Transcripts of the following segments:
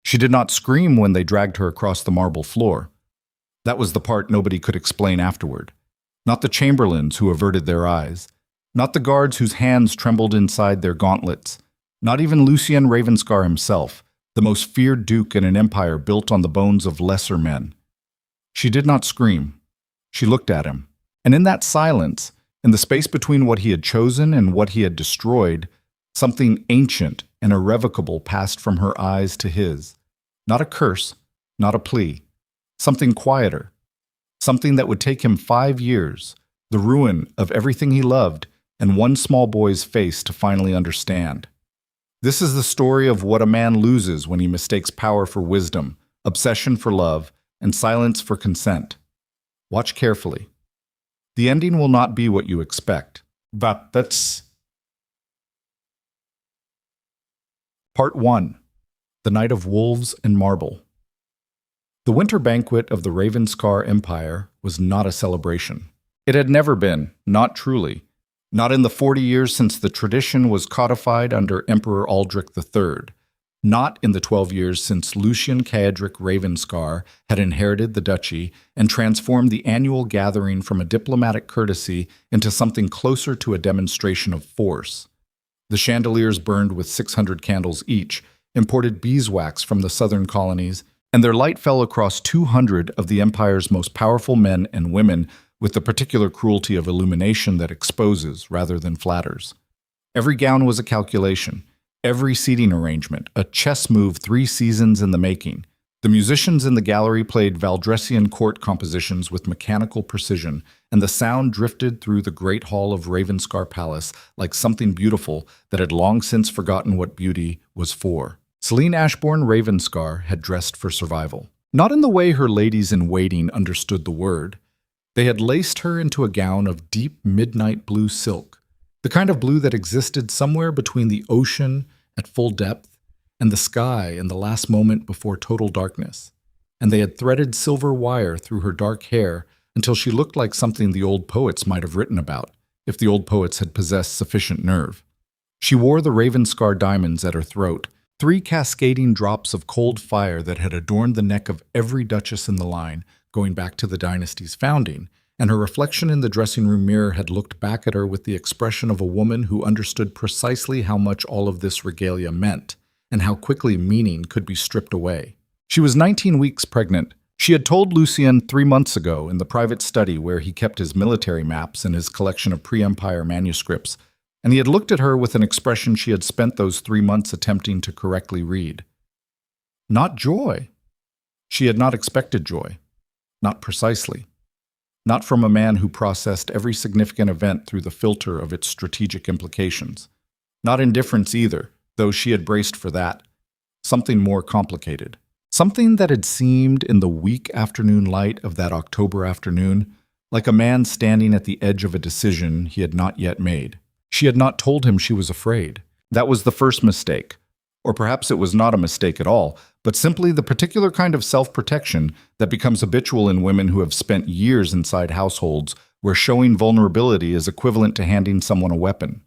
She did not scream when they dragged her across the marble floor. That was the part nobody could explain afterward. Not the chamberlains who averted their eyes. Not the guards whose hands trembled inside their gauntlets. Not even Lucien Ravenscar himself, the most feared duke in an empire built on the bones of lesser men. She did not scream. She looked at him. And in that silence, in the space between what he had chosen and what he had destroyed, something ancient and irrevocable passed from her eyes to his. Not a curse, not a plea. Something quieter. Something that would take him 5 years, the ruin of everything he loved, and one small boy's face to finally understand. This is the story of what a man loses when he mistakes power for wisdom, obsession for love, and silence for consent. Watch carefully. The ending will not be what you expect. But that's... Part 1. The Night of Wolves and Marble. The winter banquet of the Ravenscar Empire was not a celebration. It had never been, not truly. Not in the 40 years since the tradition was codified under Emperor Aldrich III. Not in the 12 years since Lucien Caedric Ravenscar had inherited the duchy and transformed the annual gathering from a diplomatic courtesy into something closer to a demonstration of force. The chandeliers burned with 600 candles each, imported beeswax from the southern colonies, and their light fell across 200 of the empire's most powerful men and women with the particular cruelty of illumination that exposes rather than flatters. Every gown was a calculation, every seating arrangement, a chess move 3 seasons in the making. The musicians in the gallery played Valdressian court compositions with mechanical precision, and the sound drifted through the great hall of Ravenscar Palace like something beautiful that had long since forgotten what beauty was for. Celine Ashbourne Ravenscar had dressed for survival. Not in the way her ladies-in-waiting understood the word. They had laced her into a gown of deep midnight blue silk, the kind of blue that existed somewhere between the ocean at full depth and the sky in the last moment before total darkness, and they had threaded silver wire through her dark hair until she looked like something the old poets might have written about, if the old poets had possessed sufficient nerve. She wore the Ravenscar diamonds at her throat, 3 cascading drops of cold fire that had adorned the neck of every duchess in the line, going back to the dynasty's founding, and her reflection in the dressing room mirror had looked back at her with the expression of a woman who understood precisely how much all of this regalia meant, and how quickly meaning could be stripped away. She was 19 weeks pregnant. She had told Lucien 3 months ago in the private study where he kept his military maps and his collection of pre-empire manuscripts, and he had looked at her with an expression she had spent those 3 months attempting to correctly read. Not joy. She had not expected joy. Not precisely. Not from a man who processed every significant event through the filter of its strategic implications. Not indifference either, though she had braced for that. Something more complicated. Something that had seemed in the weak afternoon light of that October afternoon, like a man standing at the edge of a decision he had not yet made. She had not told him she was afraid. That was the first mistake. Or perhaps it was not a mistake at all, but simply the particular kind of self-protection that becomes habitual in women who have spent years inside households where showing vulnerability is equivalent to handing someone a weapon.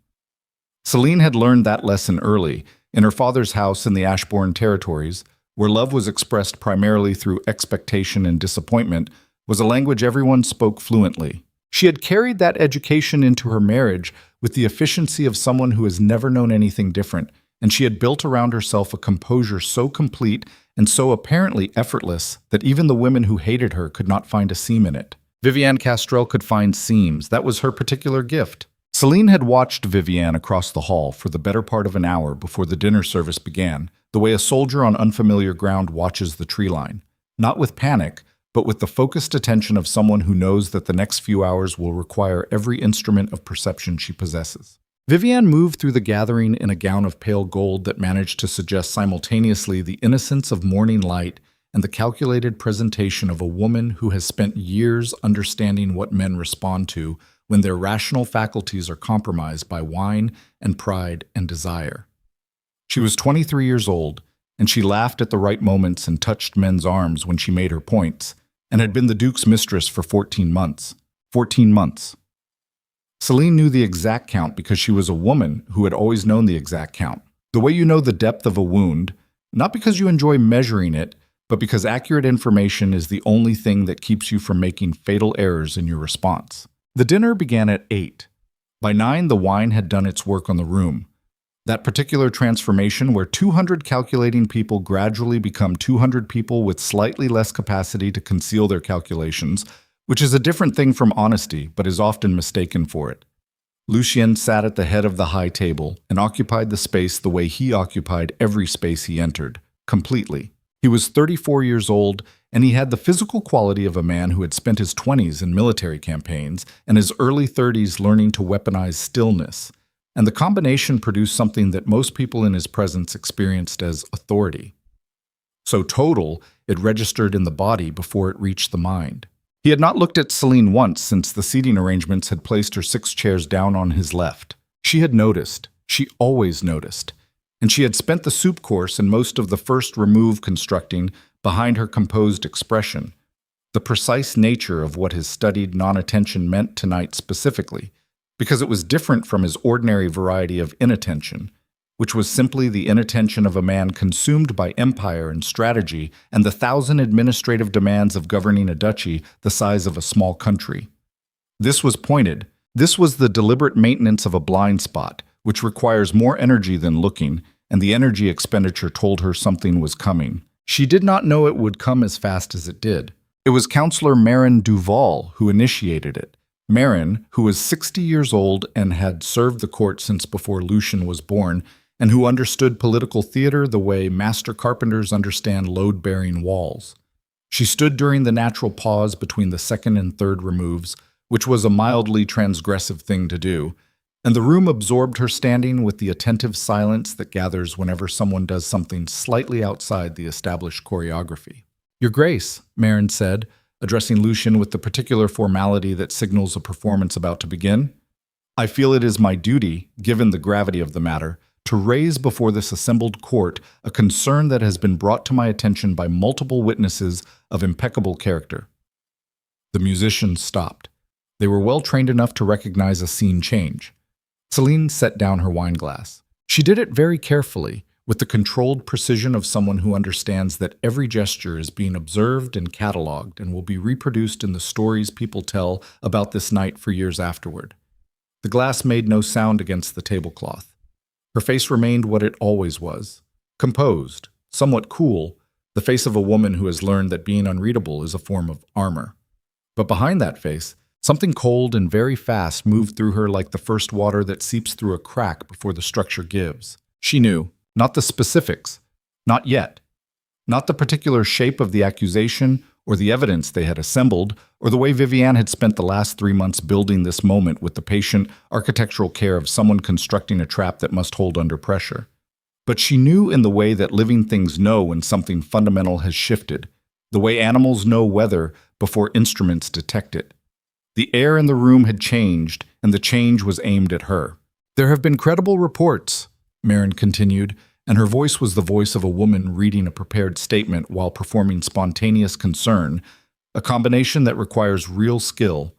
Celine had learned that lesson early, in her father's house in the Ashbourne territories, where love was expressed primarily through expectation and disappointment, was a language everyone spoke fluently. She had carried that education into her marriage with the efficiency of someone who has never known anything different, and she had built around herself a composure so complete and so apparently effortless that even the women who hated her could not find a seam in it. Viviane Castrel could find seams. That was her particular gift. Celine had watched Viviane across the hall for the better part of an hour before the dinner service began, the way a soldier on unfamiliar ground watches the tree line. Not with panic, but with the focused attention of someone who knows that the next few hours will require every instrument of perception she possesses. Viviane moved through the gathering in a gown of pale gold that managed to suggest simultaneously the innocence of morning light and the calculated presentation of a woman who has spent years understanding what men respond to when their rational faculties are compromised by wine and pride and desire. She was 23 years old, and she laughed at the right moments and touched men's arms when she made her points, and had been the Duke's mistress for 14 months. 14 months. Celine knew the exact count because she was a woman who had always known the exact count. The way you know the depth of a wound, Not because you enjoy measuring it, but because accurate information is the only thing that keeps you from making fatal errors in your response. The dinner began at 8. By 9, the wine had done its work on the room. That particular transformation where 200 calculating people gradually become 200 people with slightly less capacity to conceal their calculations, which is a different thing from honesty, but is often mistaken for it. Lucien sat at the head of the high table and occupied the space the way he occupied every space he entered, completely. He was 34 years old, and he had the physical quality of a man who had spent his 20s in military campaigns and his early 30s learning to weaponize stillness. And the combination produced something that most people in his presence experienced as authority. So total, it registered in the body before it reached the mind. He had not looked at Celine once since the seating arrangements had placed her 6 chairs down on his left. She had noticed. She always noticed. And she had spent the soup course and most of the first remove constructing behind her composed expression, the precise nature of what his studied non-attention meant tonight specifically, because it was different from his ordinary variety of inattention, which was simply the inattention of a man consumed by empire and strategy and the 1,000 administrative demands of governing a duchy the size of a small country. This was pointed. This was the deliberate maintenance of a blind spot, which requires more energy than looking, and the energy expenditure told her something was coming. She did not know it would come as fast as it did. It was Councillor Marin Duval who initiated it. Marin, who was 60 years old and had served the court since before Lucien was born, and who understood political theater the way master carpenters understand load-bearing walls. She stood during the natural pause between the second and third removes, which was a mildly transgressive thing to do, and the room absorbed her standing with the attentive silence that gathers whenever someone does something slightly outside the established choreography. "Your Grace," Marin said, addressing Lucien with the particular formality that signals a performance about to begin, "I feel it is my duty, given the gravity of the matter, to raise before this assembled court a concern that has been brought to my attention by multiple witnesses of impeccable character." The musicians stopped. They were well trained enough to recognize a scene change. Celine set down her wineglass. She did it very carefully, with the controlled precision of someone who understands that every gesture is being observed and catalogued and will be reproduced in the stories people tell about this night for years afterward. The glass made no sound against the tablecloth. Her face remained what it always was, composed, somewhat cool, the face of a woman who has learned that being unreadable is a form of armor. But behind that face, something cold and very fast moved through her like the first water that seeps through a crack before the structure gives. She knew, not the specifics, not yet, not the particular shape of the accusation or the evidence they had assembled, or the way Viviane had spent the last 3 months building this moment with the patient, architectural care of someone constructing a trap that must hold under pressure. But she knew in the way that living things know when something fundamental has shifted, the way animals know weather before instruments detect it. The air in the room had changed, and the change was aimed at her. "There have been credible reports," Marin continued, and her voice was the voice of a woman reading a prepared statement while performing spontaneous concern, a combination that requires real skill,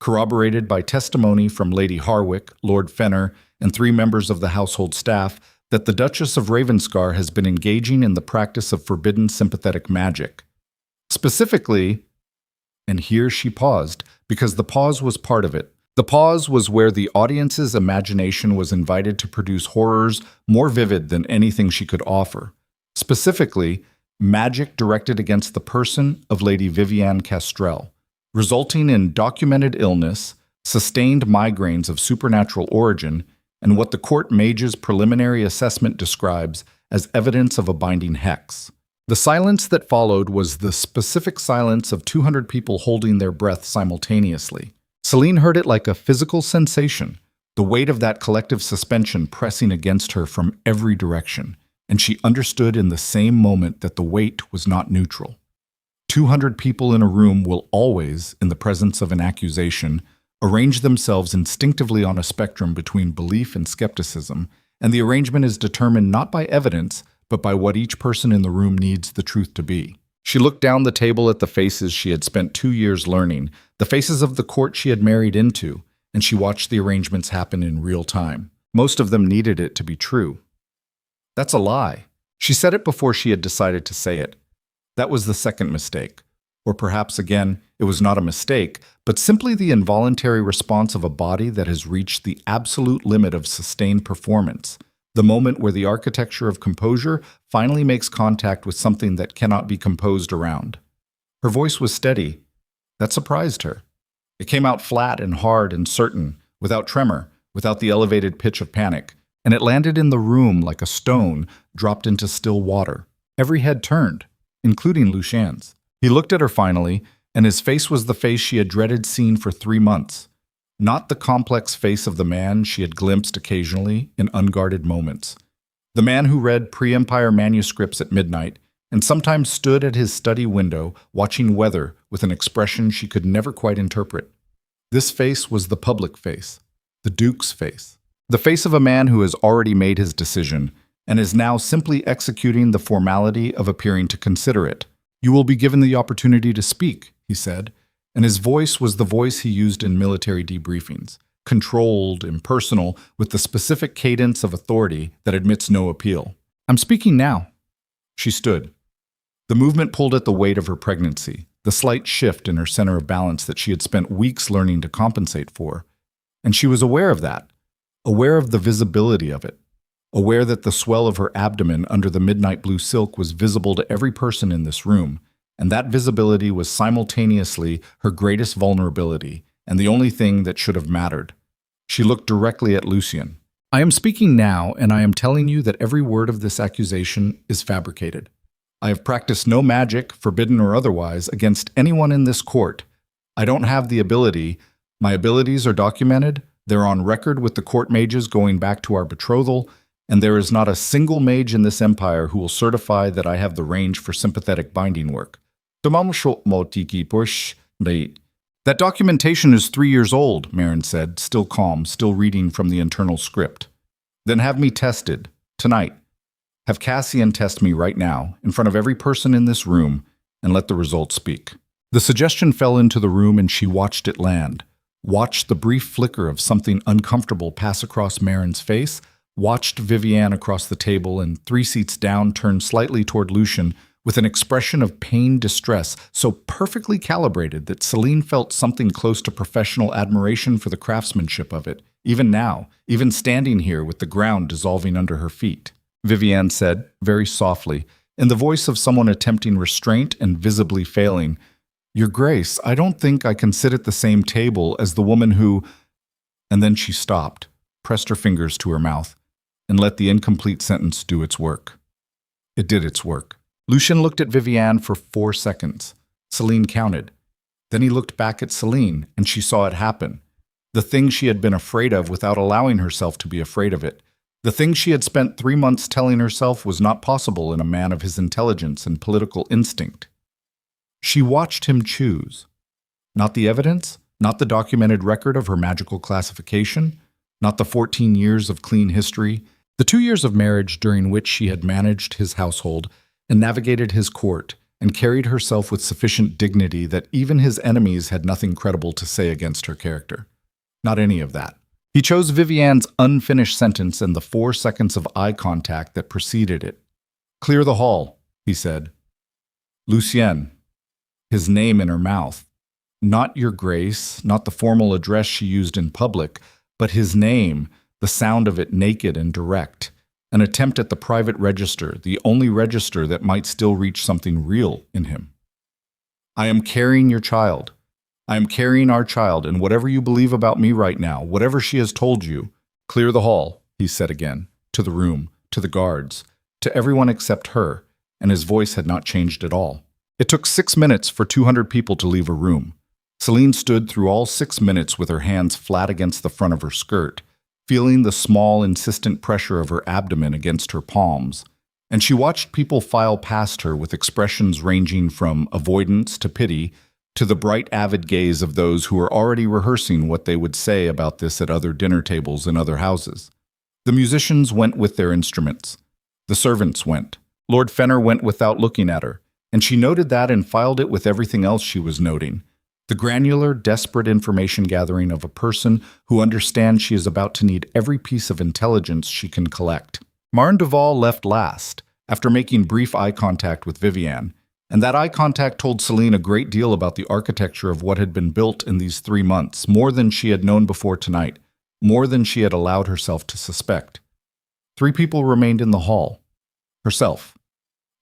corroborated by testimony from Lady Harwick, Lord Fenner, and 3 members of the household staff, that the Duchess of Ravenscar has been engaging in the practice of forbidden sympathetic magic. Specifically, and here she paused, because the pause was part of it. The pause was where the audience's imagination was invited to produce horrors more vivid than anything she could offer. Specifically, magic directed against the person of Lady Viviane Castrel, resulting in documented illness, sustained migraines of supernatural origin, and what the court mage's preliminary assessment describes as evidence of a binding hex. The silence that followed was the specific silence of 200 people holding their breath simultaneously. Celine heard it like a physical sensation, the weight of that collective suspension pressing against her from every direction, and she understood in the same moment that the weight was not neutral. 200 people in a room will always, in the presence of an accusation, arrange themselves instinctively on a spectrum between belief and skepticism, and the arrangement is determined not by evidence, but by what each person in the room needs the truth to be. She looked down the table at the faces she had spent 2 years learning, the faces of the court she had married into, and she watched the arrangements happen in real time. Most of them needed it to be true. "That's a lie," She said it before she had decided to say it. That was the second mistake. Or perhaps, again, it was not a mistake, but simply the involuntary response of a body that has reached the absolute limit of sustained performance, the moment where the architecture of composure finally makes contact with something that cannot be composed around. Her voice was steady. That surprised her. It came out flat and hard and certain, without tremor, without the elevated pitch of panic, and it landed in the room like a stone dropped into still water. Every head turned, including Lucien's. He looked at her finally, and his face was the face she had dreaded seeing for 3 months, not the complex face of the man she had glimpsed occasionally in unguarded moments. The man who read pre-Empire manuscripts at midnight and sometimes stood at his study window watching weather with an expression she could never quite interpret. This face was the public face, the Duke's face, the face of a man who has already made his decision and is now simply executing the formality of appearing to consider it. "You will be given the opportunity to speak," he said, and his voice was the voice he used in military debriefings, controlled, impersonal, with the specific cadence of authority that admits no appeal. "I'm speaking now." She stood. The movement pulled at the weight of her pregnancy, the slight shift in her center of balance that she had spent weeks learning to compensate for. And she was aware of that, aware of the visibility of it, aware that the swell of her abdomen under the midnight blue silk was visible to every person in this room, and that visibility was simultaneously her greatest vulnerability and the only thing that should have mattered. She looked directly at Lucien. "I am speaking now, and I am telling you that every word of this accusation is fabricated. I have practiced no magic, forbidden or otherwise, against anyone in this court. I don't have the ability. My abilities are documented. They're on record with the court mages going back to our betrothal, and there is not a single mage in this empire who will certify that I have the range for sympathetic binding work. That documentation is 3 years old," Marin said, still calm, still reading from the internal script. "Then have me tested, tonight. Have Cassian test me right now, in front of every person in this room, and let the results speak." The suggestion fell into the room and she watched it land, watched the brief flicker of something uncomfortable pass across Marin's face, watched Vivienne across the table and 3 seats down turn slightly toward Lucien with an expression of pained distress so perfectly calibrated that Celine felt something close to professional admiration for the craftsmanship of it, even now, even standing here with the ground dissolving under her feet. Vivienne said, very softly, in the voice of someone attempting restraint and visibly failing, "Your Grace, I don't think I can sit at the same table as the woman who—" And then she stopped, pressed her fingers to her mouth, and let the incomplete sentence do its work. It did its work. Lucien looked at Vivienne for 4 seconds. Celine counted. Then he looked back at Celine, and she saw it happen. The thing she had been afraid of without allowing herself to be afraid of it. The thing she had spent 3 months telling herself was not possible in a man of his intelligence and political instinct. She watched him choose. Not the evidence, not the documented record of her magical classification, not the 14 years of clean history, the 2 years of marriage during which she had managed his household and navigated his court and carried herself with sufficient dignity that even his enemies had nothing credible to say against her character. Not any of that. He chose Vivienne's unfinished sentence and the 4 seconds of eye contact that preceded it. "Clear the hall," he said. "Lucien," his name in her mouth. Not "Your Grace," not the formal address she used in public, but his name, the sound of it naked and direct. An attempt at the private register, the only register that might still reach something real in him. "I am carrying your child. I am carrying our child, and whatever you believe about me right now, whatever she has told you, clear the hall," he said again, to the room, to the guards, to everyone except her, and his voice had not changed at all. It took 6 minutes for 200 people to leave a room. Celine stood through all 6 minutes with her hands flat against the front of her skirt, feeling the small, insistent pressure of her abdomen against her palms, and she watched people file past her with expressions ranging from avoidance to pity to the bright, avid gaze of those who were already rehearsing what they would say about this at other dinner tables in other houses. The musicians went with their instruments. The servants went. Lord Fenner went without looking at her, and she noted that and filed it with everything else she was noting. The granular, desperate information gathering of a person who understands she is about to need every piece of intelligence she can collect. Marne Duval left last, after making brief eye contact with Vivienne, and that eye contact told Celine a great deal about the architecture of what had been built in these 3 months, more than she had known before tonight, more than she had allowed herself to suspect. 3 people remained in the hall. Herself,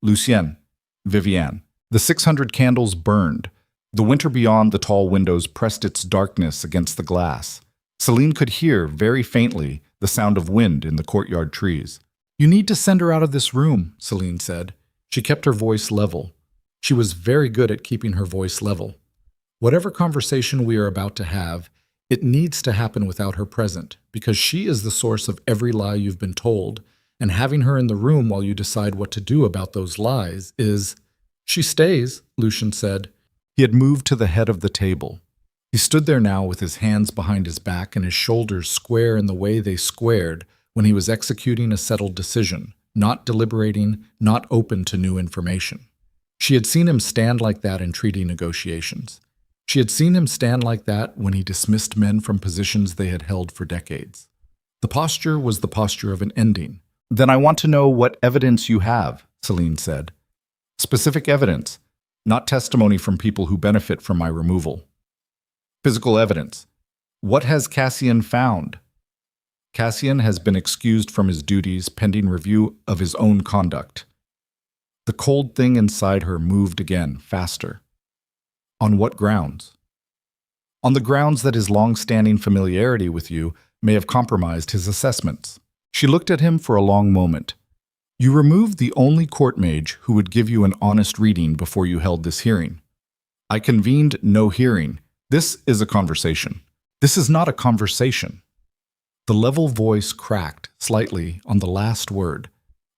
Lucienne, Vivienne. The 600 candles burned. The winter beyond the tall windows pressed its darkness against the glass. Celine could hear, very faintly, the sound of wind in the courtyard trees. "You need to send her out of this room," Celine said. She kept her voice level. She was very good at keeping her voice level. "Whatever conversation we are about to have, it needs to happen without her present, because she is the source of every lie you've been told, and having her in the room while you decide what to do about those lies is—" "She stays," Lucian said. He had moved to the head of the table. He stood there now with his hands behind his back and his shoulders square in the way they squared when he was executing a settled decision, not deliberating, not open to new information. She had seen him stand like that in treaty negotiations. She had seen him stand like that when he dismissed men from positions they had held for decades. The posture was the posture of an ending. "Then I want to know what evidence you have," Celine said. "Specific evidence, not testimony from people who benefit from my removal. Physical evidence. What has Cassian found?" "Cassian has been excused from his duties pending review of his own conduct." The cold thing inside her moved again, faster. "On what grounds?" "On the grounds that his long-standing familiarity with you may have compromised his assessments." She looked at him for a long moment. "You removed the only court mage who would give you an honest reading before you held this hearing." "I convened no hearing. This is a conversation." "This is not a conversation." The level voice cracked slightly on the last word,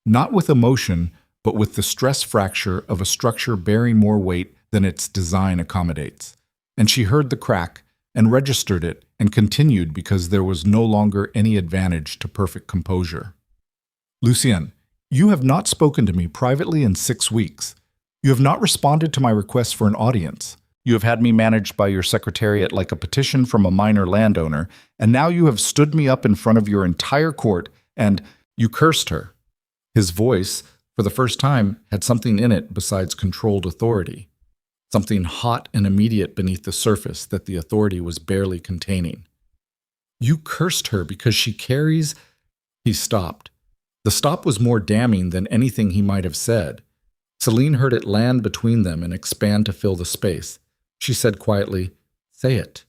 not with emotion, but with the stress fracture of a structure bearing more weight than its design accommodates. And she heard the crack and registered it and continued because there was no longer any advantage to perfect composure. "Lucienne, you have not spoken to me privately in 6 weeks. You have not responded to my request for an audience. You have had me managed by your secretariat like a petition from a minor landowner, and now you have stood me up in front of your entire court, and you cursed her." His voice, for the first time, had something in it besides controlled authority. Something hot and immediate beneath the surface that the authority was barely containing. "You cursed her because she carries—" He stopped. The stop was more damning than anything he might have said. Celine heard it land between them and expand to fill the space. She said quietly, "Say it."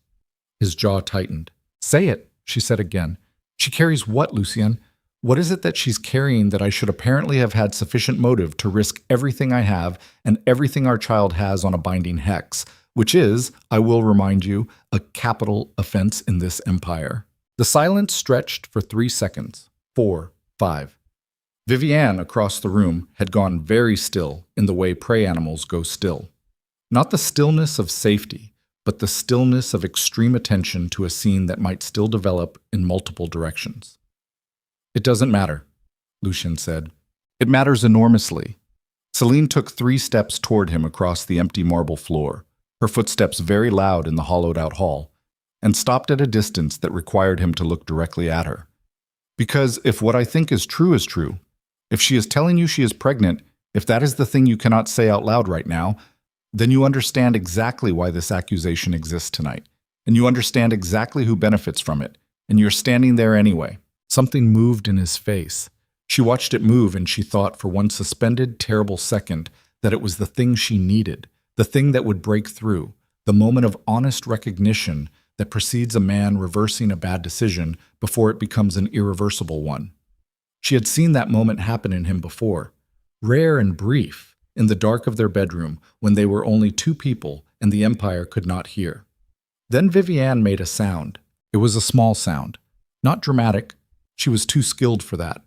His jaw tightened. "Say it," she said again. "She carries what, Lucienne? What is it that she's carrying that I should apparently have had sufficient motive to risk everything I have and everything our child has on a binding hex, which is, I will remind you, a capital offense in this empire?" The silence stretched for 3 seconds. 4, 5. Vivienne, across the room, had gone very still in the way prey animals go still. Not the stillness of safety, but the stillness of extreme attention to a scene that might still develop in multiple directions. "It doesn't matter," Lucian said. "It matters enormously." Celine took 3 steps toward him across the empty marble floor, her footsteps very loud in the hollowed-out hall, and stopped at a distance that required him to look directly at her. "Because if what I think is true, if she is telling you she is pregnant, if that is the thing you cannot say out loud right now, then you understand exactly why this accusation exists tonight, and you understand exactly who benefits from it, and you're standing there anyway." Something moved in his face. She watched it move and she thought for one suspended, terrible second that it was the thing she needed, the thing that would break through, the moment of honest recognition that precedes a man reversing a bad decision before it becomes an irreversible one. She had seen that moment happen in him before, rare and brief, in the dark of their bedroom when they were only 2 people and the Empire could not hear. Then Vivienne made a sound. It was a small sound, not dramatic. She was too skilled for that.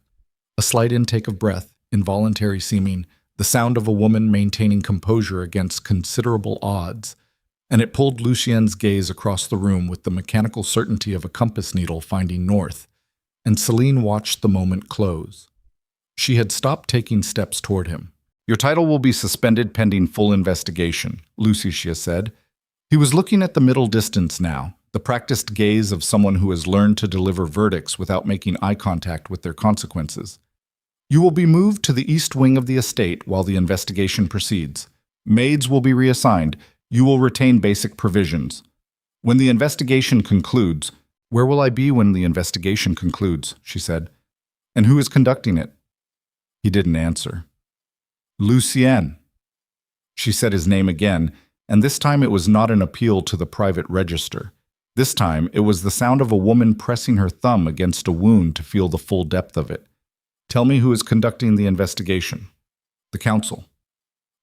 A slight intake of breath, involuntary seeming, the sound of a woman maintaining composure against considerable odds, and it pulled Lucien's gaze across the room with the mechanical certainty of a compass needle finding north, and Celine watched the moment close. She had stopped taking steps toward him. "Your title will be suspended pending full investigation," Lucius said. He was looking at the middle distance now, the practiced gaze of someone who has learned to deliver verdicts without making eye contact with their consequences. You will be moved to the east wing of the estate while the investigation proceeds. Maids will be reassigned. You will retain basic provisions. When the investigation concludes, where will I be when the investigation concludes? She said. And who is conducting it? He didn't answer. Lucien. She said his name again, and this time it was not an appeal to the private register. This time it was the sound of a woman pressing her thumb against a wound to feel the full depth of it. Tell me who is conducting the investigation. The council.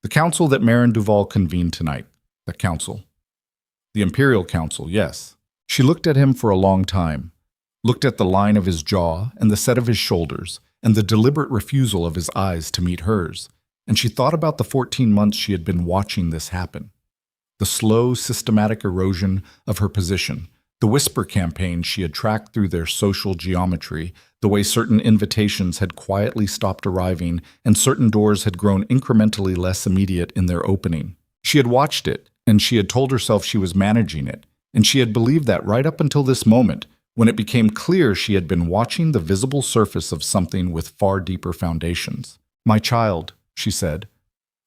The council that Marin Duval convened tonight. The council. The Imperial Council, yes. She looked at him for a long time, looked at the line of his jaw and the set of his shoulders and the deliberate refusal of his eyes to meet hers, and she thought about the 14 months she had been watching this happen. The slow, systematic erosion of her position, the whisper campaign she had tracked through their social geometry, the way certain invitations had quietly stopped arriving and certain doors had grown incrementally less immediate in their opening. She had watched it, and she had told herself she was managing it, and she had believed that right up until this moment, when it became clear she had been watching the visible surface of something with far deeper foundations. My child, she said.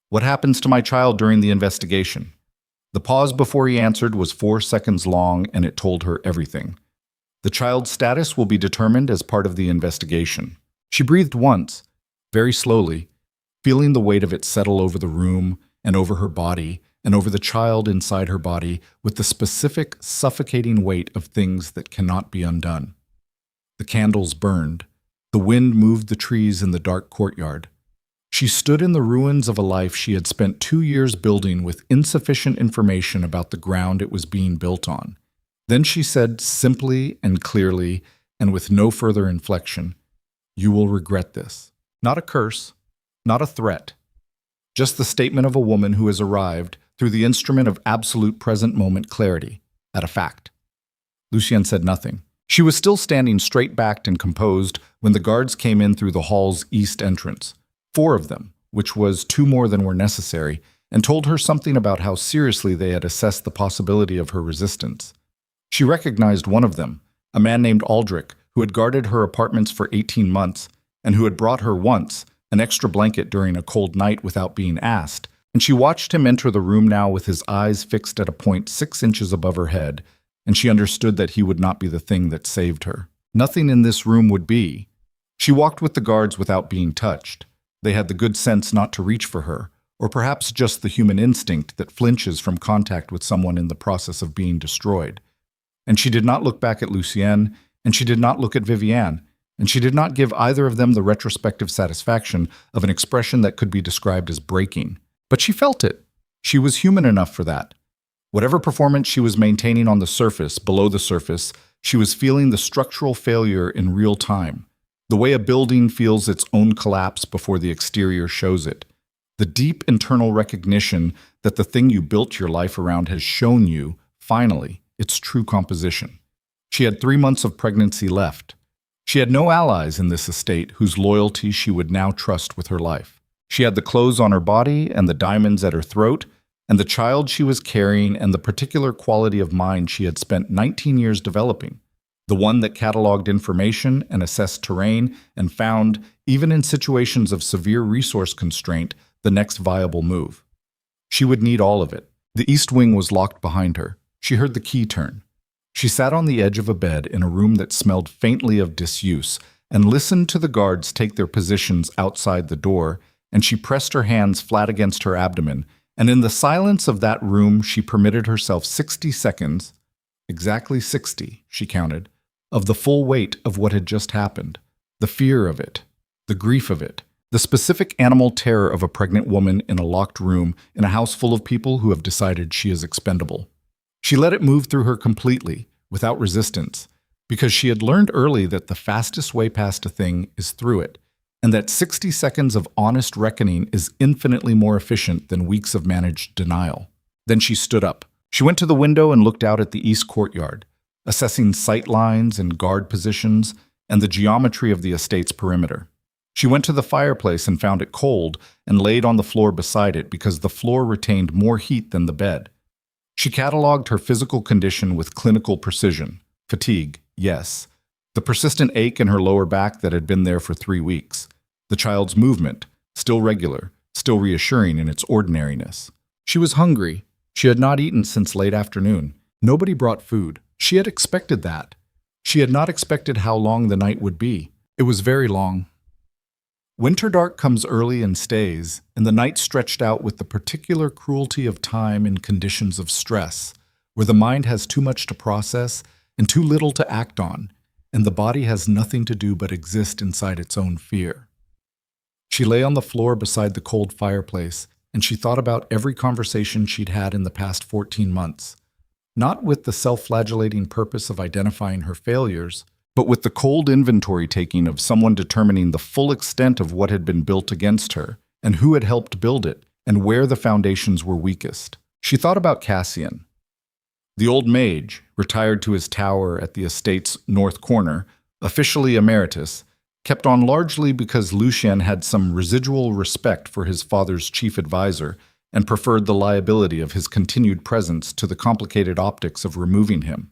What happens to my child during the investigation? The pause before he answered was 4 seconds long, and it told her everything. The child's status will be determined as part of the investigation. She breathed once, very slowly, feeling the weight of it settle over the room and over her body and over the child inside her body with the specific, suffocating weight of things that cannot be undone. The candles burned. The wind moved the trees in the dark courtyard. She stood in the ruins of a life she had spent 2 years building with insufficient information about the ground it was being built on. Then she said simply and clearly, and with no further inflection, "You will regret this." Not a curse, not a threat, just the statement of a woman who has arrived, through the instrument of absolute present moment clarity, at a fact. Lucien said nothing. She was still standing straight-backed and composed when the guards came in through the hall's east entrance. 4 of them, which was 2 more than were necessary, and told her something about how seriously they had assessed the possibility of her resistance. She recognized one of them, a man named Aldrich, who had guarded her apartments for 18 months, and who had brought her once an extra blanket during a cold night without being asked, and she watched him enter the room now with his eyes fixed at a point 6 inches above her head, and she understood that he would not be the thing that saved her. Nothing in this room would be. She walked with the guards without being touched. They had the good sense not to reach for her, or perhaps just the human instinct that flinches from contact with someone in the process of being destroyed. And she did not look back at Lucien, and she did not look at Viviane, and she did not give either of them the retrospective satisfaction of an expression that could be described as breaking. But she felt it. She was human enough for that. Whatever performance she was maintaining on the surface, below the surface, she was feeling the structural failure in real time. The way a building feels its own collapse before the exterior shows it. The deep internal recognition that the thing you built your life around has shown you, finally, its true composition. She had 3 months of pregnancy left. She had no allies in this estate whose loyalty she would now trust with her life. She had the clothes on her body and the diamonds at her throat, and the child she was carrying and the particular quality of mind she had spent 19 years developing. The one that cataloged information and assessed terrain and found, even in situations of severe resource constraint, the next viable move. She would need all of it. The east wing was locked behind her. She heard the key turn. She sat on the edge of a bed in a room that smelled faintly of disuse and listened to the guards take their positions outside the door, and she pressed her hands flat against her abdomen, and in the silence of that room she permitted herself 60 seconds, exactly 60, she counted, of the full weight of what had just happened, the fear of it, the grief of it, the specific animal terror of a pregnant woman in a locked room in a house full of people who have decided she is expendable. She let it move through her completely, without resistance, because she had learned early that the fastest way past a thing is through it, and that 60 seconds of honest reckoning is infinitely more efficient than weeks of managed denial. Then she stood up. She went to the window and looked out at the east courtyard, assessing sight lines and guard positions and the geometry of the estate's perimeter. She went to the fireplace and found it cold and laid on the floor beside it because the floor retained more heat than the bed. She cataloged her physical condition with clinical precision. Fatigue, yes. The persistent ache in her lower back that had been there for 3 weeks. The child's movement, still regular, still reassuring in its ordinariness. She was hungry. She had not eaten since late afternoon. Nobody brought food. She had expected that. She had not expected how long the night would be. It was very long. Winter dark comes early and stays, and the night stretched out with the particular cruelty of time in conditions of stress, where the mind has too much to process and too little to act on, and the body has nothing to do but exist inside its own fear. She lay on the floor beside the cold fireplace, and she thought about every conversation she'd had in the past 14 months, not with the self-flagellating purpose of identifying her failures, but with the cold inventory taking of someone determining the full extent of what had been built against her, and who had helped build it, and where the foundations were weakest. She thought about Cassian. The old mage, retired to his tower at the estate's north corner, officially emeritus, kept on largely because Lucien had some residual respect for his father's chief advisor and preferred the liability of his continued presence to the complicated optics of removing him.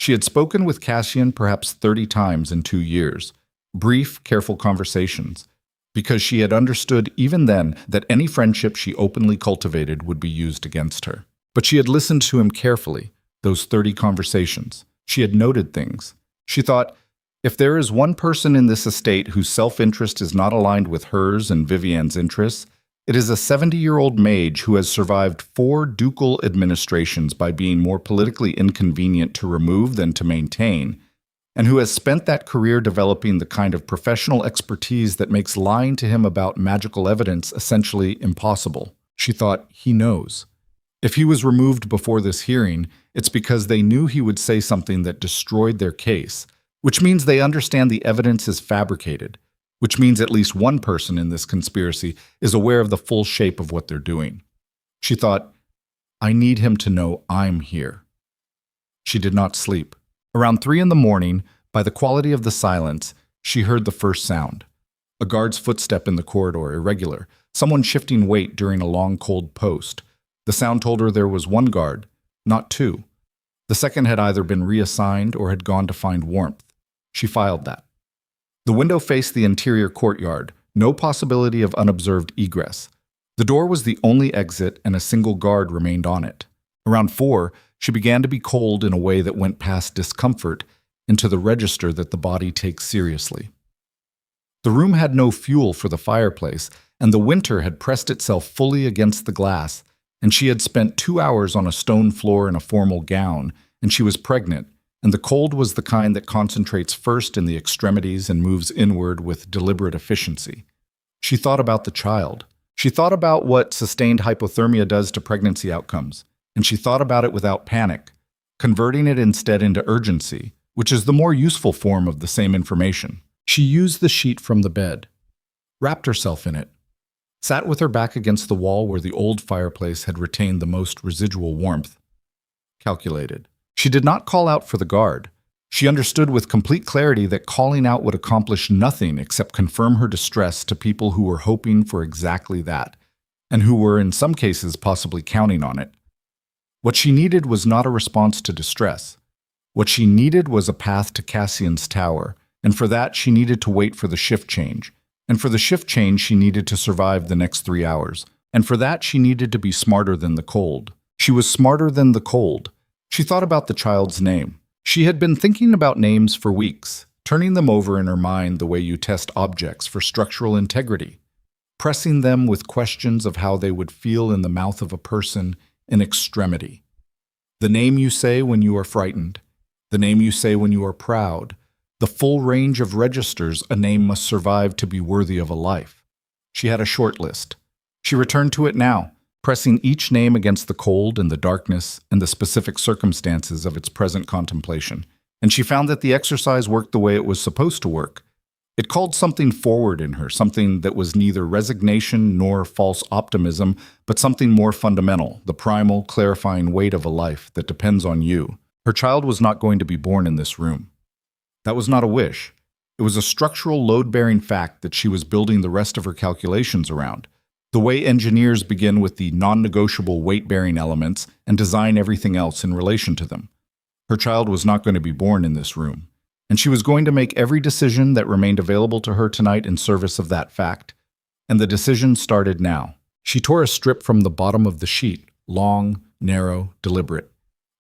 She had spoken with Cassian perhaps 30 times in 2 years, brief, careful conversations, because she had understood even then that any friendship she openly cultivated would be used against her. But she had listened to him carefully, those 30 conversations. She had noted things. She thought, if there is one person in this estate whose self-interest is not aligned with hers and Vivian's interests, it is a 70-year-old mage who has survived 4 ducal administrations by being more politically inconvenient to remove than to maintain, and who has spent that career developing the kind of professional expertise that makes lying to him about magical evidence essentially impossible. She thought, he knows. If he was removed before this hearing, it's because they knew he would say something that destroyed their case, which means they understand the evidence is fabricated, which means at least one person in this conspiracy is aware of the full shape of what they're doing. She thought, I need him to know I'm here. She did not sleep. Around 3 a.m, by the quality of the silence, she heard the first sound. A guard's footstep in the corridor, irregular, someone shifting weight during a long cold post. The sound told her there was one guard, not 2. The second had either been reassigned or had gone to find warmth. She filed that. The window faced the interior courtyard, no possibility of unobserved egress. The door was the only exit and a single guard remained on it. Around 4, she began to be cold in a way that went past discomfort into the register that the body takes seriously. The room had no fuel for the fireplace, and the winter had pressed itself fully against the glass, and she had spent 2 hours on a stone floor in a formal gown, and she was pregnant, and the cold was the kind that concentrates first in the extremities and moves inward with deliberate efficiency. She thought about the child. She thought about what sustained hypothermia does to pregnancy outcomes, and she thought about it without panic, converting it instead into urgency, which is the more useful form of the same information. She used the sheet from the bed, wrapped herself in it, sat with her back against the wall where the old fireplace had retained the most residual warmth, calculated. She did not call out for the guard. She understood with complete clarity that calling out would accomplish nothing except confirm her distress to people who were hoping for exactly that, and who were in some cases possibly counting on it. What she needed was not a response to distress. What she needed was a path to Cassian's tower, and for that she needed to wait for the shift change. And for the shift change she needed to survive the next 3 hours. And for that she needed to be smarter than the cold. She was smarter than the cold. She thought about the child's name. She had been thinking about names for weeks, turning them over in her mind the way you test objects for structural integrity, pressing them with questions of how they would feel in the mouth of a person in extremity. The name you say when you are frightened, the name you say when you are proud, the full range of registers a name must survive to be worthy of a life. She had a short list. She returned to it now, pressing each name against the cold and the darkness and the specific circumstances of its present contemplation, and she found that the exercise worked the way it was supposed to work. It called something forward in her, something that was neither resignation nor false optimism, but something more fundamental, the primal, clarifying weight of a life that depends on you. Her child was not going to be born in this room. That was not a wish. It was a structural load-bearing fact that she was building the rest of her calculations around. The way engineers begin with the non-negotiable weight-bearing elements and design everything else in relation to them. Her child was not going to be born in this room. and she was going to make every decision that remained available to her tonight in service of that fact. And the decision started now. She tore a strip from the bottom of the sheet, long, narrow, deliberate.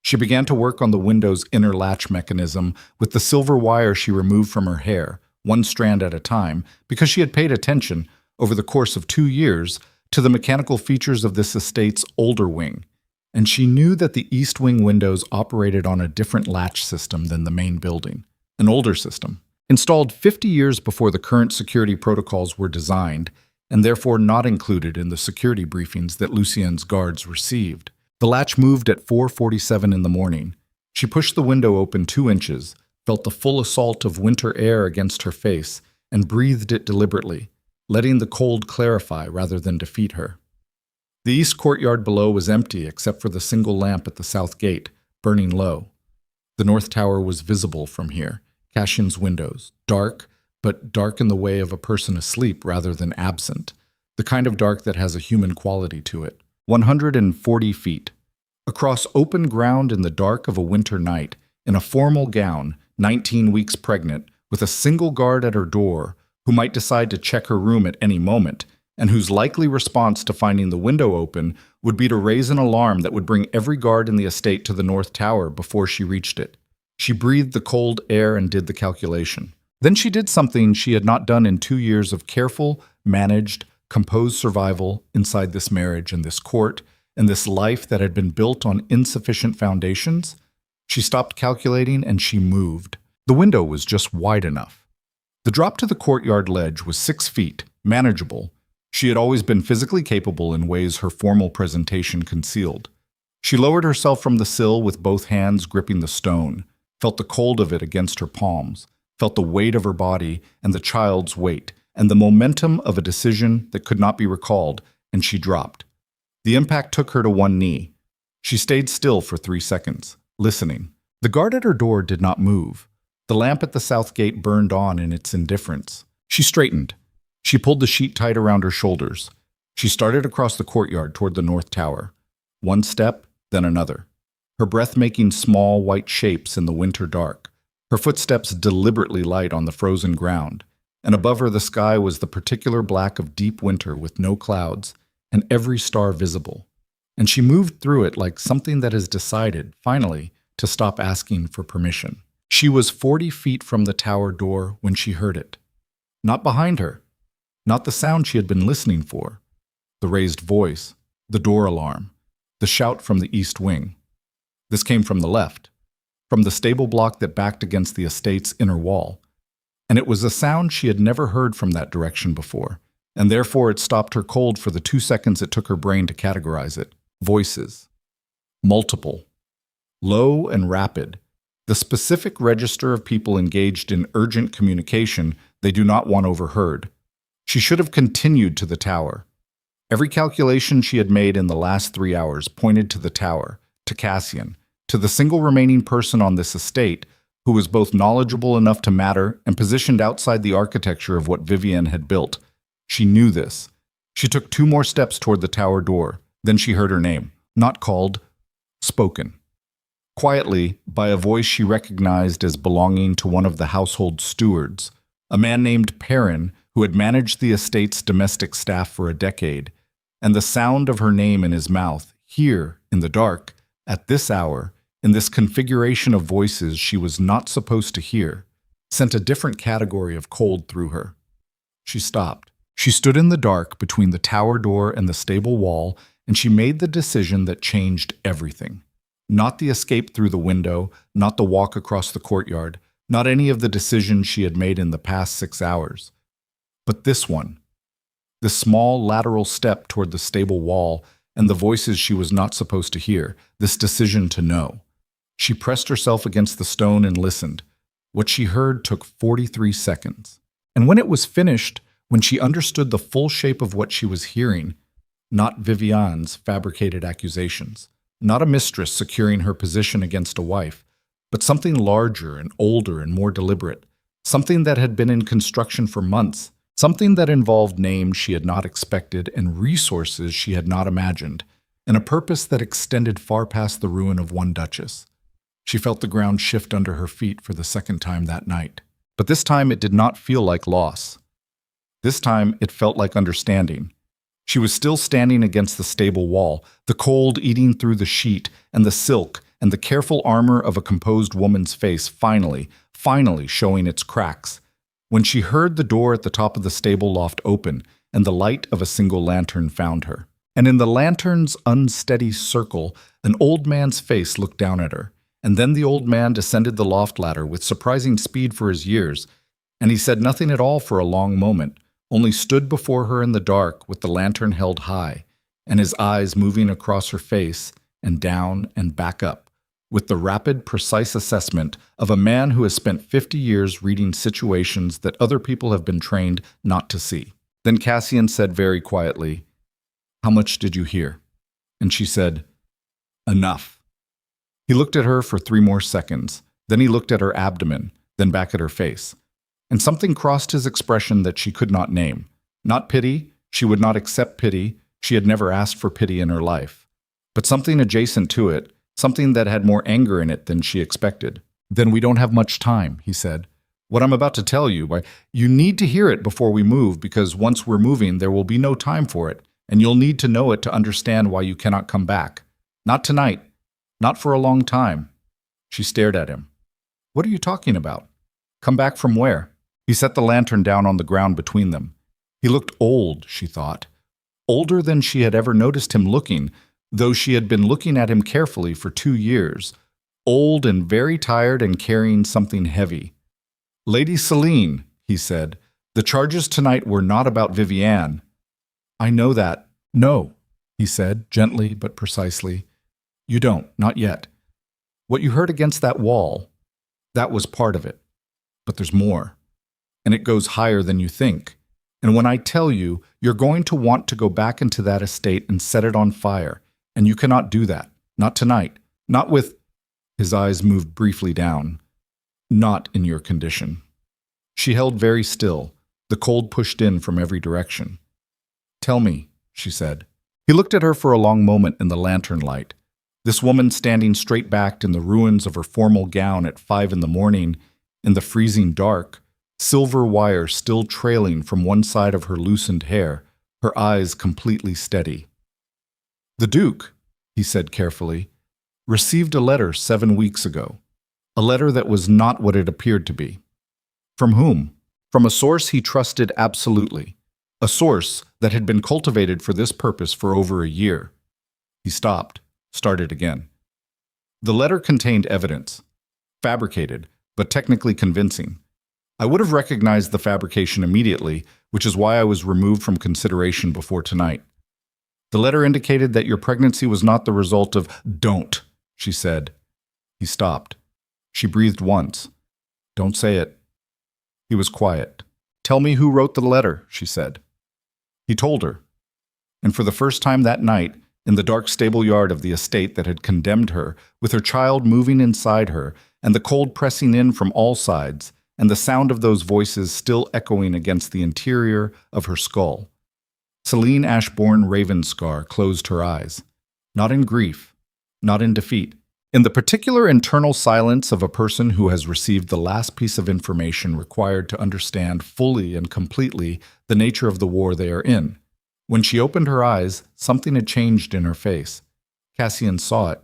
She began to work on the window's inner latch mechanism with the silver wire she removed from her hair, one strand at a time, because she had paid attention, over the course of 2 years, to the mechanical features of this estate's older wing. And she knew that the east wing windows operated on a different latch system than the main building, an older system, installed 50 years before the current security protocols were designed, and therefore not included in the security briefings that Lucien's guards received. The latch moved at 4:47 in the morning. She pushed the window open 2 inches, felt the full assault of winter air against her face, and breathed it deliberately, letting the cold clarify rather than defeat her. The east courtyard below was empty except for the single lamp at the south gate, burning low. The north tower was visible from here, Cassian's windows, dark, but dark in the way of a person asleep rather than absent, the kind of dark that has a human quality to it. 140 feet. Across open ground in the dark of a winter night, in a formal gown, 19 weeks pregnant, with a single guard at her door, who might decide to check her room at any moment, and whose likely response to finding the window open would be to raise an alarm that would bring every guard in the estate to the north tower before she reached it. She breathed the cold air and did the calculation. Then she did something she had not done in 2 years of careful, managed, composed survival inside this marriage and this court and this life that had been built on insufficient foundations. She stopped calculating and she moved. The window was just wide enough. The drop to the courtyard ledge was 6 feet, manageable. She had always been physically capable in ways her formal presentation concealed. She lowered herself from the sill with both hands gripping the stone, felt the cold of it against her palms, felt the weight of her body and the child's weight, and the momentum of a decision that could not be recalled, and she dropped. The impact took her to one knee. She stayed still for 3 seconds, listening. The guard at her door did not move. The lamp at the south gate burned on in its indifference. She straightened. She pulled the sheet tight around her shoulders. She started across the courtyard toward the north tower. One step, then another. Her breath making small white shapes in the winter dark. Her footsteps deliberately light on the frozen ground. And above her the sky was the particular black of deep winter with no clouds, and every star visible. And she moved through it like something that has decided, finally, to stop asking for permission. She was 40 feet from the tower door when she heard it. Not behind her. Not the sound she had been listening for. The raised voice, the door alarm, the shout from the east wing. This came from the left, from the stable block that backed against the estate's inner wall. And it was a sound she had never heard from that direction before, and therefore it stopped her cold for the 2 seconds it took her brain to categorize it. Voices. Multiple. Low and rapid. The specific register of people engaged in urgent communication they do not want overheard. She should have continued to the tower. Every calculation she had made in the last 3 hours pointed to the tower, to Cassian, to the single remaining person on this estate who was both knowledgeable enough to matter and positioned outside the architecture of what Vivienne had built. She knew this. She took 2 more steps toward the tower door. Then she heard her name, not called, spoken. Quietly, by a voice she recognized as belonging to one of the household stewards, a man named Perrin, who had managed the estate's domestic staff for a decade, and the sound of her name in his mouth, here, in the dark, at this hour, in this configuration of voices she was not supposed to hear, sent a different category of cold through her. She stopped. She stood in the dark between the tower door and the stable wall, and she made the decision that changed everything. Not the escape through the window, not the walk across the courtyard, not any of the decisions she had made in the past 6 hours. But this one, this small lateral step toward the stable wall and the voices she was not supposed to hear, this decision to know. She pressed herself against the stone and listened. What she heard took 43 seconds. And when it was finished, when she understood the full shape of what she was hearing, not Vivienne's fabricated accusations, not a mistress securing her position against a wife, but something larger and older and more deliberate, something that had been in construction for months, something that involved names she had not expected and resources she had not imagined, and a purpose that extended far past the ruin of one duchess. She felt the ground shift under her feet for the second time that night. But this time it did not feel like loss. This time it felt like understanding. She was still standing against the stable wall, the cold eating through the sheet and the silk and the careful armor of a composed woman's face finally showing its cracks, when she heard the door at the top of the stable loft open and the light of a single lantern found her. And in the lantern's unsteady circle, an old man's face looked down at her. And then the old man descended the loft ladder with surprising speed for his years, and he said nothing at all for a long moment, only stood before her in the dark with the lantern held high, and his eyes moving across her face and down and back up, with the rapid, precise assessment of a man who has spent 50 years reading situations that other people have been trained not to see. Then Cassian said very quietly, "How much did you hear?" And she said, "Enough." He looked at her for 3 more seconds, then he looked at her abdomen, then back at her face. And something crossed his expression that she could not name. Not pity, she would not accept pity, she had never asked for pity in her life. But something adjacent to it, something that had more anger in it than she expected. "Then we don't have much time," he said. "What I'm about to tell you, you need to hear it before we move, because once we're moving there will be no time for it, and you'll need to know it to understand why you cannot come back. Not tonight. Not for a long time." She stared at him. "What are you talking about? Come back from where?" He set the lantern down on the ground between them. He looked old, she thought. Older than she had ever noticed him looking, though she had been looking at him carefully for 2 years. Old and very tired and carrying something heavy. "Lady Celine," he said, "the charges tonight were not about Vivienne." "I know that." "No," he said, gently but precisely. "You don't, not yet. What you heard against that wall, that was part of it. But there's more. And it goes higher than you think. And when I tell you, you're going to want to go back into that estate and set it on fire. And you cannot do that. Not tonight. Not with—" His eyes moved briefly down. "Not in your condition." She held very still, the cold pushed in from every direction. "Tell me," she said. He looked at her for a long moment in the lantern light. This woman standing straight-backed in the ruins of her formal gown at 5 in the morning, in the freezing dark, silver wire still trailing from one side of her loosened hair, her eyes completely steady. "The Duke," he said carefully, "received a letter 7 weeks ago. A letter that was not what it appeared to be." "From whom?" "From a source he trusted absolutely. A source that had been cultivated for this purpose for over a year." He stopped, started again. "The letter contained evidence. Fabricated, but technically convincing. I would have recognized the fabrication immediately, which is why I was removed from consideration before tonight. The letter indicated that your pregnancy was not the result of—" "Don't," she said. He stopped. She breathed once. "Don't say it." He was quiet. "Tell me who wrote the letter," she said. He told her. And for the first time that night, in the dark stable yard of the estate that had condemned her, with her child moving inside her, and the cold pressing in from all sides, and the sound of those voices still echoing against the interior of her skull, Celine Ashbourne Ravenscar closed her eyes. Not in grief, not in defeat. In the particular internal silence of a person who has received the last piece of information required to understand fully and completely the nature of the war they are in. When she opened her eyes, something had changed in her face. Cassian saw it.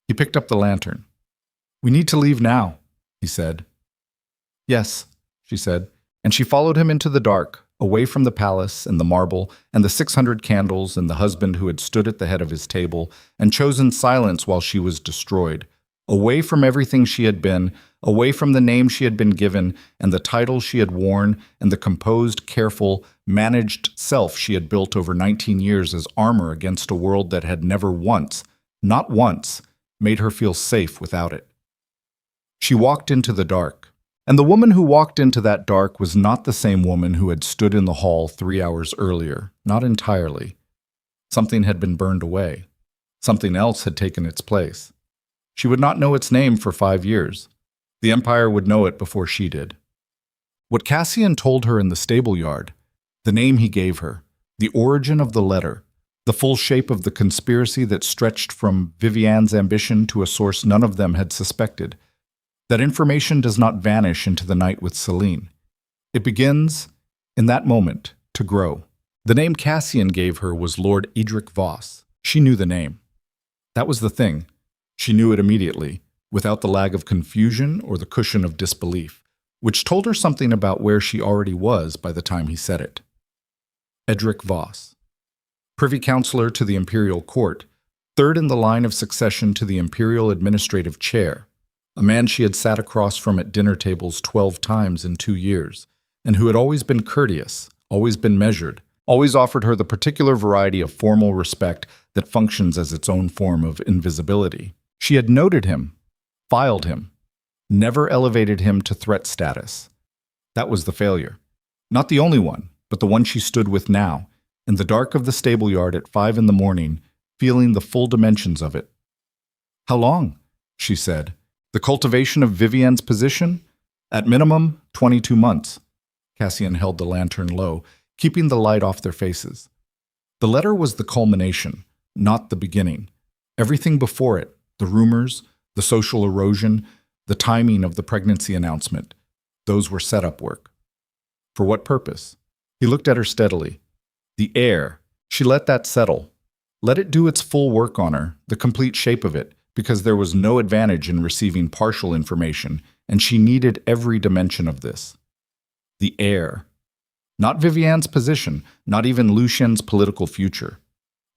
He picked up the lantern. "We need to leave now," he said. "Yes," she said, and she followed him into the dark, away from the palace and the marble and the 600 candles and the husband who had stood at the head of his table and chosen silence while she was destroyed, away from everything she had been, away from the name she had been given and the title she had worn and the composed, careful, managed self she had built over 19 years as armor against a world that had never once, not once, made her feel safe without it. She walked into the dark. And the woman who walked into that dark was not the same woman who had stood in the hall 3 hours earlier, not entirely. Something had been burned away. Something else had taken its place. She would not know its name for 5 years. The Empire would know it before she did. What Cassian told her in the stable yard, the name he gave her, the origin of the letter, the full shape of the conspiracy that stretched from Vivian's ambition to a source none of them had suspected. That information does not vanish into the night with Celine. It begins, in that moment, to grow. The name Cassian gave her was Lord Edric Voss. She knew the name. That was the thing. She knew it immediately, without the lag of confusion or the cushion of disbelief, which told her something about where she already was by the time he said it. Edric Voss, Privy Councillor to the Imperial Court, third in the line of succession to the Imperial Administrative Chair, a man she had sat across from at dinner tables 12 times in 2 years, and who had always been courteous, always been measured, always offered her the particular variety of formal respect that functions as its own form of invisibility. She had noted him, filed him, never elevated him to threat status. That was the failure. Not the only one, but the one she stood with now, in the dark of the stable yard at 5 in the morning, feeling the full dimensions of it. "How long?" she said. "The cultivation of Vivian's position? At minimum, 22 months. Cassian held the lantern low, keeping the light off their faces. The letter was the culmination, not the beginning. Everything before it, the rumors, the social erosion, the timing of the pregnancy announcement, those were setup work. For what purpose? He looked at her steadily. The heir. She let that settle. Let it do its full work on her, the complete shape of it, because there was no advantage in receiving partial information, and she needed every dimension of this. The heir. Not Vivian's position, not even Lucien's political future.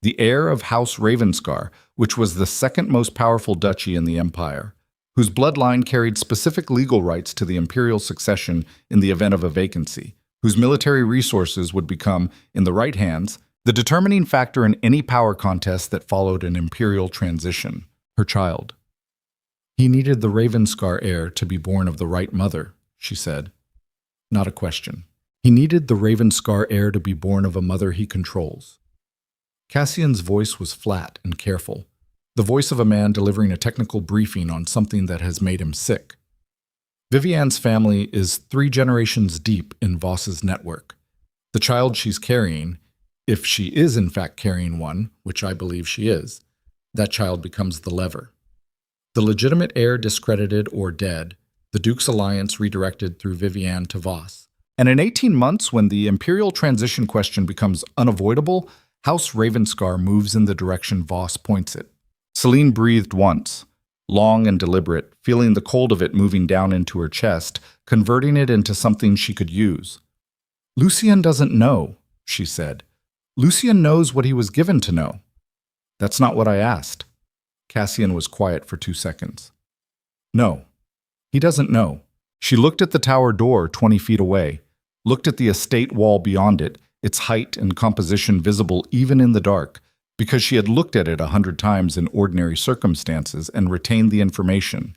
The heir of House Ravenscar, which was the second most powerful duchy in the empire, whose bloodline carried specific legal rights to the imperial succession in the event of a vacancy, whose military resources would become, in the right hands, the determining factor in any power contest that followed an imperial transition. Her child. He needed the Ravenscar heir to be born of the right mother, she said. Not a question. He needed the Ravenscar heir to be born of a mother he controls. Cassian's voice was flat and careful, the voice of a man delivering a technical briefing on something that has made him sick. Vivian's family is 3 generations deep in Voss's network. The child she's carrying, if she is in fact carrying one, which I believe she is, that child becomes the lever. The legitimate heir discredited or dead, the Duke's alliance redirected through Vivian to Voss. And in 18 months, when the imperial transition question becomes unavoidable, House Ravenscar moves in the direction Voss points it. Celine breathed once, long and deliberate, feeling the cold of it moving down into her chest, converting it into something she could use. Lucien doesn't know, she said. Lucien knows what he was given to know. That's not what I asked. Cassian was quiet for 2 seconds. No, he doesn't know. She looked at the tower door 20 feet away, looked at the estate wall beyond it, its height and composition visible even in the dark, because she had looked at it 100 times in ordinary circumstances and retained the information.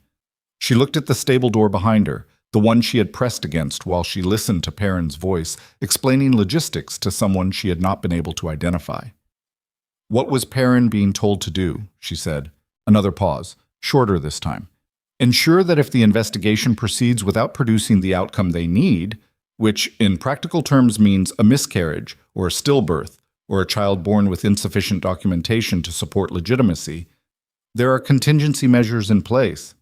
She looked at the stable door behind her, the one she had pressed against while she listened to Perrin's voice, explaining logistics to someone she had not been able to identify. What was Perrin being told to do, she said. Another pause, shorter this time. Ensure that if the investigation proceeds without producing the outcome they need, which in practical terms means a miscarriage or a stillbirth, or a child born with insufficient documentation to support legitimacy, there are contingency measures in place.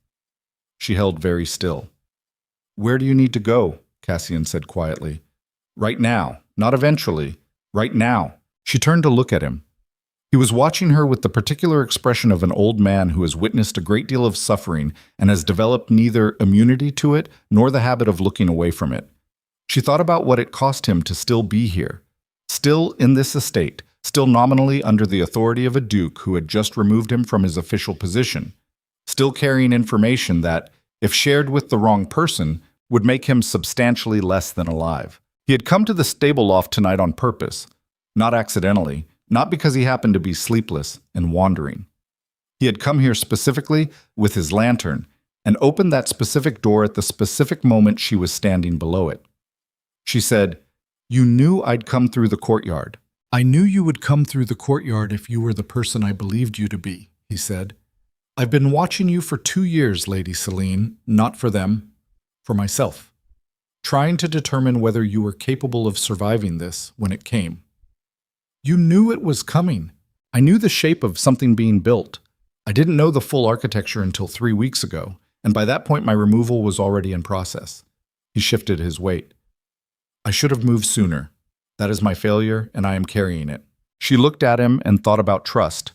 She held very still. Where do you need to go? Cassian said quietly. Right now, not eventually. Right now. She turned to look at him. He was watching her with the particular expression of an old man who has witnessed a great deal of suffering and has developed neither immunity to it nor the habit of looking away from it. She thought about what it cost him to still be here. Still in this estate, still nominally under the authority of a duke who had just removed him from his official position, still carrying information that, if shared with the wrong person, would make him substantially less than alive. He had come to the stable loft tonight on purpose, not accidentally, not because he happened to be sleepless and wandering. He had come here specifically with his lantern and opened that specific door at the specific moment she was standing below it. She said, "You knew I'd come through the courtyard." "I knew you would come through the courtyard if you were the person I believed you to be," he said. "I've been watching you for 2 years, Lady Celine, not for them, for myself, trying to determine whether you were capable of surviving this when it came." "You knew it was coming," I knew the shape of something being built. I didn't know the full architecture until 3 weeks ago, and by that point my removal was already in process. He shifted his weight. I should have moved sooner. That is my failure, and I am carrying it. She looked at him and thought about trust.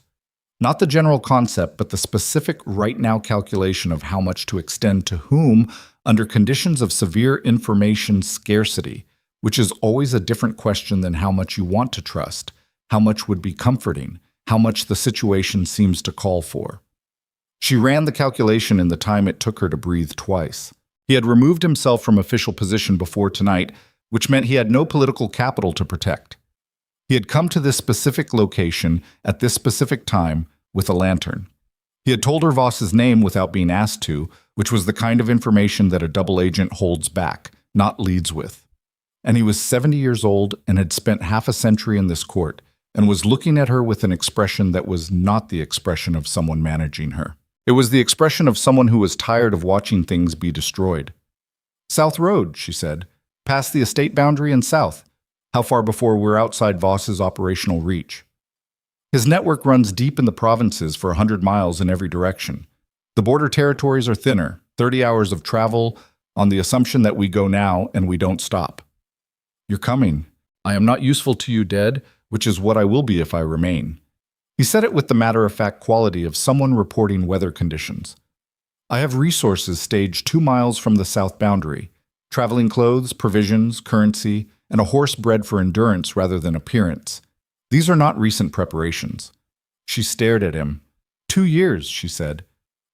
Not the general concept, but the specific right-now calculation of how much to extend to whom under conditions of severe information scarcity, which is always a different question than how much you want to trust, how much would be comforting, how much the situation seems to call for. She ran the calculation in the time it took her to breathe twice. He had removed himself from official position before tonight, which meant he had no political capital to protect. He had come to this specific location at this specific time with a lantern. He had told her Voss's name without being asked to, which was the kind of information that a double agent holds back, not leads with. And he was 70 years old and had spent half a century in this court, and was looking at her with an expression that was not the expression of someone managing her. It was the expression of someone who was tired of watching things be destroyed. "South Road," she said. "Past the estate boundary and south. How far before we're outside Voss's operational reach?" His network runs deep in the provinces for 100 miles in every direction. The border territories are thinner, 30 hours of travel on the assumption that we go now and we don't stop. "You're coming. I am not useful to you dead, which is what I will be if I remain." He said it with the matter-of-fact quality of someone reporting weather conditions. "I have resources staged 2 miles from the south boundary, traveling clothes, provisions, currency, and a horse bred for endurance rather than appearance. These are not recent preparations." She stared at him. 2 years, she said.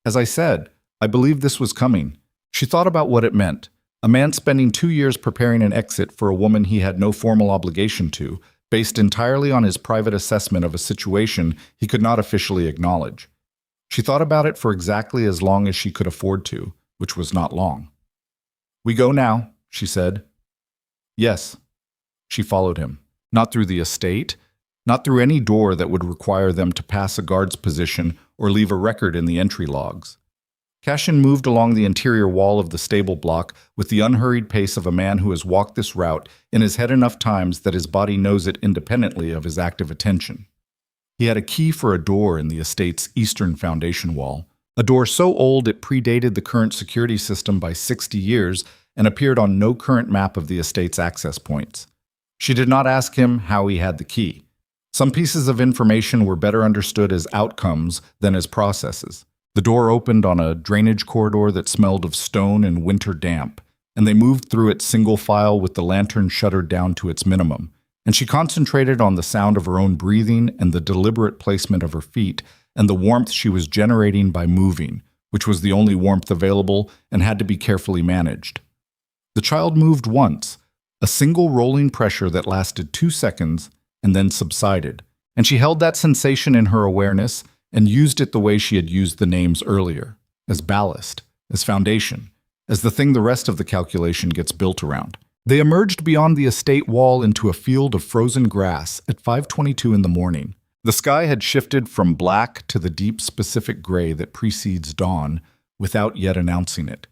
"As I said, I believed this was coming." She thought about what it meant. A man spending 2 years preparing an exit for a woman he had no formal obligation to, based entirely on his private assessment of a situation he could not officially acknowledge. She thought about it for exactly as long as she could afford to, which was not long. "We go now," she said. "Yes." She followed him. Not through the estate, not through any door that would require them to pass a guard's position or leave a record in the entry logs. Cashin moved along the interior wall of the stable block with the unhurried pace of a man who has walked this route in his head enough times that his body knows it independently of his active attention. He had a key for a door in the estate's eastern foundation wall, a door so old it predated the current security system by 60 years and appeared on no current map of the estate's access points. She did not ask him how he had the key. Some pieces of information were better understood as outcomes than as processes. The door opened on a drainage corridor that smelled of stone and winter damp, and they moved through it single file with the lantern shuttered down to its minimum, and she concentrated on the sound of her own breathing and the deliberate placement of her feet and the warmth she was generating by moving, which was the only warmth available and had to be carefully managed. The child moved once, a single rolling pressure that lasted 2 seconds and then subsided, and she held that sensation in her awareness and used it the way she had used the names earlier, as ballast, as foundation, as the thing the rest of the calculation gets built around. They emerged beyond the estate wall into a field of frozen grass at 5:22 in the morning. The sky had shifted from black to the deep specific gray that precedes dawn without yet announcing it.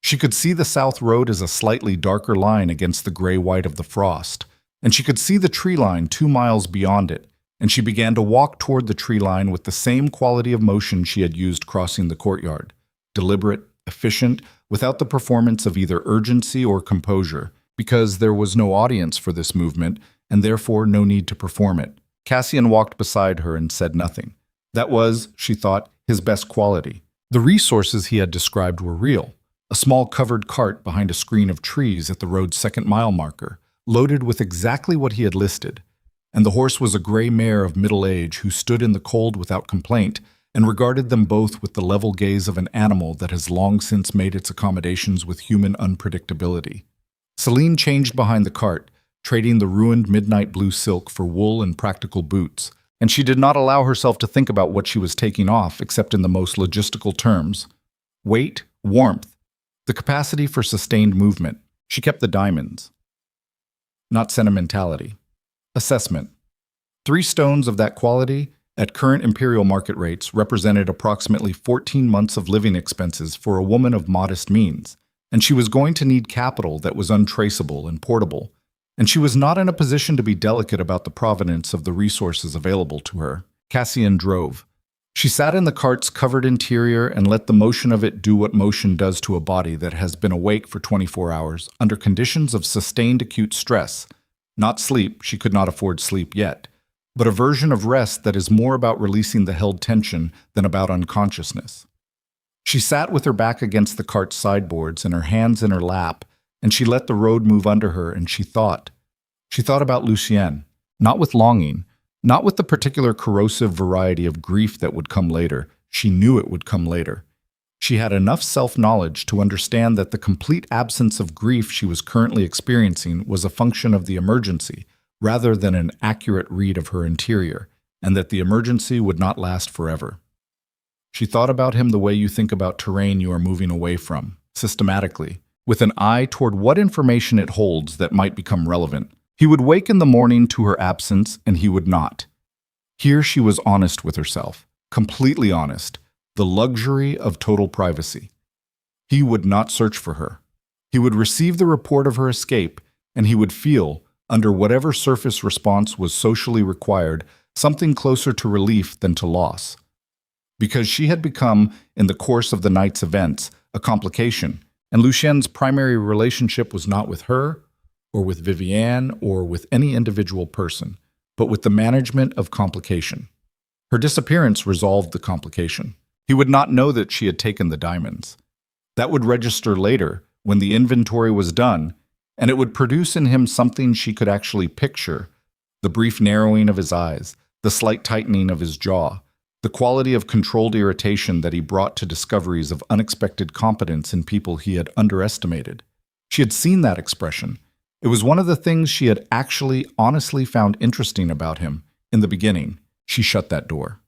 She could see the south road as a slightly darker line against the gray-white of the frost, and she could see the tree line 2 miles beyond it, and she began to walk toward the tree line with the same quality of motion she had used crossing the courtyard, deliberate, efficient, without the performance of either urgency or composure, because there was no audience for this movement, and therefore no need to perform it. Cassian walked beside her and said nothing. That was, she thought, his best quality. The resources he had described were real. A small covered cart behind a screen of trees at the road's 2nd mile marker, loaded with exactly what he had listed. And the horse was a gray mare of middle age who stood in the cold without complaint and regarded them both with the level gaze of an animal that has long since made its accommodations with human unpredictability. Celine changed behind the cart, trading the ruined midnight blue silk for wool and practical boots, and she did not allow herself to think about what she was taking off except in the most logistical terms. Weight, warmth, the capacity for sustained movement. She kept the diamonds. Not sentimentality. Assessment. 3 stones of that quality, at current imperial market rates, represented approximately 14 months of living expenses for a woman of modest means, and she was going to need capital that was untraceable and portable, and she was not in a position to be delicate about the provenance of the resources available to her. Cassian drove. She sat in the cart's covered interior and let the motion of it do what motion does to a body that has been awake for 24 hours under conditions of sustained acute stress. Not sleep, she could not afford sleep yet, but a version of rest that is more about releasing the held tension than about unconsciousness. She sat with her back against the cart's sideboards and her hands in her lap, and she let the road move under her, and she thought. She thought about Lucien, not with longing, not with the particular corrosive variety of grief that would come later. She knew it would come later. She had enough self-knowledge to understand that the complete absence of grief she was currently experiencing was a function of the emergency, rather than an accurate read of her interior, and that the emergency would not last forever. She thought about him the way you think about terrain you are moving away from, systematically, with an eye toward what information it holds that might become relevant. He would wake in the morning to her absence, and he would not. Here she was honest with herself, completely honest, the luxury of total privacy. He would not search for her. He would receive the report of her escape, and he would feel, under whatever surface response was socially required, something closer to relief than to loss. Because she had become, in the course of the night's events, a complication, and Lucien's primary relationship was not with her, or with Vivienne, or with any individual person, but with the management of complication. Her disappearance resolved the complication. He would not know that she had taken the diamonds. That would register later, when the inventory was done, and it would produce in him something she could actually picture: the brief narrowing of his eyes, the slight tightening of his jaw, the quality of controlled irritation that he brought to discoveries of unexpected competence in people he had underestimated. She had seen that expression. It was one of the things she had actually honestly found interesting about him. In the beginning, she shut that door.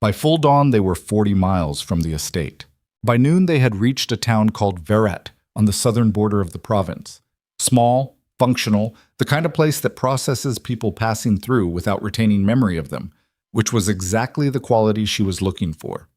By full dawn, they were 40 miles from the estate. By noon, they had reached a town called Verret on the southern border of the province. Small, functional, the kind of place that processes people passing through without retaining memory of them, which was exactly the quality she was looking for.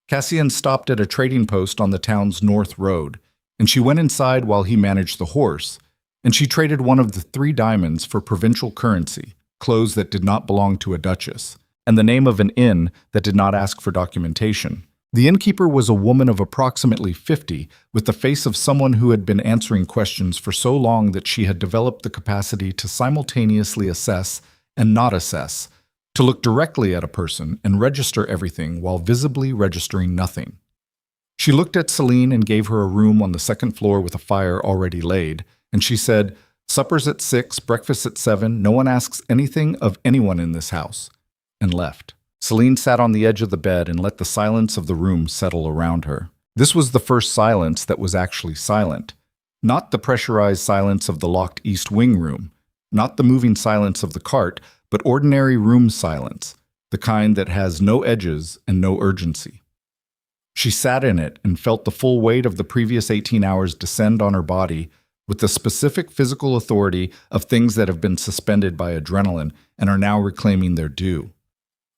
Cassian stopped at a trading post on the town's north road, and she went inside while he managed the horse, and she traded one of the 3 diamonds for provincial currency, clothes that did not belong to a duchess, and the name of an inn that did not ask for documentation. The innkeeper was a woman of approximately 50, with the face of someone who had been answering questions for so long that she had developed the capacity to simultaneously assess and not assess, to look directly at a person and register everything while visibly registering nothing. She looked at Celine and gave her a room on the second floor with a fire already laid, and she said, "Supper's at 6, breakfast at 7, no one asks anything of anyone in this house," and left. Celine sat on the edge of the bed and let the silence of the room settle around her. This was the first silence that was actually silent. Not the pressurized silence of the locked east wing room, not the moving silence of the cart, but ordinary room silence, the kind that has no edges and no urgency. She sat in it and felt the full weight of the previous 18 hours descend on her body with the specific physical authority of things that have been suspended by adrenaline and are now reclaiming their due.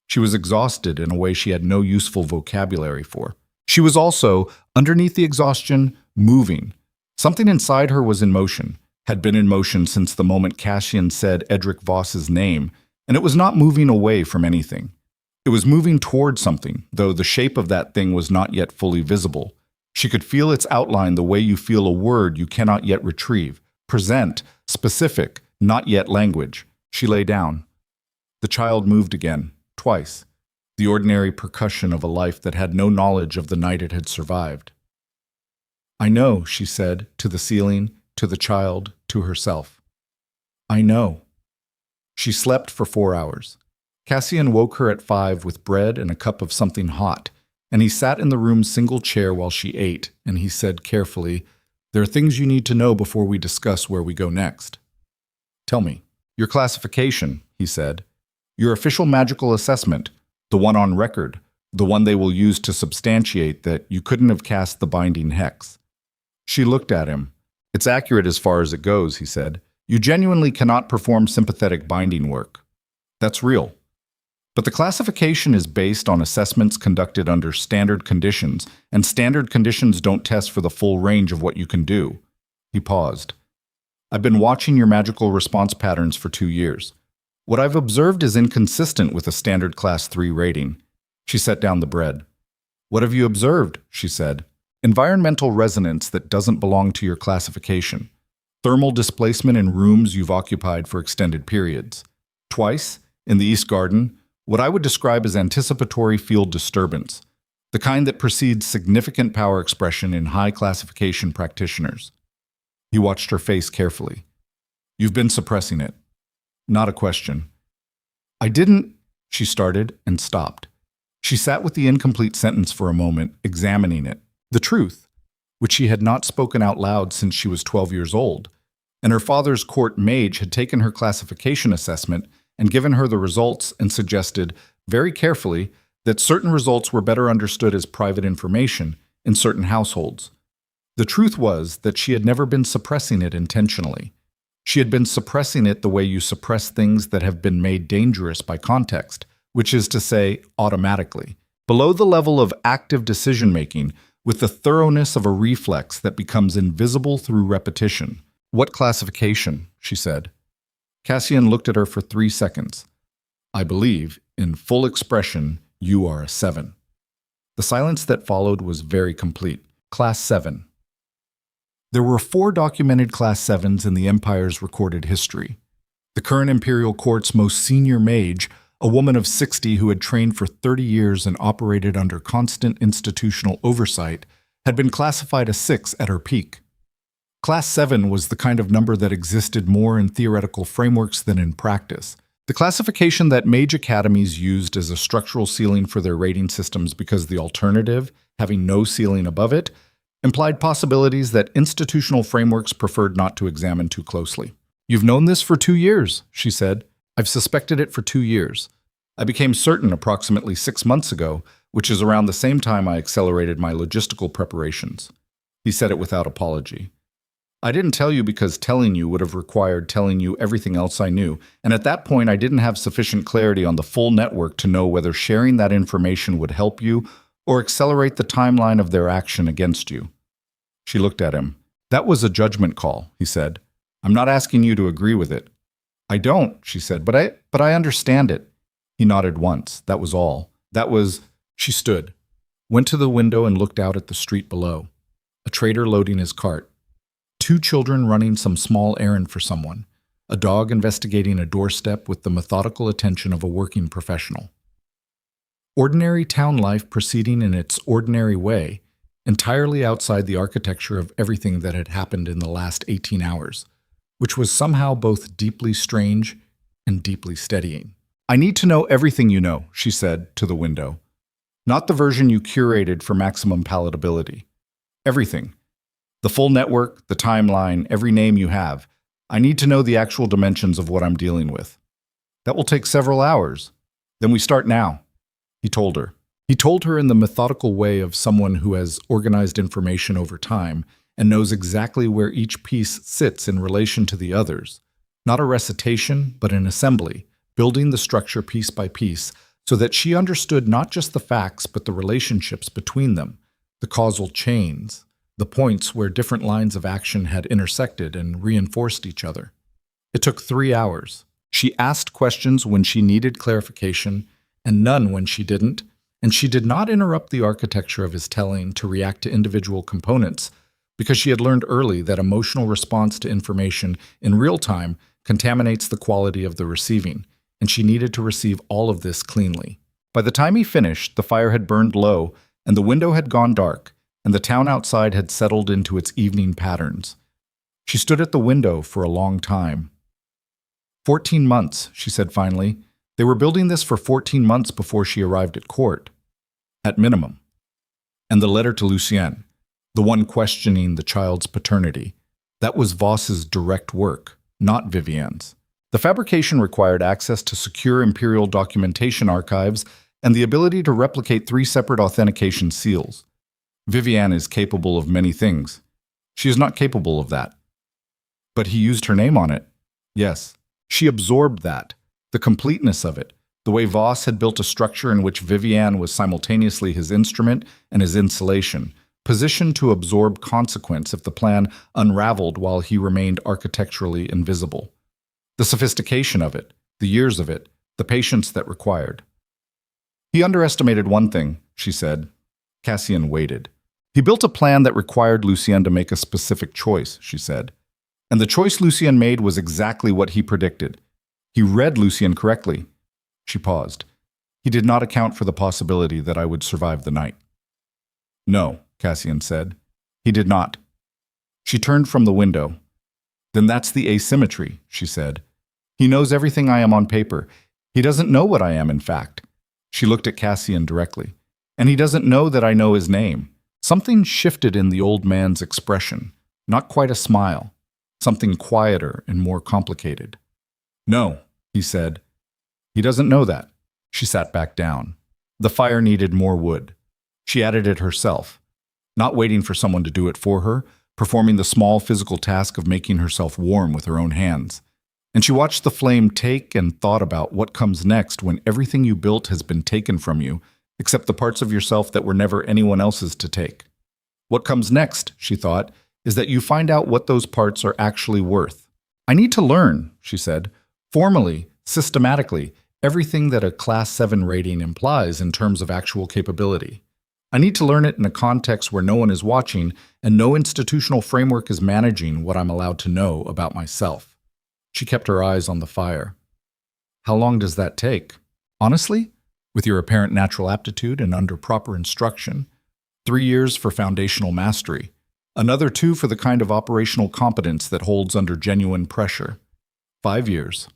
She was exhausted in a way she had no useful vocabulary for. She was also, underneath the exhaustion, moving. Something inside her was in motion, had been in motion since the moment Cassian said Edric Voss's name, and it was not moving away from anything. It was moving toward something, though the shape of that thing was not yet fully visible. She could feel its outline the way you feel a word you cannot yet retrieve. Present, specific, not yet language. She lay down. The child moved again, twice. The ordinary percussion of a life that had no knowledge of the night it had survived. "I know," she said, to the ceiling, to the child, to herself. "I know." She slept for 4 hours. Cassian woke her at 5 with bread and a cup of something hot, and he sat in the room's single chair while she ate, and he said carefully, "There are things you need to know before we discuss where we go next." "Tell me." "Your classification," he said. "Your official magical assessment, the one on record, the one they will use to substantiate that you couldn't have cast the binding hex." She looked at him. "It's accurate as far as it goes," he said. "You genuinely cannot perform sympathetic binding work. That's real. But the classification is based on assessments conducted under standard conditions, and standard conditions don't test for the full range of what you can do." He paused. "I've been watching your magical response patterns for 2 years. What I've observed is inconsistent with a standard Class 3 rating. She set down the bread. What have you observed? She said. Environmental resonance that doesn't belong to your classification. Thermal displacement in rooms you've occupied for extended periods. Twice, in the East Garden, what I would describe as anticipatory field disturbance, the kind that precedes significant power expression in high classification practitioners. He watched her face carefully. You've been suppressing it. Not a question. I didn't, she started and stopped. She sat with the incomplete sentence for a moment, examining it. The truth, which she had not spoken out loud since she was 12 years old, and her father's court mage had taken her classification assessment and given her the results and suggested, very carefully, that certain results were better understood as private information in certain households. The truth was that she had never been suppressing it intentionally. She had been suppressing it the way you suppress things that have been made dangerous by context, which is to say, automatically, below the level of active decision-making, with the thoroughness of a reflex that becomes invisible through repetition. What classification? She said. Cassian looked at her for 3 seconds. I believe, in full expression, you are a 7. The silence that followed was very complete. Class 7. There were 4 documented Class 7s in the Empire's recorded history. The current Imperial Court's most senior mage, a woman of 60 who had trained for 30 years and operated under constant institutional oversight, had been classified a 6 at her peak. Class 7 was the kind of number that existed more in theoretical frameworks than in practice. The classification that mage academies used as a structural ceiling for their rating systems because the alternative, having no ceiling above it, implied possibilities that institutional frameworks preferred not to examine too closely. You've known this for 2 years, she said. I've suspected it for 2 years. I became certain approximately 6 months ago, which is around the same time I accelerated my logistical preparations. He said it without apology. I didn't tell you because telling you would have required telling you everything else I knew, and at that point I didn't have sufficient clarity on the full network to know whether sharing that information would help you or accelerate the timeline of their action against you. She looked at him. That was a judgment call, he said. I'm not asking you to agree with it. I don't, she said, but I understand it. He nodded once. That was all. That was... She stood, went to the window and looked out at the street below. A trader loading his cart. 2 children running some small errand for someone. A dog investigating a doorstep with the methodical attention of a working professional. Ordinary town life proceeding in its ordinary way, entirely outside the architecture of everything that had happened in the last 18 hours, which was somehow both deeply strange and deeply steadying. I need to know everything you know, she said to the window. Not the version you curated for maximum palatability. Everything. The full network, the timeline, every name you have. I need to know the actual dimensions of what I'm dealing with. That will take several hours. Then we start now, he told her. He told her in the methodical way of someone who has organized information over time and knows exactly where each piece sits in relation to the others. Not a recitation, but an assembly, building the structure piece by piece so that she understood not just the facts but the relationships between them, the causal chains, the points where different lines of action had intersected and reinforced each other. It took 3 hours. She asked questions when she needed clarification and none when she didn't, and she did not interrupt the architecture of his telling to react to individual components because she had learned early that emotional response to information in real time contaminates the quality of the receiving, and she needed to receive all of this cleanly. By the time he finished, the fire had burned low, and the window had gone dark, and the town outside had settled into its evening patterns. She stood at the window for a long time. 14 months, she said finally. They were building this for 14 months before she arrived at court. At minimum. And the letter to Lucien, the one questioning the child's paternity, that was Voss's direct work, not Vivian's. The fabrication required access to secure Imperial documentation archives and the ability to replicate 3 separate authentication seals. Vivian is capable of many things. She is not capable of that. But he used her name on it. Yes, she absorbed that, the completeness of it, the way Voss had built a structure in which Vivian was simultaneously his instrument and his insulation, positioned to absorb consequence if the plan unraveled while he remained architecturally invisible. The sophistication of it, The years of it, the patience that required. He underestimated one thing, she said. Cassian waited. He built a plan that required Lucien to make a specific choice, she said. And the choice Lucien made was exactly what he predicted. He read Lucien correctly. She paused. He did not account for the possibility that I would survive the night. No, Cassian said. He did not. She turned from the window. Then that's the asymmetry, she said. He knows everything I am on paper. He doesn't know what I am, in fact. She looked at Cassian directly. And he doesn't know that I know his name. Something shifted in the old man's expression. Not quite a smile. Something quieter and more complicated. No, he said. He doesn't know that. She sat back down. The fire needed more wood. She added it herself, not waiting for someone to do it for her, performing the small physical task of making herself warm with her own hands. And she watched the flame take and thought about what comes next when everything you built has been taken from you, except the parts of yourself that were never anyone else's to take. What comes next, she thought, is that you find out what those parts are actually worth. I need to learn, she said, formally, systematically, everything that a Class 7 rating implies in terms of actual capability. I need to learn it in a context where no one is watching and no institutional framework is managing what I'm allowed to know about myself. She kept her eyes on the fire. How long does that take? Honestly, with your apparent natural aptitude and under proper instruction, 3 years for foundational mastery, another 2 for the kind of operational competence that holds under genuine pressure. 5 years.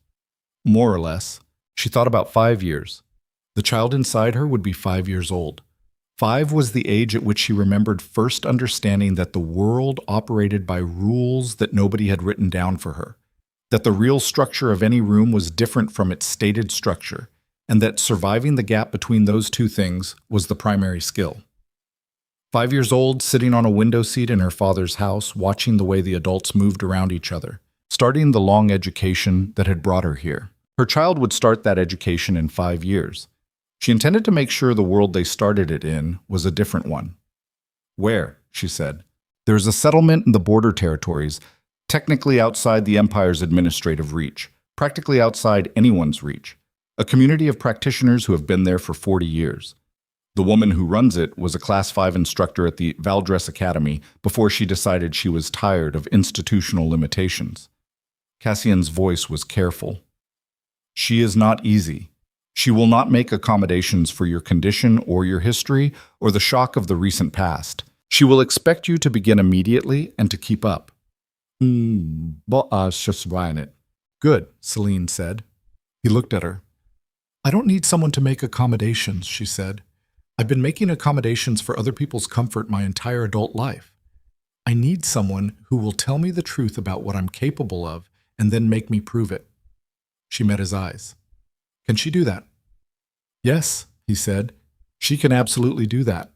More or less. She thought about 5 years. The child inside her would be 5 years old. 5 was the age at which she remembered first understanding that the world operated by rules that nobody had written down for her, that the real structure of any room was different from its stated structure, and that surviving the gap between those two things was the primary skill. 5 years old, sitting on a window seat in her father's house, watching the way the adults moved around each other, starting the long education that had brought her here. Her child would start that education in 5 years. She intended to make sure the world they started it in was a different one. Where? She said. There is a settlement in the border territories, technically outside the Empire's administrative reach, practically outside anyone's reach. A community of practitioners who have been there for 40 years. The woman who runs it was a Class 5 instructor at the Valdres Academy before she decided she was tired of institutional limitations. Cassian's voice was careful. She is not easy. She will not make accommodations for your condition or your history or the shock of the recent past. She will expect you to begin immediately and to keep up. Good, Celine said. He looked at her. I don't need someone to make accommodations, she said. I've been making accommodations for other people's comfort my entire adult life. I need someone who will tell me the truth about what I'm capable of and then make me prove it. She met his eyes. Can she do that? Yes, he said. She can absolutely do that.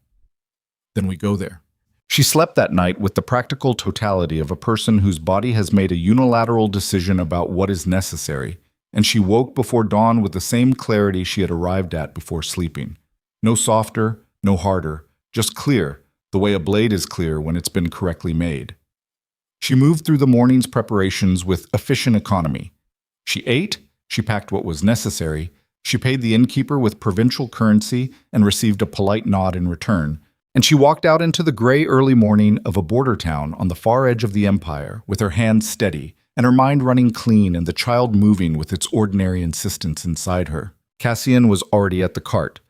Then we go there. She slept that night with the practical totality of a person whose body has made a unilateral decision about what is necessary, and she woke before dawn with the same clarity she had arrived at before sleeping. No softer, no harder, just clear, the way a blade is clear when it's been correctly made. She moved through the morning's preparations with efficient economy. She ate, she packed what was necessary, she paid the innkeeper with provincial currency and received a polite nod in return, and she walked out into the gray early morning of a border town on the far edge of the Empire with her hands steady and her mind running clean and the child moving with its ordinary insistence inside her. Cassian was already at the cart.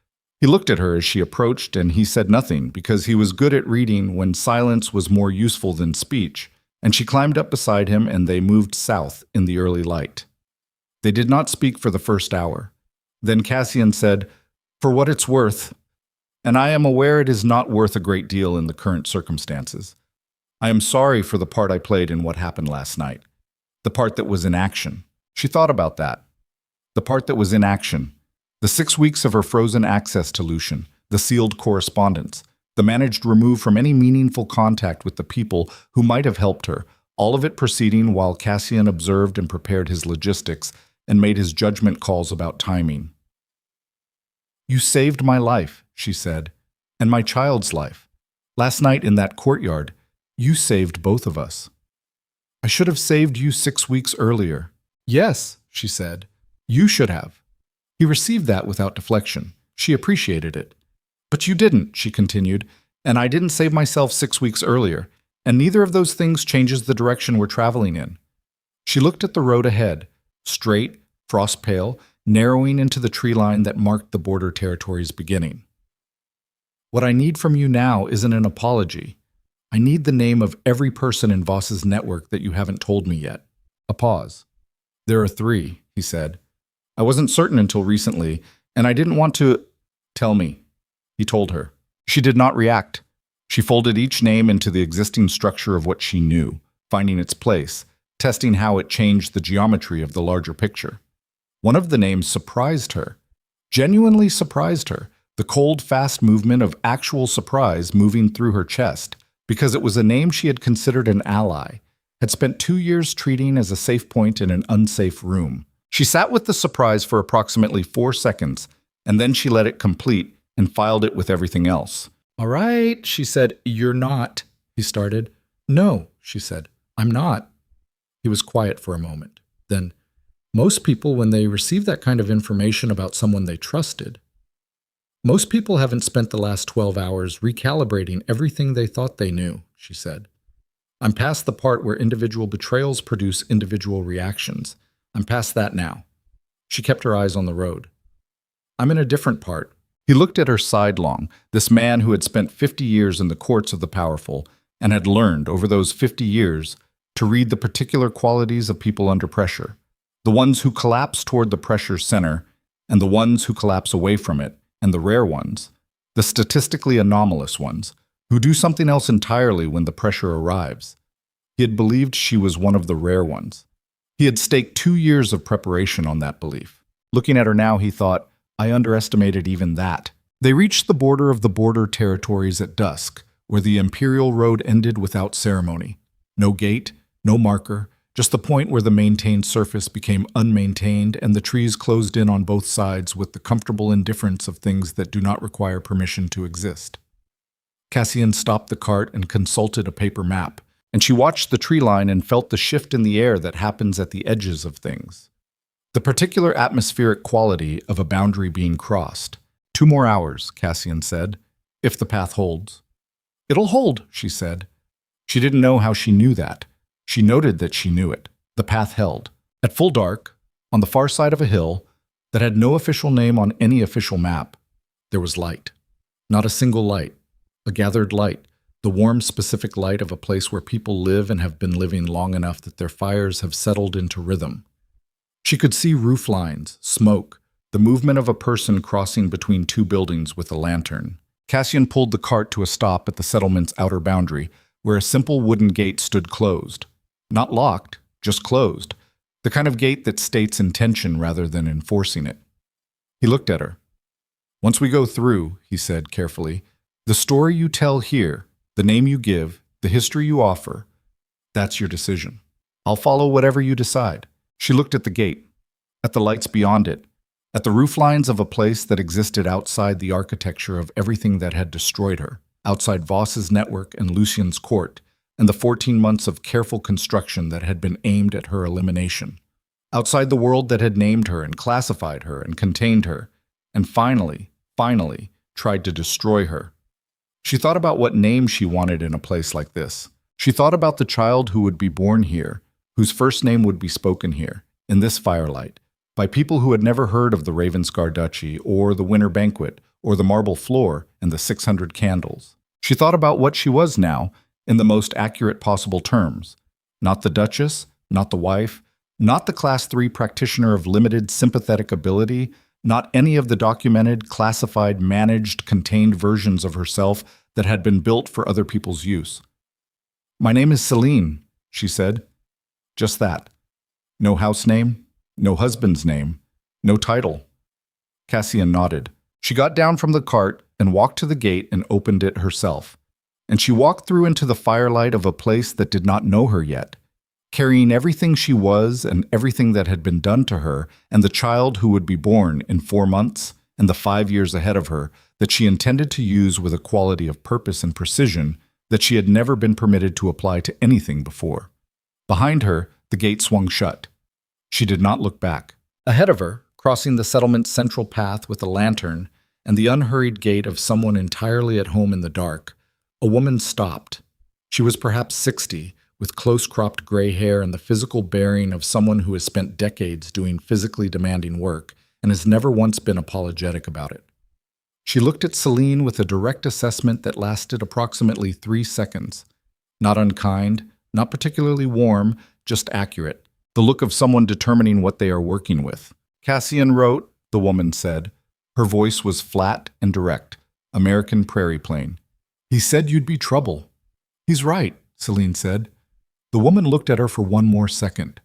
He looked at her as she approached and he said nothing because he was good at reading when silence was more useful than speech, and she climbed up beside him and they moved south in the early light. They did not speak for the first hour. Then Cassian said, "For what it's worth, and I am aware it is not worth a great deal in the current circumstances. I am sorry for the part I played in what happened last night. The part that was in action." She thought about that. The part that was in action. The 6 weeks of her frozen access to Lucian, the sealed correspondence, the managed remove from any meaningful contact with the people who might have helped her, all of it proceeding while Cassian observed and prepared his logistics and made his judgment calls about timing. "You saved my life," she said, "and my child's life. Last night in that courtyard, you saved both of us. I should have saved you 6 weeks earlier." "Yes," she said, You should have. He received that without deflection. She appreciated it. But you didn't, she continued, and I didn't save myself 6 weeks earlier, and neither of those things changes the direction we're traveling in. She looked at the road ahead, straight, frost-pale, narrowing into the tree line that marked the border territory's beginning. What I need from you now isn't an apology. I need the name of every person in Voss's network that you haven't told me yet. A pause. There are 3, he said. I wasn't certain until recently, and I didn't want to... Tell me, he told her. She did not react. She folded each name into the existing structure of what she knew, finding its place, testing how it changed the geometry of the larger picture. One of the names surprised her, genuinely surprised her, the cold, fast movement of actual surprise moving through her chest, because it was a name she had considered an ally, had spent 2 years treating as a safe point in an unsafe room. She sat with the surprise for approximately 4 seconds, and then she let it complete and filed it with everything else. All right, she said. You're not, he started. No, she said. I'm not. He was quiet for a moment. Then, most people, when they receive that kind of information about someone they trusted, most people haven't spent the last 12 hours recalibrating everything they thought they knew, she said. I'm past the part where individual betrayals produce individual reactions. I'm past that now. She kept her eyes on the road. I'm in a different part. He looked at her sidelong, this man who had spent 50 years in the courts of the powerful and had learned, over those 50 years, to read the particular qualities of people under pressure, the ones who collapse toward the pressure's center, and the ones who collapse away from it, and the rare ones, the statistically anomalous ones, who do something else entirely when the pressure arrives. He had believed she was one of the rare ones. He had staked 2 years of preparation on that belief. Looking at her now, he thought, I underestimated even that. They reached the border of the border territories at dusk, where the imperial road ended without ceremony. No gate, no marker, just the point where the maintained surface became unmaintained and the trees closed in on both sides with the comfortable indifference of things that do not require permission to exist. Cassian stopped the cart and consulted a paper map, and she watched the tree line and felt the shift in the air that happens at the edges of things. The particular atmospheric quality of a boundary being crossed. 2 more hours, Cassian said, if the path holds. It'll hold, she said. She didn't know how she knew that. She noted that she knew it. The path held. At full dark, on the far side of a hill that had no official name on any official map, there was light. Not a single light. A gathered light. The warm, specific light of a place where people live and have been living long enough that their fires have settled into rhythm. She could see roof lines, smoke, the movement of a person crossing between 2 buildings with a lantern. Cassian pulled the cart to a stop at the settlement's outer boundary, where a simple wooden gate stood closed. Not locked, just closed. The kind of gate that states intention rather than enforcing it. He looked at her. Once we go through, he said carefully, the story you tell here, the name you give, the history you offer, that's your decision. I'll follow whatever you decide. She looked at the gate, at the lights beyond it, at the roof lines of a place that existed outside the architecture of everything that had destroyed her, outside Voss's network and Lucien's court, and the 14 months of careful construction that had been aimed at her elimination, outside the world that had named her and classified her and contained her, and finally, tried to destroy her. She thought about what name she wanted in a place like this. She thought about the child who would be born here, whose first name would be spoken here, in this firelight, by people who had never heard of the Ravenscar Duchy, or the Winter Banquet, or the marble floor and the 600 candles. She thought about what she was now, in the most accurate possible terms. Not the Duchess, not the wife, not the Class 3 practitioner of limited sympathetic ability, not any of the documented, classified, managed, contained versions of herself that had been built for other people's use. My name is Celine, she said. Just that. No house name, no husband's name, no title. Cassian nodded. She got down from the cart and walked to the gate and opened it herself. And she walked through into the firelight of a place that did not know her yet, carrying everything she was and everything that had been done to her and the child who would be born in 4 months and the 5 years ahead of her that she intended to use with a quality of purpose and precision that she had never been permitted to apply to anything before. Behind her, the gate swung shut. She did not look back. Ahead of her, crossing the settlement's central path with a lantern and the unhurried gait of someone entirely at home in the dark, a woman stopped. She was perhaps 60, with close-cropped gray hair and the physical bearing of someone who has spent decades doing physically demanding work and has never once been apologetic about it. She looked at Celine with a direct assessment that lasted approximately 3 seconds. Not unkind, not particularly warm, just accurate. The look of someone determining what they are working with. Cassian wrote, the woman said. Her voice was flat and direct. American prairie plain. He said you'd be trouble. He's right, Celine said. The woman looked at her for one more second.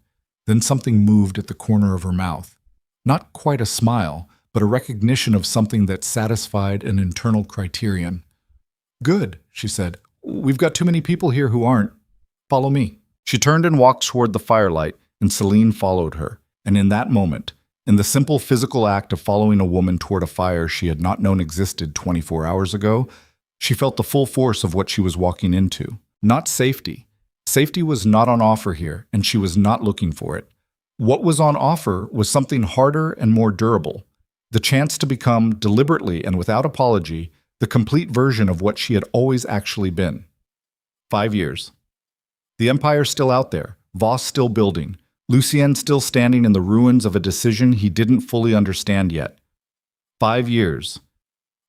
Then something moved at the corner of her mouth. Not quite a smile, but a recognition of something that satisfied an internal criterion. Good, she said. We've got too many people here who aren't. Follow me. She turned and walked toward the firelight, and Celine followed her. And in that moment, in the simple physical act of following a woman toward a fire she had not known existed 24 hours ago, she felt the full force of what she was walking into. Not safety. Safety was not on offer here, and she was not looking for it. What was on offer was something harder and more durable. The chance to become, deliberately and without apology, the complete version of what she had always actually been. 5 years. The Empire still out there, Voss still building, Lucien still standing in the ruins of a decision he didn't fully understand yet. 5 years.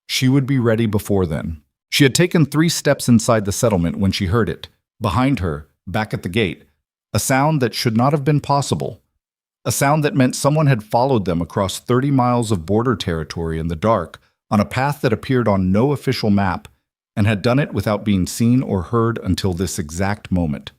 She would be ready before then. She had taken 3 steps inside the settlement when she heard it. Behind her, back at the gate, a sound that should not have been possible. A sound that meant someone had followed them across 30 miles of border territory in the dark, on a path that appeared on no official map, and had done it without being seen or heard until this exact moment.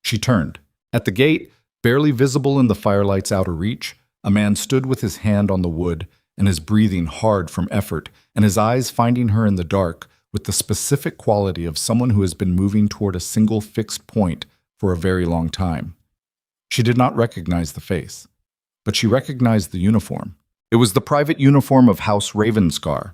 She turned. At the gate, barely visible in the firelight's outer reach, a man stood with his hand on the wood and his breathing hard from effort and his eyes finding her in the dark with the specific quality of someone who has been moving toward a single fixed point for a very long time. She did not recognize the face, but she recognized the uniform. It was the private uniform of House Ravenscar,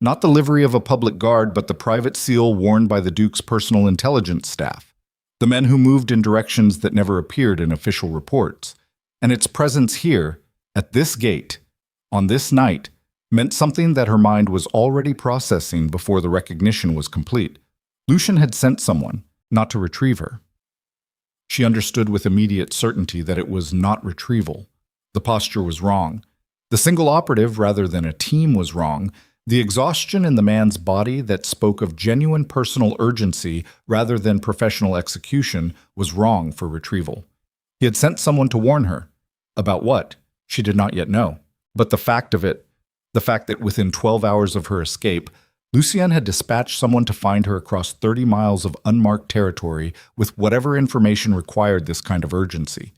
not the livery of a public guard, but the private seal worn by the Duke's personal intelligence staff, the men who moved in directions that never appeared in official reports. And its presence here, at this gate, on this night, meant something that her mind was already processing before the recognition was complete. Lucien had sent someone, not to retrieve her. She understood with immediate certainty that it was not retrieval. The posture was wrong. The single operative, rather than a team, was wrong. The exhaustion in the man's body that spoke of genuine personal urgency rather than professional execution was wrong for retrieval. He had sent someone to warn her. About what? She did not yet know. But the fact of it, the fact that within 12 hours of her escape, Lucien had dispatched someone to find her across 30 miles of unmarked territory with whatever information required this kind of urgency,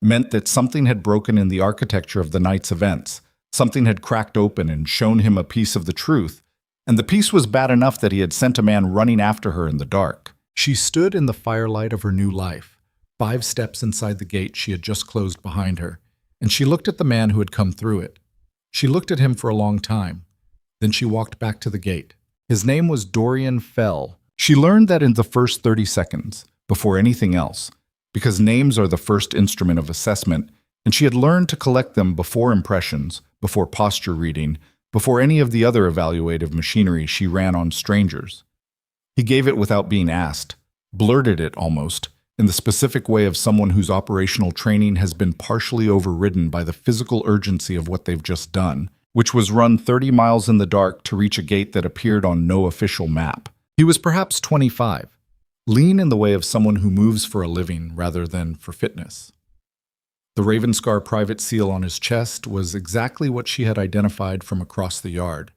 meant that something had broken in the architecture of the night's events. Something had cracked open and shown him a piece of the truth, and the piece was bad enough that he had sent a man running after her in the dark. She stood in the firelight of her new life, 5 steps inside the gate she had just closed behind her, and she looked at the man who had come through it. She looked at him for a long time. Then she walked back to the gate. His name was Dorian Fell. She learned that in the first 30 seconds, before anything else, because names are the first instrument of assessment, and she had learned to collect them before impressions, before posture reading, before any of the other evaluative machinery she ran on strangers. He gave it without being asked, blurted it almost, in the specific way of someone whose operational training has been partially overridden by the physical urgency of what they've just done, which was run 30 miles in the dark to reach a gate that appeared on no official map. He was perhaps 25, lean in the way of someone who moves for a living rather than for fitness. The Ravenscar private seal on his chest was exactly what she had identified from across the yard,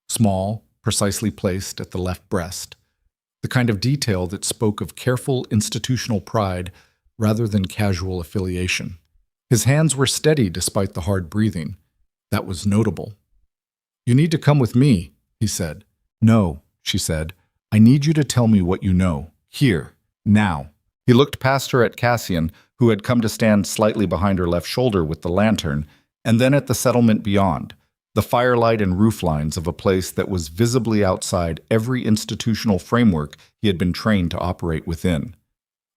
small, precisely placed at the left breast, the kind of detail that spoke of careful institutional pride rather than casual affiliation. His hands were steady despite the hard breathing. That was notable. "You need to come with me," he said. "No," she said. "I need you to tell me what you know. Here. Now." He looked past her at Cassian, who had come to stand slightly behind her left shoulder with the lantern, and then at the settlement beyond, the firelight and roof lines of a place that was visibly outside every institutional framework he had been trained to operate within.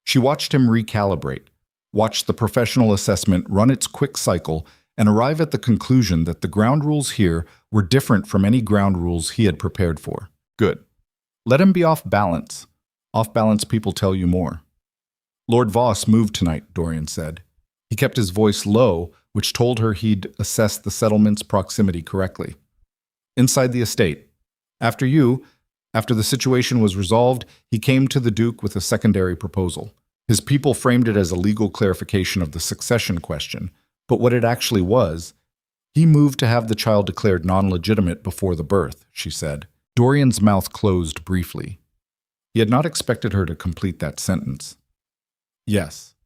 She watched him recalibrate, watched the professional assessment run its quick cycle, and arrive at the conclusion that the ground rules here were different from any ground rules he had prepared for. Good. Let him be off balance. Off balance people tell you more. Lord Voss moved tonight, Dorian said. He kept his voice low, which told her he'd assessed the settlement's proximity correctly. Inside the estate. After the situation was resolved, he came to the Duke with a secondary proposal. His people framed it as a legal clarification of the succession question, but what it actually was, he moved to have the child declared non-legitimate before the birth, she said. Dorian's mouth closed briefly. He had not expected her to complete that sentence. Yes.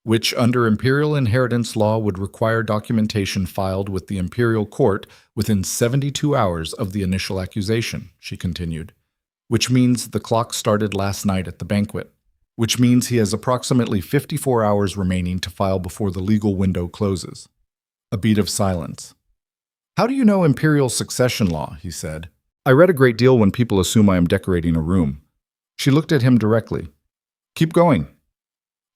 Which under imperial inheritance law would require documentation filed with the imperial court within 72 hours of the initial accusation, she continued. Which means the clock started last night at the banquet. Which means he has approximately 54 hours remaining to file before the legal window closes. A beat of silence. How do you know imperial succession law? He said. I read a great deal when people assume I am decorating a room. She looked at him directly. Keep going.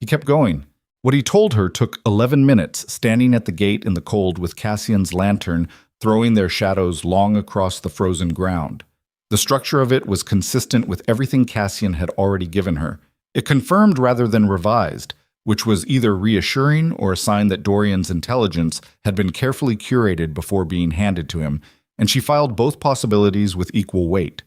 He kept going. What he told her took 11 minutes, standing at the gate in the cold with Cassian's lantern throwing their shadows long across the frozen ground. The structure of it was consistent with everything Cassian had already given her. It confirmed rather than revised, which was either reassuring or a sign that Dorian's intelligence had been carefully curated before being handed to him, and she filed both possibilities with equal weight.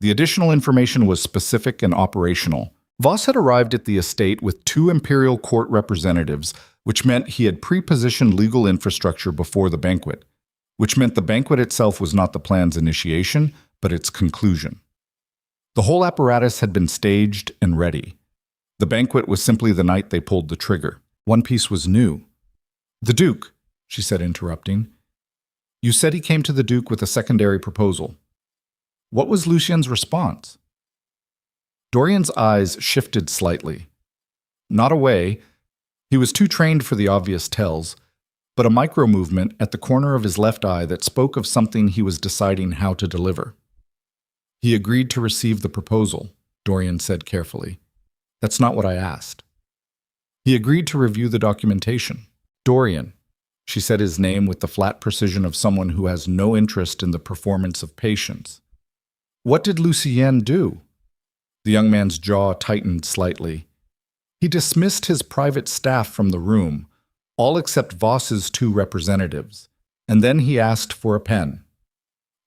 The additional information was specific and operational. Voss had arrived at the estate with 2 imperial court representatives, which meant he had pre-positioned legal infrastructure before the banquet, which meant the banquet itself was not the plan's initiation, but its conclusion. The whole apparatus had been staged and ready. The banquet was simply the night they pulled the trigger. One piece was new. The Duke, she said, interrupting. You said he came to the Duke with a secondary proposal. What was Lucien's response? Dorian's eyes shifted slightly. Not away. He was too trained for the obvious tells, but a micro-movement at the corner of his left eye that spoke of something he was deciding how to deliver. He agreed to receive the proposal, Dorian said carefully. That's not what I asked. He agreed to review the documentation. Dorian, she said his name with the flat precision of someone who has no interest in the performance of patience. What did Lucien do? The young man's jaw tightened slightly. He dismissed his private staff from the room, all except Voss's 2 representatives, and then he asked for a pen.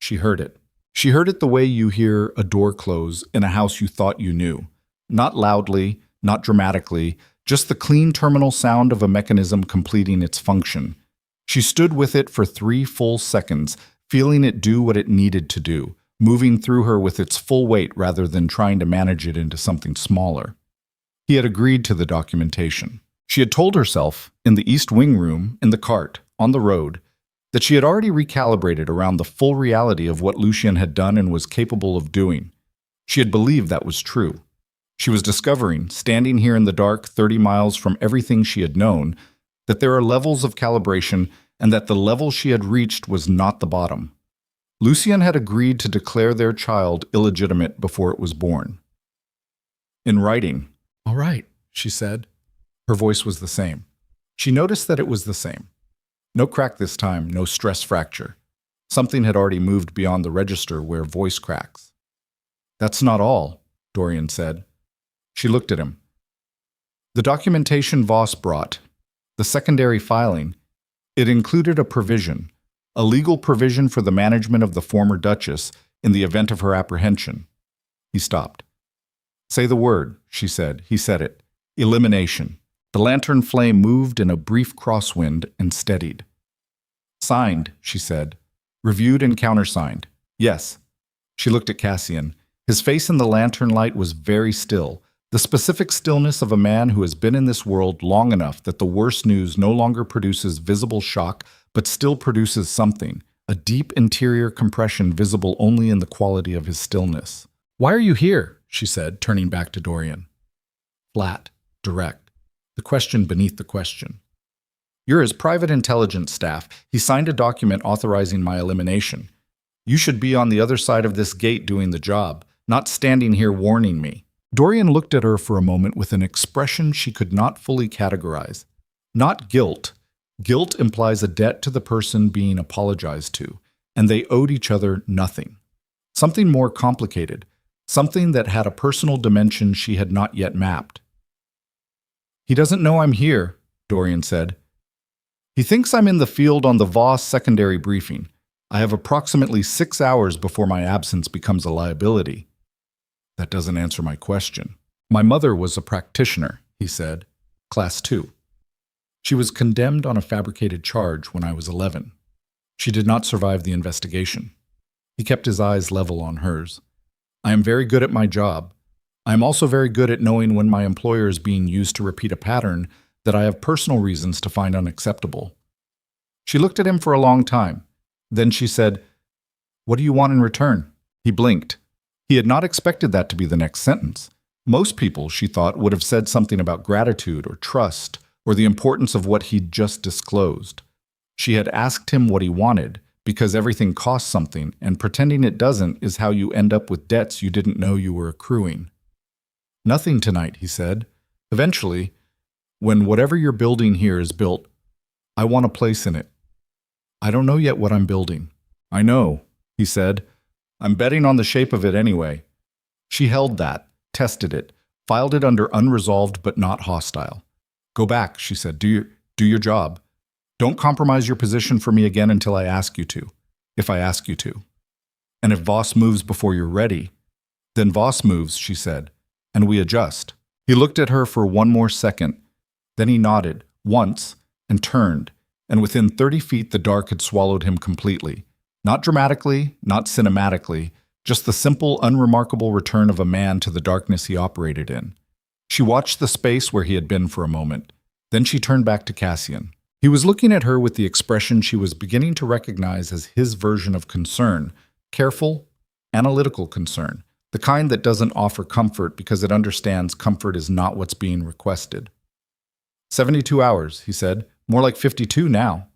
She heard it. She heard it the way you hear a door close in a house you thought you knew. Not loudly, not dramatically, just the clean terminal sound of a mechanism completing its function. She stood with it for 3 full seconds, feeling it do what it needed to do, moving through her with its full weight rather than trying to manage it into something smaller. He had agreed to the documentation. She had told herself, in the East Wing room, in the cart, on the road, that she had already recalibrated around the full reality of what Lucien had done and was capable of doing. She had believed that was true. She was discovering, standing here in the dark 30 miles from everything she had known, that there are levels of calibration and that the level she had reached was not the bottom. Lucien had agreed to declare their child illegitimate before it was born. In writing, all right, she said. Her voice was the same. She noticed that it was the same. No crack this time, no stress fracture. Something had already moved beyond the register where voice cracks. That's not all, Dorian said. She looked at him. The documentation Voss brought, the secondary filing, it included a provision, a legal provision for the management of the former Duchess in the event of her apprehension. He stopped. Say the word, she said. He said it. Elimination. The lantern flame moved in a brief crosswind and steadied. Signed, she said. Reviewed and countersigned. Yes. She looked at Cassian. His face in the lantern light was very still, the specific stillness of a man who has been in this world long enough that the worst news no longer produces visible shock, but still produces something, a deep interior compression visible only in the quality of his stillness. Why are you here? She said, turning back to Dorian. Flat, direct, the question beneath the question. You're his private intelligence staff. He signed a document authorizing my elimination. You should be on the other side of this gate doing the job, not standing here warning me. Dorian looked at her for a moment with an expression she could not fully categorize. Not guilt, Guilt implies a debt to the person being apologized to, and they owed each other nothing. Something more complicated, something that had a personal dimension she had not yet mapped. "He doesn't know I'm here," Dorian said. "He thinks I'm in the field on the Voss secondary briefing. I have approximately 6 hours before my absence becomes a liability." "That doesn't answer my question." "My mother was a practitioner," he said. "Class 2. She was condemned on a fabricated charge when I was 11. She did not survive the investigation." He kept his eyes level on hers. "I am very good at my job. I am also very good at knowing when my employer is being used to repeat a pattern that I have personal reasons to find unacceptable." She looked at him for a long time. Then she said, "What do you want in return?" He blinked. He had not expected that to be the next sentence. Most people, she thought, would have said something about gratitude or trust or the importance of what he'd just disclosed. She had asked him what he wanted, because everything costs something, and pretending it doesn't is how you end up with debts you didn't know you were accruing. "Nothing tonight," he said. "Eventually, when whatever you're building here is built, I want a place in it." "I don't know yet what I'm building." "I know," he said. "I'm betting on the shape of it anyway." She held that, tested it, filed it under unresolved but not hostile. "Go back," she said. Do your job. Don't compromise your position for me again until I ask you to, if I ask you to. And if Voss moves before you're ready, then Voss moves," she said, "and we adjust." He looked at her for one more second. Then he nodded, once, and turned, and within 30 feet the dark had swallowed him completely. Not dramatically, not cinematically, just the simple, unremarkable return of a man to the darkness he operated in. She watched the space where he had been for a moment. Then she turned back to Cassian. He was looking at her with the expression she was beginning to recognize as his version of concern, careful, analytical concern, the kind that doesn't offer comfort because it understands comfort is not what's being requested. 72 hours, he said, more like 52 now.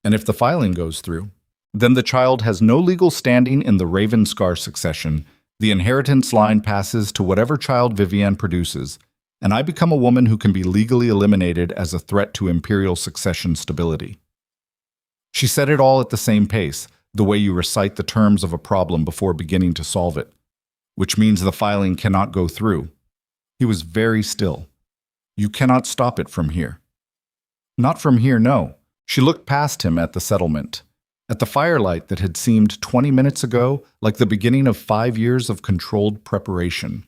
And if the filing goes through, then the child has no legal standing in the Ravenscar succession. The inheritance line passes to whatever child Vivienne produces, and I become a woman who can be legally eliminated as a threat to imperial succession stability. She said it all at the same pace, the way you recite the terms of a problem before beginning to solve it, which means the filing cannot go through. He was very still. "You cannot stop it from here." "Not from here, no." She looked past him at the settlement, at the firelight that had seemed 20 minutes ago like the beginning of 5 years of controlled preparation.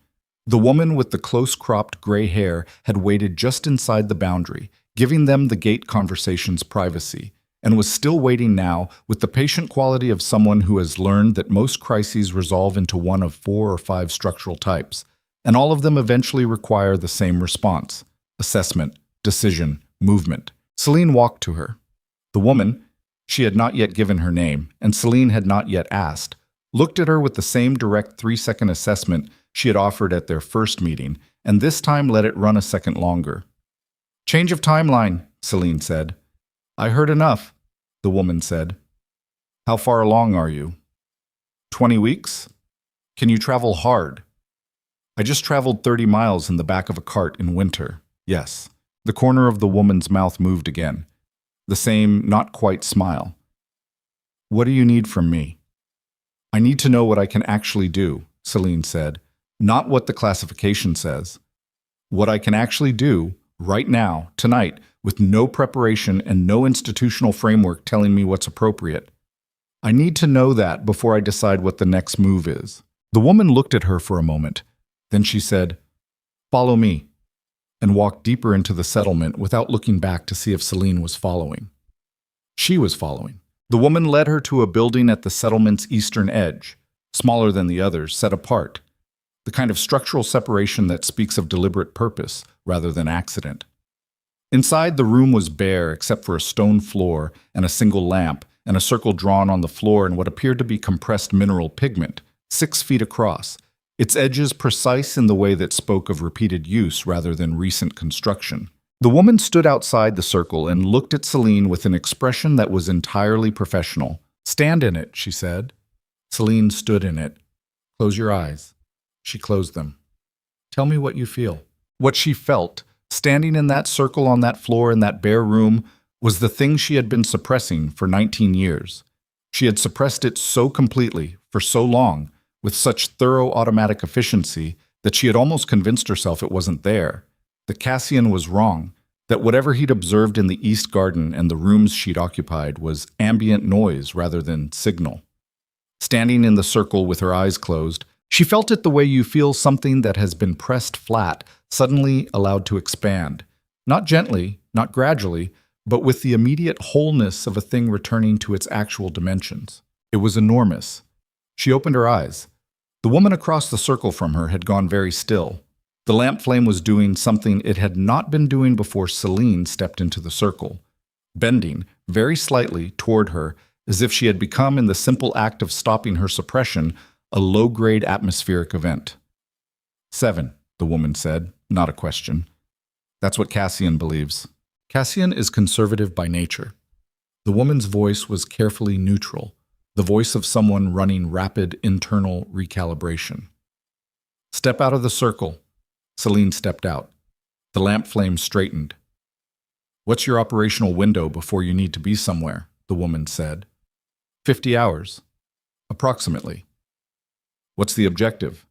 The woman with the close-cropped gray hair had waited just inside the boundary, giving them the gate conversation's privacy, and was still waiting now with the patient quality of someone who has learned that most crises resolve into one of 4 or 5 structural types, and all of them eventually require the same response: assessment, decision, movement. Celine walked to her. The woman, she had not yet given her name, and Celine had not yet asked, looked at her with the same direct 3-second assessment she had offered at their first meeting, and this time let it run a second longer. "Change of timeline," Celine said. "I heard enough," the woman said. "How far along are you?" 20 weeks? "Can you travel hard?" "I just traveled 30 miles in the back of a cart in winter, yes." The corner of the woman's mouth moved again. The same, not quite smile. "What do you need from me?" "I need to know what I can actually do," Celine said. "Not what the classification says. What I can actually do, right now, tonight, with no preparation and no institutional framework telling me what's appropriate. I need to know that before I decide what the next move is." The woman looked at her for a moment. Then she said, "Follow me," and walked deeper into the settlement without looking back to see if Celine was following. She was following. The woman led her to a building at the settlement's eastern edge, smaller than the others, set apart. The kind of structural separation that speaks of deliberate purpose rather than accident. Inside, the room was bare except for a stone floor and a single lamp, and a circle drawn on the floor in what appeared to be compressed mineral pigment, 6 feet across, its edges precise in the way that spoke of repeated use rather than recent construction. The woman stood outside the circle and looked at Celine with an expression that was entirely professional. "Stand in it," she said. Celine stood in it. "Close your eyes." She closed them. "Tell me what you feel." What she felt, standing in that circle on that floor in that bare room, was the thing she had been suppressing for 19 years. She had suppressed it so completely, for so long, with such thorough automatic efficiency, that she had almost convinced herself it wasn't there, that Cassian was wrong, that whatever he'd observed in the East Garden and the rooms she'd occupied was ambient noise rather than signal. Standing in the circle with her eyes closed, she felt it the way you feel something that has been pressed flat, suddenly allowed to expand. Not gently, not gradually, but with the immediate wholeness of a thing returning to its actual dimensions. It was enormous. She opened her eyes. The woman across the circle from her had gone very still. The lamp flame was doing something it had not been doing before Celine stepped into the circle, bending, very slightly, toward her, as if she had become, in the simple act of stopping her suppression, a low-grade atmospheric event. 7, the woman said, not a question. That's what Cassian believes. Cassian is conservative by nature. The woman's voice was carefully neutral, the voice of someone running rapid internal recalibration. Step out of the circle. Celine stepped out. The lamp flame straightened. What's your operational window before you need to be somewhere? The woman said. 50 hours. Approximately. What's the objective?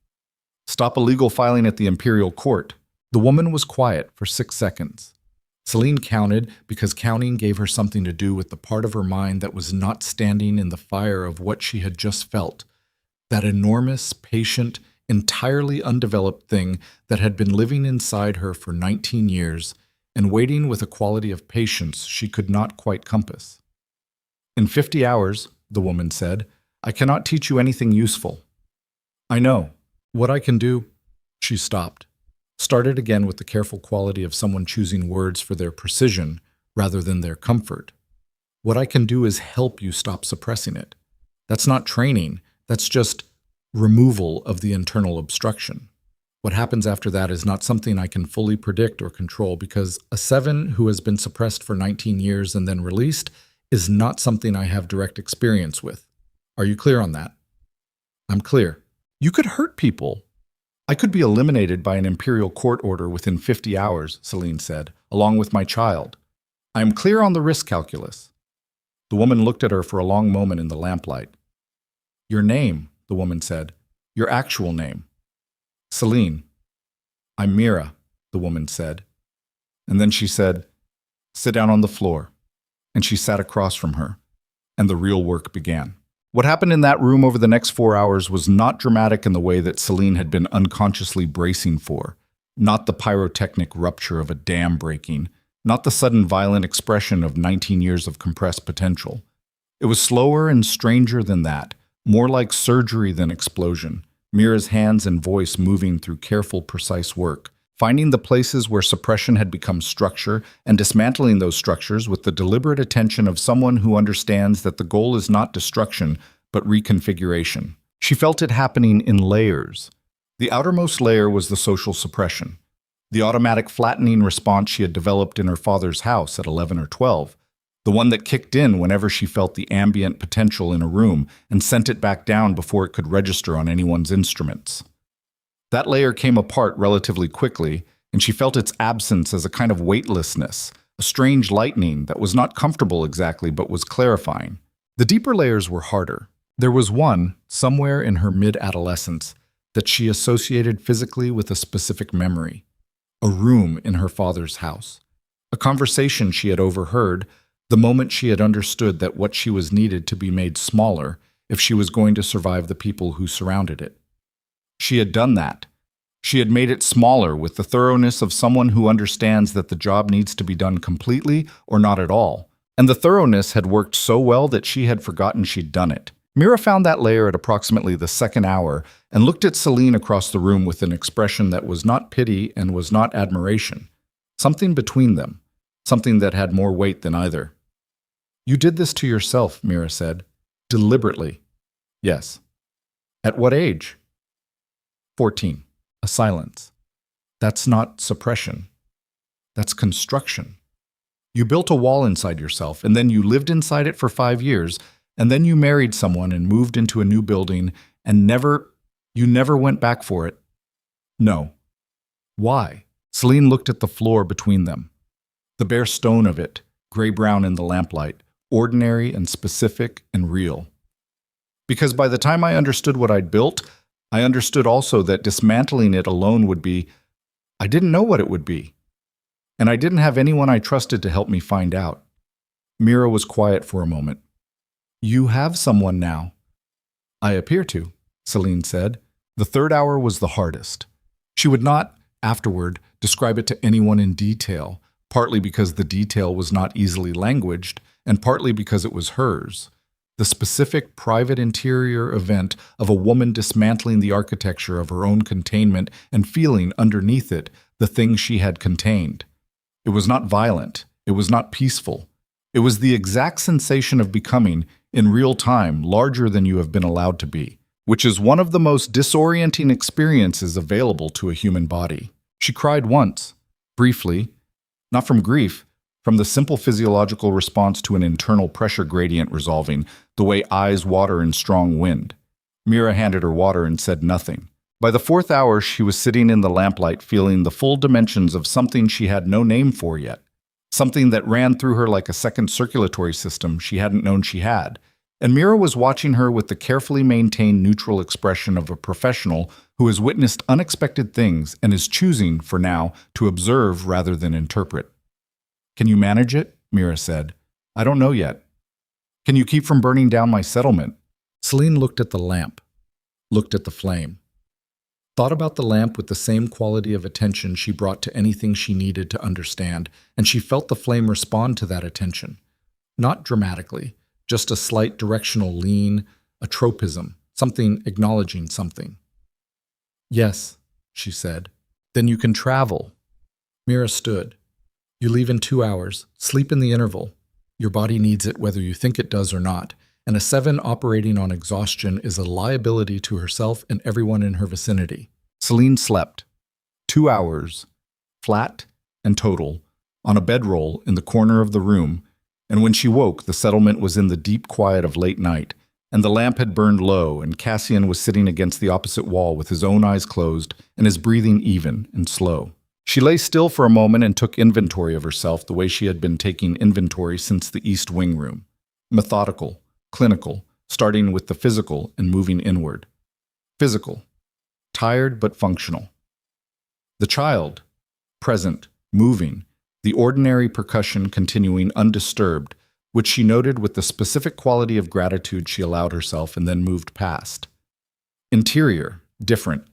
Stop illegal filing at the Imperial Court. The woman was quiet for 6 seconds. Celine counted because counting gave her something to do with the part of her mind that was not standing in the fire of what she had just felt. That enormous, patient, entirely undeveloped thing that had been living inside her for 19 years and waiting with a quality of patience she could not quite compass. In 50 hours, the woman said, I cannot teach you anything useful. I know. What I can do... She stopped. Started again with the careful quality of someone choosing words for their precision rather than their comfort. What I can do is help you stop suppressing it. That's not training. That's just removal of the internal obstruction. What happens after that is not something I can fully predict or control because a 7 who has been suppressed for 19 years and then released is not something I have direct experience with. Are you clear on that? I'm clear. You could hurt people. I could be eliminated by an Imperial Court order within 50 hours, Celine said, along with my child. I am clear on the risk calculus. The woman looked at her for a long moment in the lamplight. Your name, the woman said. Your actual name. Celine. I'm Mira, the woman said. And then she said, sit down on the floor. And she sat across from her. And the real work began. What happened in that room over the next 4 hours was not dramatic in the way that Celine had been unconsciously bracing for. Not the pyrotechnic rupture of a dam breaking. Not the sudden violent expression of 19 years of compressed potential. It was slower and stranger than that. More like surgery than explosion. Mira's hands and voice moving through careful, precise work, finding the places where suppression had become structure and dismantling those structures with the deliberate attention of someone who understands that the goal is not destruction, but reconfiguration. She felt it happening in layers. The outermost layer was the social suppression, the automatic flattening response she had developed in her father's house at 11 or 12, the one that kicked in whenever she felt the ambient potential in a room and sent it back down before it could register on anyone's instruments. That layer came apart relatively quickly, and she felt its absence as a kind of weightlessness, a strange lightening that was not comfortable exactly but was clarifying. The deeper layers were harder. There was one, somewhere in her mid-adolescence, that she associated physically with a specific memory. A room in her father's house. A conversation she had overheard, the moment she had understood that what she was needed to be made smaller if she was going to survive the people who surrounded it. She had done that. She had made it smaller with the thoroughness of someone who understands that the job needs to be done completely or not at all. And the thoroughness had worked so well that she had forgotten she'd done it. Mira found that layer at approximately the 2nd hour and looked at Celine across the room with an expression that was not pity and was not admiration. Something between them. Something that had more weight than either. You did this to yourself, Mira said. Deliberately. Yes. At what age? 14. A silence. That's not suppression. That's construction. You built a wall inside yourself, and then you lived inside it for 5 years, and then you married someone and moved into a new building, and you never went back for it. No. Why? Celine looked at the floor between them. The bare stone of it, gray-brown in the lamplight, ordinary and specific and real. Because by the time I understood what I'd built, I understood also that dismantling it alone would be, I didn't know what it would be. And I didn't have anyone I trusted to help me find out. Mira was quiet for a moment. You have someone now. I appear to, Celine said. The third hour was the hardest. She would not, afterward, describe it to anyone in detail, partly because the detail was not easily languaged, and partly because it was hers. The specific private interior event of a woman dismantling the architecture of her own containment and feeling underneath it the thing she had contained. It was not violent. It was not peaceful. It was the exact sensation of becoming, in real time, larger than you have been allowed to be, which is one of the most disorienting experiences available to a human body. She cried once, briefly, not from grief, from the simple physiological response to an internal pressure gradient resolving, the way eyes water in strong wind. Mira handed her water and said nothing. By the fourth hour, she was sitting in the lamplight feeling the full dimensions of something she had no name for yet, something that ran through her like a second circulatory system she hadn't known she had. And Mira was watching her with the carefully maintained neutral expression of a professional who has witnessed unexpected things and is choosing, for now, to observe rather than interpret. Can you manage it? Mira said. I don't know yet. Can you keep from burning down my settlement? Celine looked at the lamp, looked at the flame. Thought about the lamp with the same quality of attention she brought to anything she needed to understand, and she felt the flame respond to that attention. Not dramatically, just a slight directional lean, a tropism, something acknowledging something. Yes, she said. Then you can travel. Mira stood. You leave in 2 hours. Sleep in the interval. Your body needs it whether you think it does or not, and a 7 operating on exhaustion is a liability to herself and everyone in her vicinity. Celine slept. 2 hours, flat and total, on a bedroll in the corner of the room, and when she woke, the settlement was in the deep quiet of late night, and the lamp had burned low, and Cassian was sitting against the opposite wall with his own eyes closed and his breathing even and slow. She lay still for a moment and took inventory of herself the way she had been taking inventory since the East Wing room. Methodical, clinical, starting with the physical and moving inward. Physical. Tired but functional. The child. Present, moving, the ordinary percussion continuing undisturbed, which she noted with the specific quality of gratitude she allowed herself and then moved past. Interior. Different.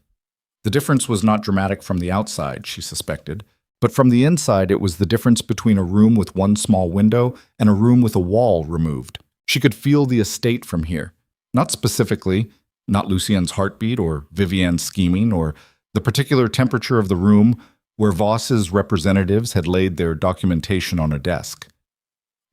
The difference was not dramatic from the outside, she suspected, but from the inside it was the difference between a room with one small window and a room with a wall removed. She could feel the estate from here. Not specifically, not Lucien's heartbeat or Vivian's scheming or the particular temperature of the room where Voss's representatives had laid their documentation on a desk.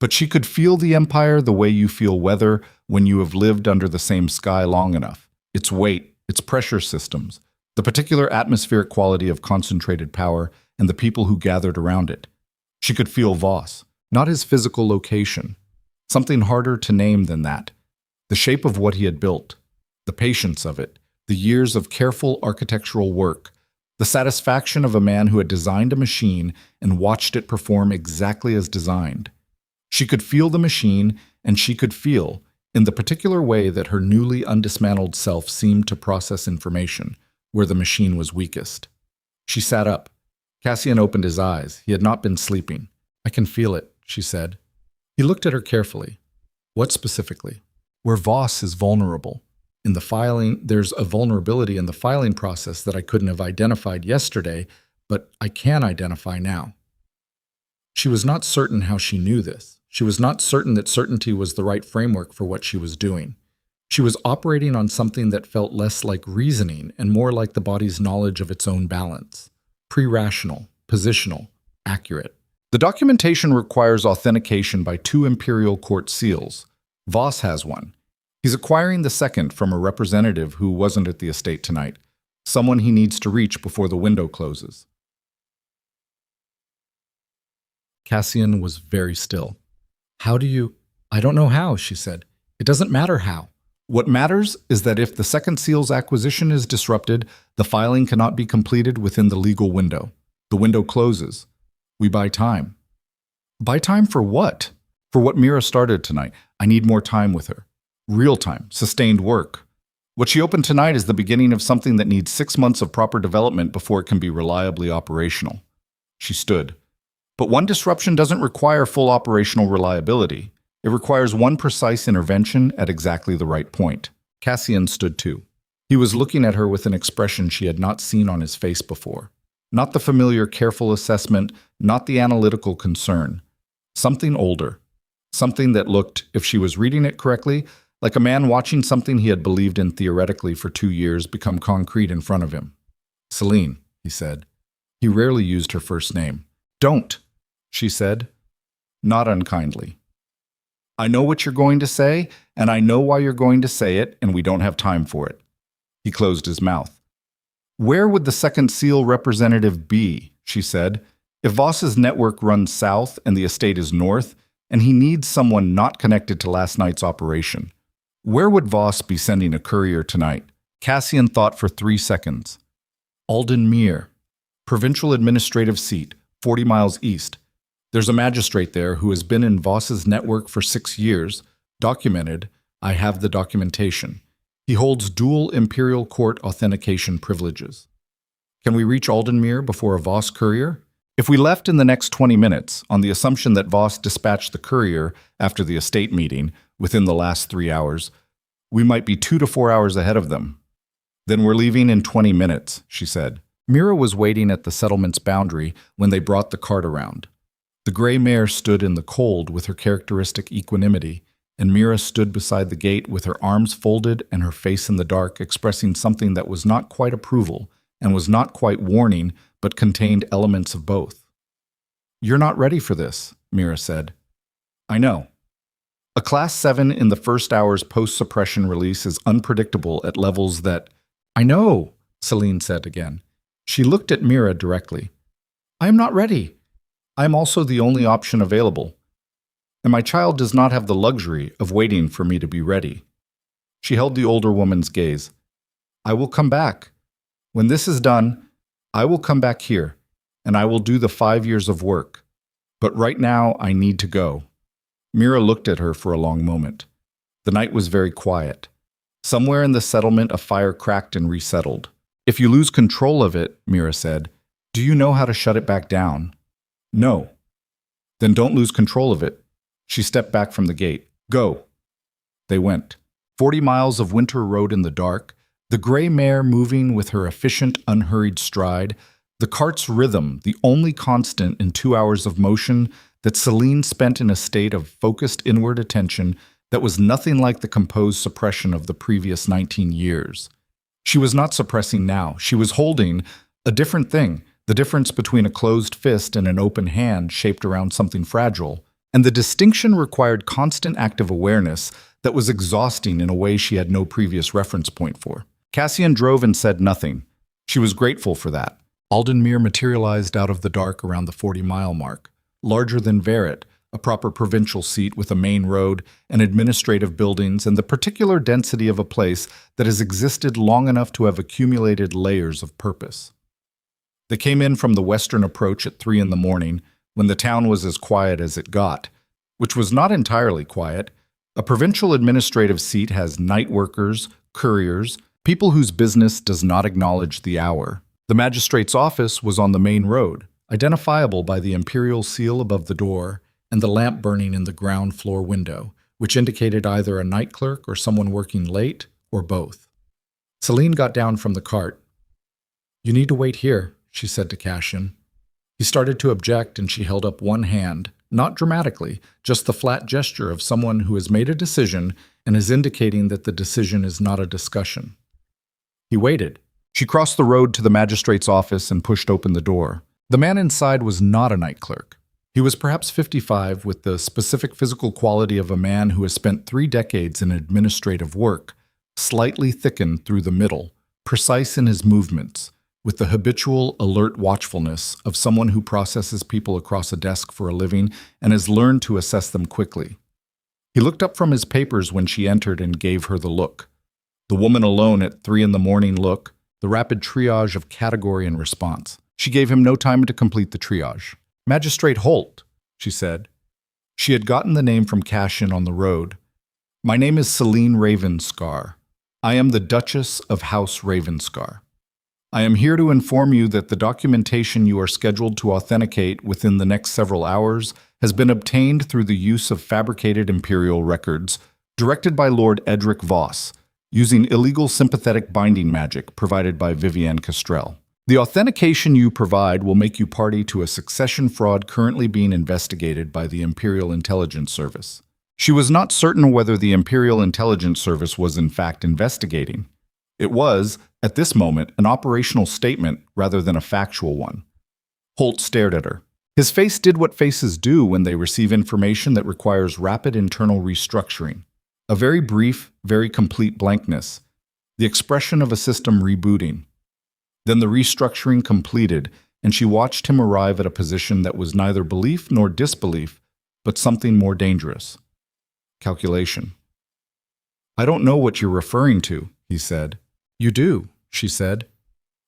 But she could feel the empire the way you feel weather when you have lived under the same sky long enough. Its weight, its pressure systems, the particular atmospheric quality of concentrated power, and the people who gathered around it. She could feel Voss, not his physical location. Something harder to name than that. The shape of what he had built, the patience of it, the years of careful architectural work, the satisfaction of a man who had designed a machine and watched it perform exactly as designed. She could feel the machine, and she could feel, in the particular way that her newly undismantled self seemed to process information, where the machine was weakest. She sat up. Cassian opened his eyes. He had not been sleeping. I can feel it, she said. He looked at her carefully. What specifically? Where Voss is vulnerable. In the filing, there's a vulnerability in the filing process that I couldn't have identified yesterday, but I can identify now. She was not certain how she knew this. She was not certain that certainty was the right framework for what she was doing. She was operating on something that felt less like reasoning and more like the body's knowledge of its own balance. Pre-rational, positional, accurate. The documentation requires authentication by 2 imperial court seals. Voss has one. He's acquiring the second from a representative who wasn't at the estate tonight, someone he needs to reach before the window closes. Cassian was very still. How do you... I don't know how, she said. It doesn't matter how. What matters is that if the second seal's acquisition is disrupted, the filing cannot be completed within the legal window. The window closes. We buy time. Buy time for what? For what Mira started tonight. I need more time with her. Real time, sustained work. What she opened tonight is the beginning of something that needs 6 months of proper development before it can be reliably operational. She stood. But one disruption doesn't require full operational reliability. It requires one precise intervention at exactly the right point. Cassian stood too. He was looking at her with an expression she had not seen on his face before. Not the familiar careful assessment, not the analytical concern. Something older. Something that looked, if she was reading it correctly, like a man watching something he had believed in theoretically for 2 years become concrete in front of him. Celine, he said. He rarely used her first name. Don't, she said, not unkindly. I know what you're going to say, and I know why you're going to say it, and we don't have time for it. He closed his mouth. Where would the second seal representative be, she said, if Voss's network runs south and the estate is north, and he needs someone not connected to last night's operation? Where would Voss be sending a courier tonight? Cassian thought for 3 seconds. Alden Mere, provincial administrative seat, 40 miles east. There's a magistrate there who has been in Voss's network for 6 years, documented. I have the documentation. He holds dual Imperial Court authentication privileges. Can we reach Aldenmere before a Voss courier? If we left in the next 20 minutes, on the assumption that Voss dispatched the courier after the estate meeting within the last 3 hours, we might be 2 to 4 hours ahead of them. Then we're leaving in 20 minutes, she said. Mira was waiting at the settlement's boundary when they brought the cart around. The gray mare stood in the cold with her characteristic equanimity, and Mira stood beside the gate with her arms folded and her face in the dark, expressing something that was not quite approval and was not quite warning, but contained elements of both. You're not ready for this, Mira said. I know. A Class 7 in the first hour's post-suppression release is unpredictable at levels that... I know, Celine said again. She looked at Mira directly. I am not ready. I am also the only option available. And my child does not have the luxury of waiting for me to be ready. She held the older woman's gaze. I will come back. When this is done, I will come back here, and I will do the 5 years of work. But right now, I need to go. Mira looked at her for a long moment. The night was very quiet. Somewhere in the settlement, a fire cracked and resettled. If you lose control of it, Mira said, do you know how to shut it back down? No. Then don't lose control of it. She stepped back from the gate. Go. They went. 40 miles of winter road in the dark, the gray mare moving with her efficient, unhurried stride, the cart's rhythm, the only constant in 2 hours of motion that Celine spent in a state of focused inward attention that was nothing like the composed suppression of the previous 19 years. She was not suppressing now. She was holding a different thing, the difference between a closed fist and an open hand shaped around something fragile. And the distinction required constant active awareness that was exhausting in a way she had no previous reference point for. Cassian drove and said nothing. She was grateful for that. Aldenmere materialized out of the dark around the 40-mile mark, larger than Verret, a proper provincial seat with a main road and administrative buildings and the particular density of a place that has existed long enough to have accumulated layers of purpose. They came in from the western approach at 3 in the morning, when the town was as quiet as it got, which was not entirely quiet. A provincial administrative seat has night workers, couriers, people whose business does not acknowledge the hour. The magistrate's office was on the main road, identifiable by the imperial seal above the door and the lamp burning in the ground floor window, which indicated either a night clerk or someone working late, or both. Celine got down from the cart. You need to wait here, she said to Cassian. He started to object, and she held up one hand, not dramatically, just the flat gesture of someone who has made a decision and is indicating that the decision is not a discussion. He waited. She crossed the road to the magistrate's office and pushed open the door. The man inside was not a night clerk. He was perhaps 55, with the specific physical quality of a man who has spent 3 decades in administrative work, slightly thickened through the middle, precise in his movements, with the habitual, alert watchfulness of someone who processes people across a desk for a living and has learned to assess them quickly. He looked up from his papers when she entered and gave her the look. The woman alone at 3 in the morning look, the rapid triage of category and response. She gave him no time to complete the triage. Magistrate Holt, she said. She had gotten the name from cash-in on the road. My name is Celine Ravenscar. I am the Duchess of House Ravenscar. I am here to inform you that the documentation you are scheduled to authenticate within the next several hours has been obtained through the use of fabricated imperial records, directed by Lord Edric Voss, using illegal sympathetic binding magic provided by Vivienne Castrel. The authentication you provide will make you party to a succession fraud currently being investigated by the Imperial Intelligence Service. She was not certain whether the Imperial Intelligence Service was in fact investigating. It was, at this moment, an operational statement rather than a factual one. Holt stared at her. His face did what faces do when they receive information that requires rapid internal restructuring. A very brief, very complete blankness. The expression of a system rebooting. Then the restructuring completed, and she watched him arrive at a position that was neither belief nor disbelief, but something more dangerous. Calculation. I don't know what you're referring to, he said. You do, she said.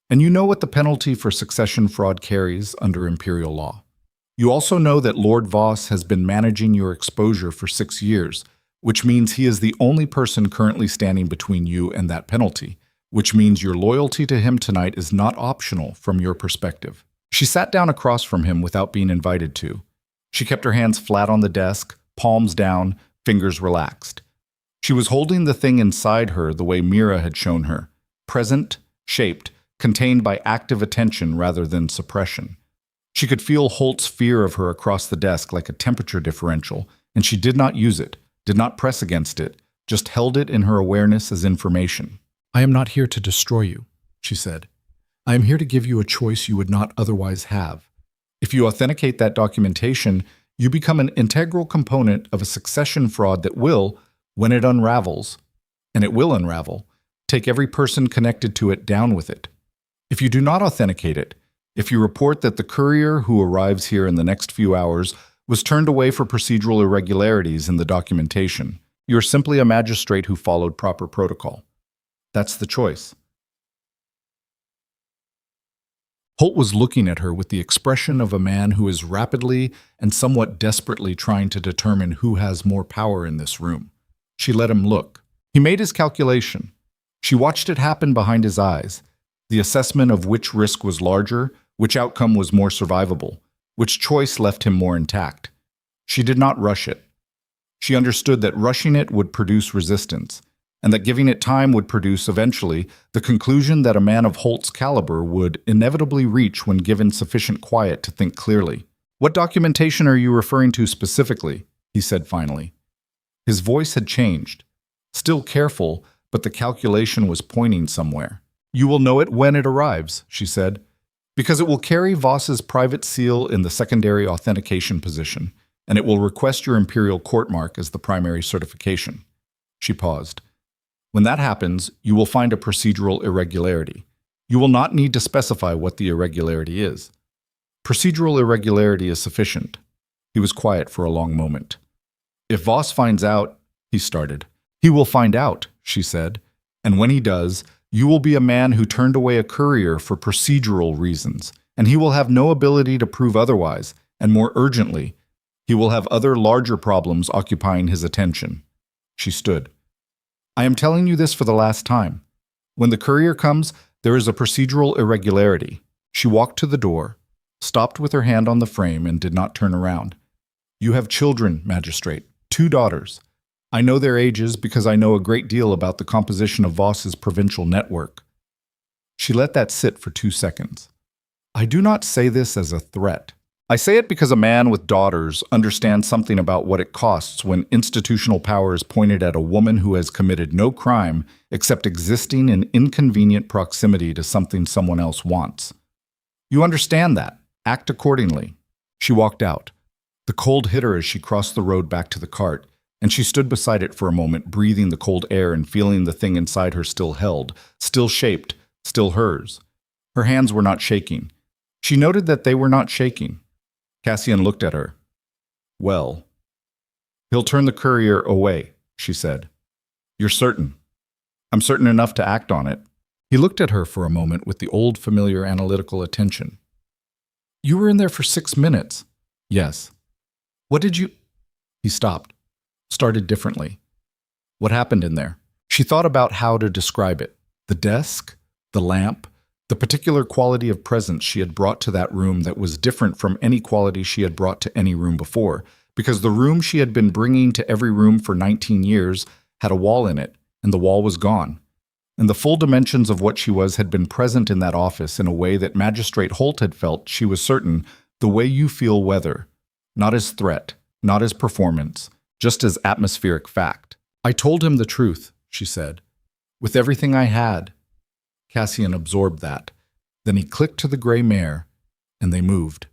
And you know what the penalty for succession fraud carries under imperial law. You also know that Lord Voss has been managing your exposure for 6 years, which means he is the only person currently standing between you and that penalty, which means your loyalty to him tonight is not optional from your perspective. She sat down across from him without being invited to. She kept her hands flat on the desk, palms down, fingers relaxed. She was holding the thing inside her the way Mira had shown her, present, shaped, contained by active attention rather than suppression. She could feel Holt's fear of her across the desk like a temperature differential, and she did not use it, did not press against it, just held it in her awareness as information. I am not here to destroy you, she said. I am here to give you a choice you would not otherwise have. If you authenticate that documentation, you become an integral component of a succession fraud that will, when it unravels, and it will unravel, take every person connected to it down with it. If you do not authenticate it, if you report that the courier who arrives here in the next few hours was turned away for procedural irregularities in the documentation, you are simply a magistrate who followed proper protocol. That's the choice. Holt was looking at her with the expression of a man who is rapidly and somewhat desperately trying to determine who has more power in this room. She let him look. He made his calculation. She watched it happen behind his eyes, the assessment of which risk was larger, which outcome was more survivable, which choice left him more intact. She did not rush it. She understood that rushing it would produce resistance, and that giving it time would produce, eventually, the conclusion that a man of Holt's caliber would inevitably reach when given sufficient quiet to think clearly. What documentation are you referring to specifically? He said finally. His voice had changed. Still careful, but the calculation was pointing somewhere. You will know it when it arrives, she said, because it will carry Voss's private seal in the secondary authentication position, and it will request your imperial court mark as the primary certification. She paused. When that happens, you will find a procedural irregularity. You will not need to specify what the irregularity is. Procedural irregularity is sufficient. He was quiet for a long moment. If Voss finds out, he started. He will find out, she said, and when he does, you will be a man who turned away a courier for procedural reasons, and he will have no ability to prove otherwise, and more urgently, he will have other larger problems occupying his attention. She stood. I am telling you this for the last time. When the courier comes, there is a procedural irregularity. She walked to the door, stopped with her hand on the frame, and did not turn around. You have children, magistrate, 2 daughters. I know their ages because I know a great deal about the composition of Voss's provincial network. She let that sit for 2 seconds. I do not say this as a threat. I say it because a man with daughters understands something about what it costs when institutional power is pointed at a woman who has committed no crime except existing in inconvenient proximity to something someone else wants. You understand that. Act accordingly. She walked out. The cold hit her as she crossed the road back to the cart, and she stood beside it for a moment, breathing the cold air and feeling the thing inside her still held, still shaped, still hers. Her hands were not shaking. She noted that they were not shaking. Cassian looked at her. Well, he'll turn the courier away, she said. You're certain? I'm certain enough to act on it. He looked at her for a moment with the old familiar analytical attention. You were in there for 6 minutes. Yes. What did you... He stopped, started differently. What happened in there? She thought about how to describe it. The desk, the lamp, the particular quality of presence she had brought to that room that was different from any quality she had brought to any room before, because the room she had been bringing to every room for 19 years had a wall in it, and the wall was gone. And the full dimensions of what she was had been present in that office in a way that Magistrate Holt had felt, she was certain, the way you feel weather, not as threat, not as performance, just as atmospheric fact. I told him the truth, she said, with everything I had. Cassian absorbed that. Then he clicked to the gray mare, and they moved.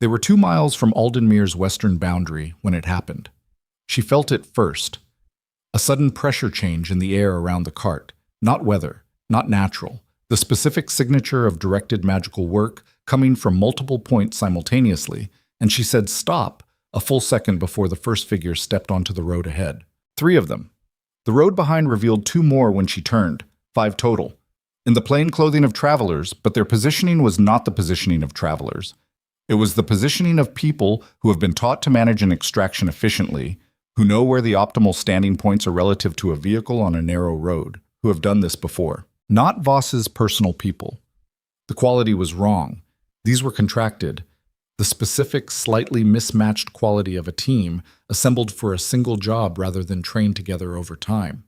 They were 2 miles from Aldenmuir's western boundary when it happened. She felt it first. A sudden pressure change in the air around the cart. Not weather, not natural. The specific signature of directed magical work coming from multiple points simultaneously, and she said stop a full second before the first figure stepped onto the road ahead. 3 of them. The road behind revealed 2 more when she turned, 5 total. In the plain clothing of travelers, but their positioning was not the positioning of travelers. It was the positioning of people who have been taught to manage an extraction efficiently, who know where the optimal standing points are relative to a vehicle on a narrow road, who have done this before. Not Voss's personal people. The quality was wrong. These were contracted. The specific, slightly mismatched quality of a team assembled for a single job rather than trained together over time.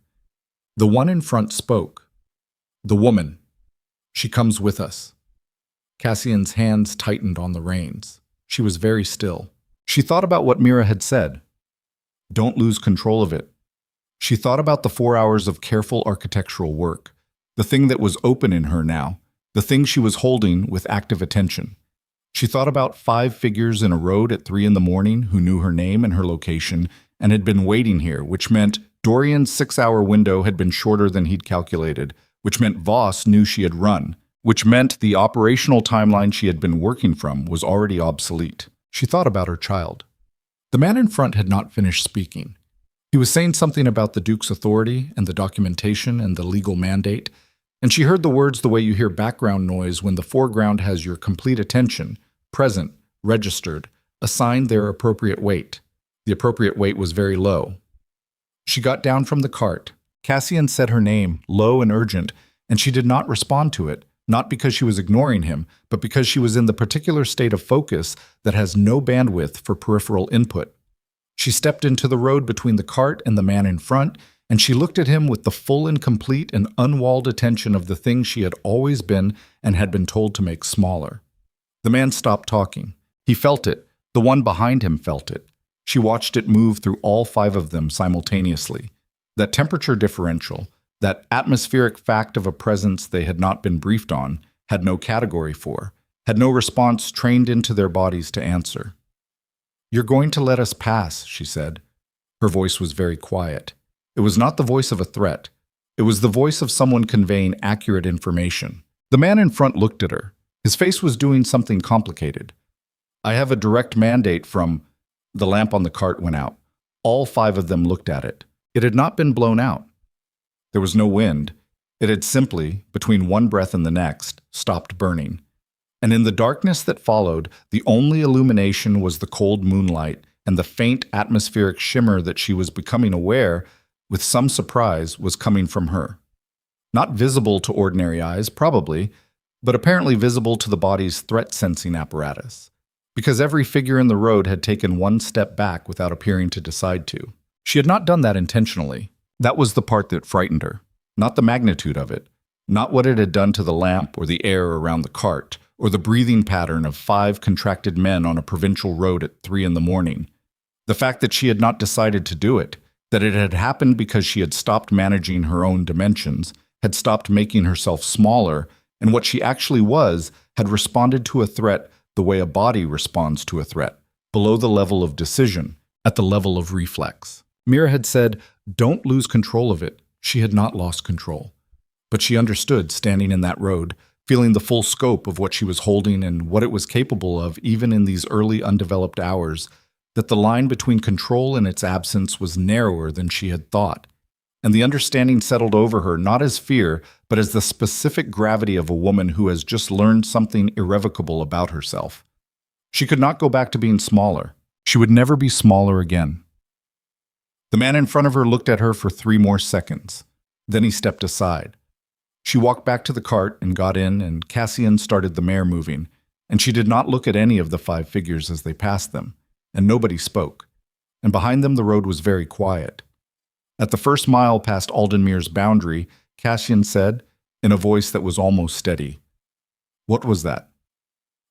The one in front spoke. The woman. She comes with us. Cassian's hands tightened on the reins. She was very still. She thought about what Mira had said. Don't lose control of it. She thought about the 4 hours of careful architectural work, the thing that was open in her now, the thing she was holding with active attention. She thought about 5 figures in a road at 3 in the morning who knew her name and her location and had been waiting here, which meant Dorian's 6-hour window had been shorter than he'd calculated, which meant Voss knew she had run, which meant the operational timeline she had been working from was already obsolete. She thought about her child. The man in front had not finished speaking. He was saying something about the Duke's authority and the documentation and the legal mandate, and she heard the words the way you hear background noise when the foreground has your complete attention, present, registered, assigned their appropriate weight. The appropriate weight was very low. She got down from the cart. Cassian said her name, low and urgent, and she did not respond to it, not because she was ignoring him, but because she was in the particular state of focus that has no bandwidth for peripheral input. She stepped into the road between the cart and the man in front, and she looked at him with the full and complete and unwalled attention of the thing she had always been and had been told to make smaller. The man stopped talking. He felt it. The one behind him felt it. She watched it move through all 5 of them simultaneously. That temperature differential, that atmospheric fact of a presence they had not been briefed on, had no category for, had no response trained into their bodies to answer. You're going to let us pass, she said. Her voice was very quiet. It was not the voice of a threat. It was the voice of someone conveying accurate information. The man in front looked at her. His face was doing something complicated. I have a direct mandate from... The lamp on the cart went out. All 5 of them looked at it. It had not been blown out. There was no wind. It had simply, between one breath and the next, stopped burning. And in the darkness that followed, the only illumination was the cold moonlight and the faint atmospheric shimmer that she was becoming aware, with some surprise, was coming from her. Not visible to ordinary eyes, probably, but apparently visible to the body's threat-sensing apparatus, because every figure in the road had taken one step back without appearing to decide to. She had not done that intentionally. That was the part that frightened her, not the magnitude of it, not what it had done to the lamp or the air around the cart, or the breathing pattern of 5 contracted men on a provincial road at 3 in the morning. The fact that she had not decided to do it, that it had happened because she had stopped managing her own dimensions, had stopped making herself smaller, and what she actually was had responded to a threat the way a body responds to a threat, below the level of decision, at the level of reflex. Mira had said, don't lose control of it. She had not lost control. But she understood, standing in that road, feeling the full scope of what she was holding and what it was capable of even in these early undeveloped hours, that the line between control and its absence was narrower than she had thought. And the understanding settled over her not as fear, but as the specific gravity of a woman who has just learned something irrevocable about herself. She could not go back to being smaller. She would never be smaller again. The man in front of her looked at her for 3 more seconds. Then he stepped aside. She walked back to the cart and got in, and Cassian started the mare moving, and she did not look at any of the 5 figures as they passed them, and nobody spoke. And behind them the road was very quiet. At the first mile past Aldenmuir's boundary, Cassian said, in a voice that was almost steady, "What was that?"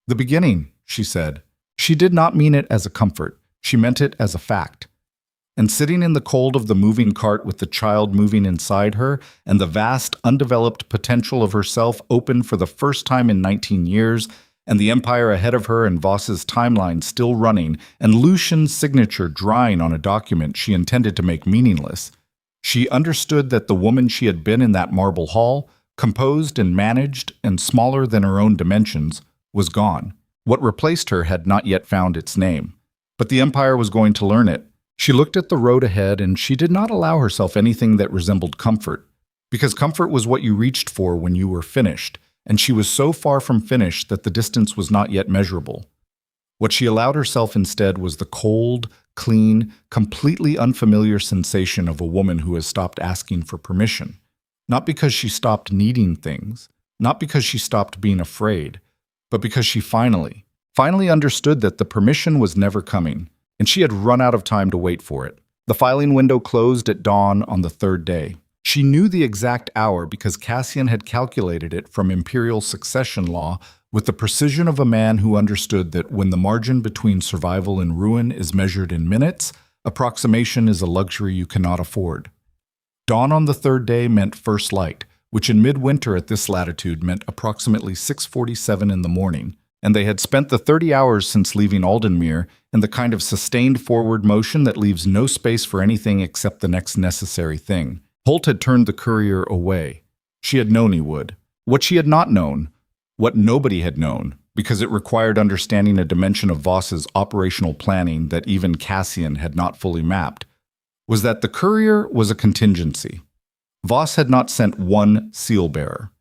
"The beginning," she said. She did not mean it as a comfort. She meant it as a fact. And sitting in the cold of the moving cart with the child moving inside her and the vast, undeveloped potential of herself open for the first time in 19 years, and the empire ahead of her and Voss's timeline still running, and Lucian's signature drying on a document she intended to make meaningless, she understood that the woman she had been in that marble hall, composed and managed and smaller than her own dimensions, was gone. What replaced her had not yet found its name. But the empire was going to learn it. She looked at the road ahead, and she did not allow herself anything that resembled comfort, because comfort was what you reached for when you were finished, and she was so far from finished that the distance was not yet measurable. What she allowed herself instead was the cold, clean, completely unfamiliar sensation of a woman who has stopped asking for permission. Not because she stopped needing things, not because she stopped being afraid, but because she finally understood that the permission was never coming, and she had run out of time to wait for it. The filing window closed at dawn on the 3rd day. She knew the exact hour because Cassian had calculated it from imperial succession law with the precision of a man who understood that when the margin between survival and ruin is measured in minutes, approximation is a luxury you cannot afford. Dawn on the 3rd day meant first light, which in midwinter at this latitude meant approximately 6:47 in the morning, and they had spent the 30 hours since leaving Aldenmuir in the kind of sustained forward motion that leaves no space for anything except the next necessary thing. Holt had turned the courier away. She had known he would. What she had not known, what nobody had known, because it required understanding a dimension of Voss's operational planning that even Cassian had not fully mapped, was that the courier was a contingency. Voss had not sent one seal bearer.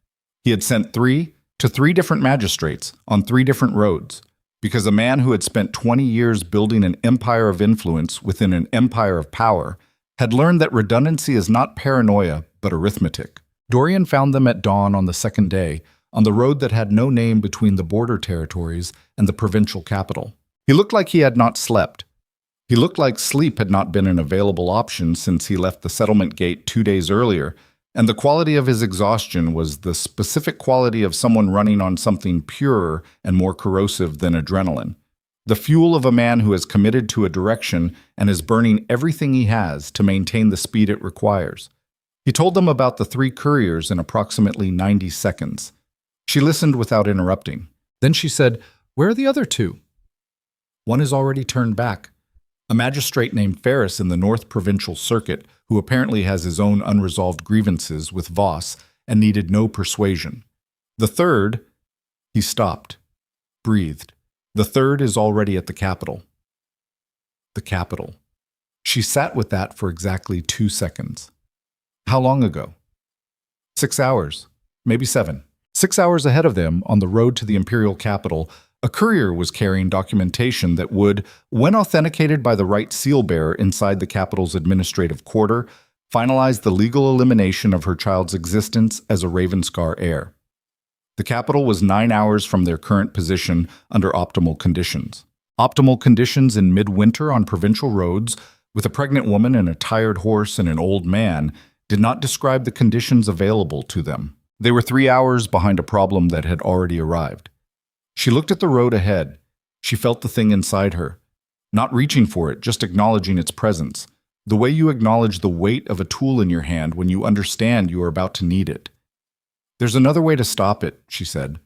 He had sent 3 to 3 different magistrates on 3 different roads, because a man who had spent 20 years building an empire of influence within an empire of power had learned that redundancy is not paranoia, but arithmetic. Dorian found them at dawn on the 2nd day, on the road that had no name between the border territories and the provincial capital. He looked like he had not slept. He looked like sleep had not been an available option since he left the settlement gate 2 days earlier, and the quality of his exhaustion was the specific quality of someone running on something purer and more corrosive than adrenaline. The fuel of a man who has committed to a direction and is burning everything he has to maintain the speed it requires. He told them about the 3 couriers in approximately 90 seconds. She listened without interrupting. Then she said, "Where are the other 2? "One is already turned back. A magistrate named Ferris in the North Provincial Circuit, who apparently has his own unresolved grievances with Voss and needed no persuasion. The 3rd," he stopped, breathed. "The 3rd is already at the capital." The capital. She sat with that for exactly 2 seconds. How long ago? 6 hours, maybe 7. 6 hours ahead of them, on the road to the imperial capital, a courier was carrying documentation that would, when authenticated by the right seal bearer inside the capital's administrative quarter, finalize the legal elimination of her child's existence as a Ravenscar heir. The capital was 9 hours from their current position under optimal conditions. Optimal conditions in midwinter on provincial roads, with a pregnant woman and a tired horse and an old man, did not describe the conditions available to them. They were 3 hours behind a problem that had already arrived. She looked at the road ahead. She felt the thing inside her. Not reaching for it, just acknowledging its presence. The way you acknowledge the weight of a tool in your hand when you understand you are about to need it. "There's another way to stop it," she said.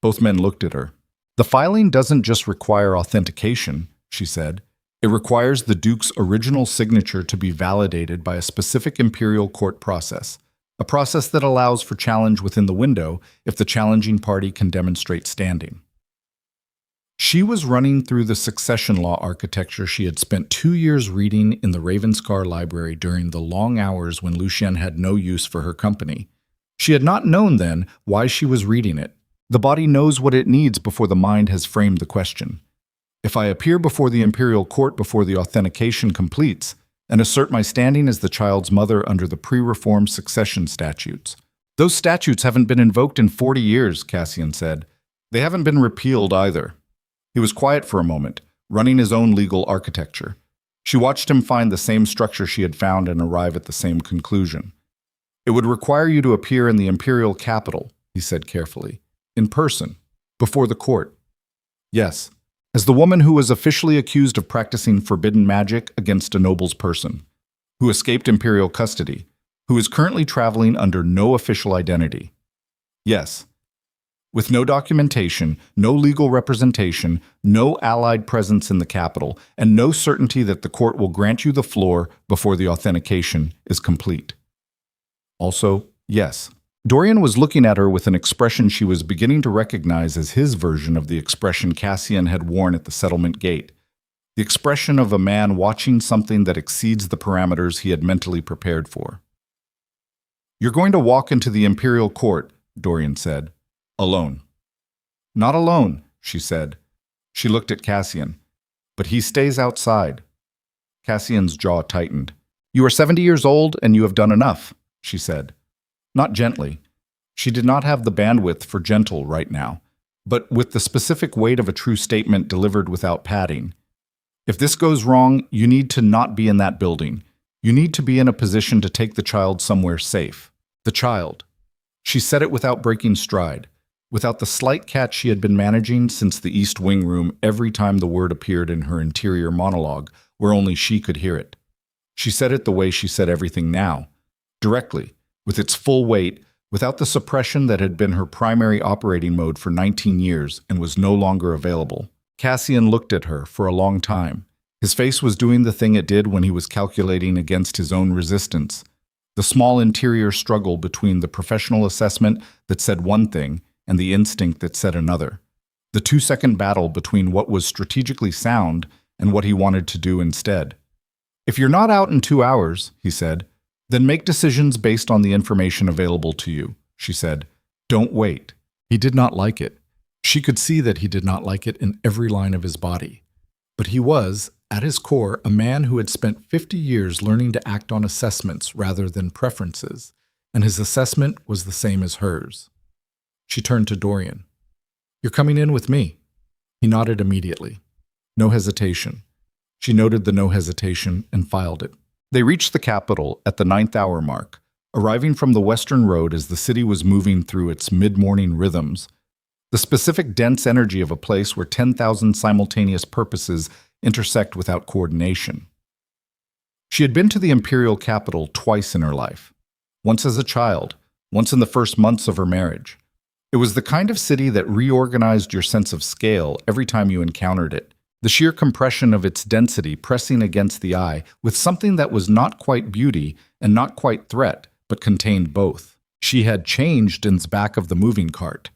Both men looked at her. "The filing doesn't just require authentication," she said. "It requires the Duke's original signature to be validated by a specific imperial court process. A process that allows for challenge within the window if the challenging party can demonstrate standing." She was running through the succession law architecture she had spent 2 years reading in the Ravenscar library during the long hours when Lucien had no use for her company. She had not known then why she was reading it. The body knows what it needs before the mind has framed the question. If I appear before the imperial court before the authentication completes and assert my standing as the child's mother under the pre-reform succession statutes. Those statutes haven't been invoked in 40 years, Cassian said. They haven't been repealed either. He was quiet for a moment, running his own legal architecture. She watched him find the same structure she had found and arrive at the same conclusion. It would require you to appear in the imperial capital, he said carefully, in person, before the court. Yes, as the woman who was officially accused of practicing forbidden magic against a noble's person, who escaped imperial custody, who is currently traveling under no official identity. Yes, with no documentation, no legal representation, no allied presence in the capital, and no certainty that the court will grant you the floor before the authentication is complete. Also, yes. Dorian was looking at her with an expression she was beginning to recognize as his version of the expression Cassian had worn at the settlement gate. The expression of a man watching something that exceeds the parameters he had mentally prepared for. You're going to walk into the imperial court, Dorian said. Alone. Not alone, she said. She looked at Cassian. But he stays outside. Cassian's jaw tightened. You are 70 years old and you have done enough, she said. Not gently. She did not have the bandwidth for gentle right now, but with the specific weight of a true statement delivered without padding. If this goes wrong, you need to not be in that building. You need to be in a position to take the child somewhere safe. The child. She said it without breaking stride, without the slight catch she had been managing since the East Wing room every time the word appeared in her interior monologue, where only she could hear it. She said it the way she said everything now, directly, with its full weight, without the suppression that had been her primary operating mode for 19 years and was no longer available. Cassian looked at her for a long time. His face was doing the thing it did when he was calculating against his own resistance. The small interior struggle between the professional assessment that said one thing and the instinct that said another. The 2-second battle between what was strategically sound and what he wanted to do instead. If you're not out in 2 hours, he said, then make decisions based on the information available to you, she said. Don't wait. He did not like it. She could see that he did not like it in every line of his body. But he was, at his core, a man who had spent 50 years learning to act on assessments rather than preferences, and his assessment was the same as hers. She turned to Dorian. You're coming in with me. He nodded immediately. No hesitation. She noted the no hesitation and filed it. They reached the capital at the 9th hour mark, arriving from the western road as the city was moving through its mid-morning rhythms. The specific dense energy of a place where 10,000 simultaneous purposes intersect without coordination. She had been to the imperial capital twice in her life. Once as a child, once in the first months of her marriage. It was the kind of city that reorganized your sense of scale every time you encountered it. The sheer compression of its density pressing against the eye with something that was not quite beauty and not quite threat, but contained both. She had changed in the back of the moving cart.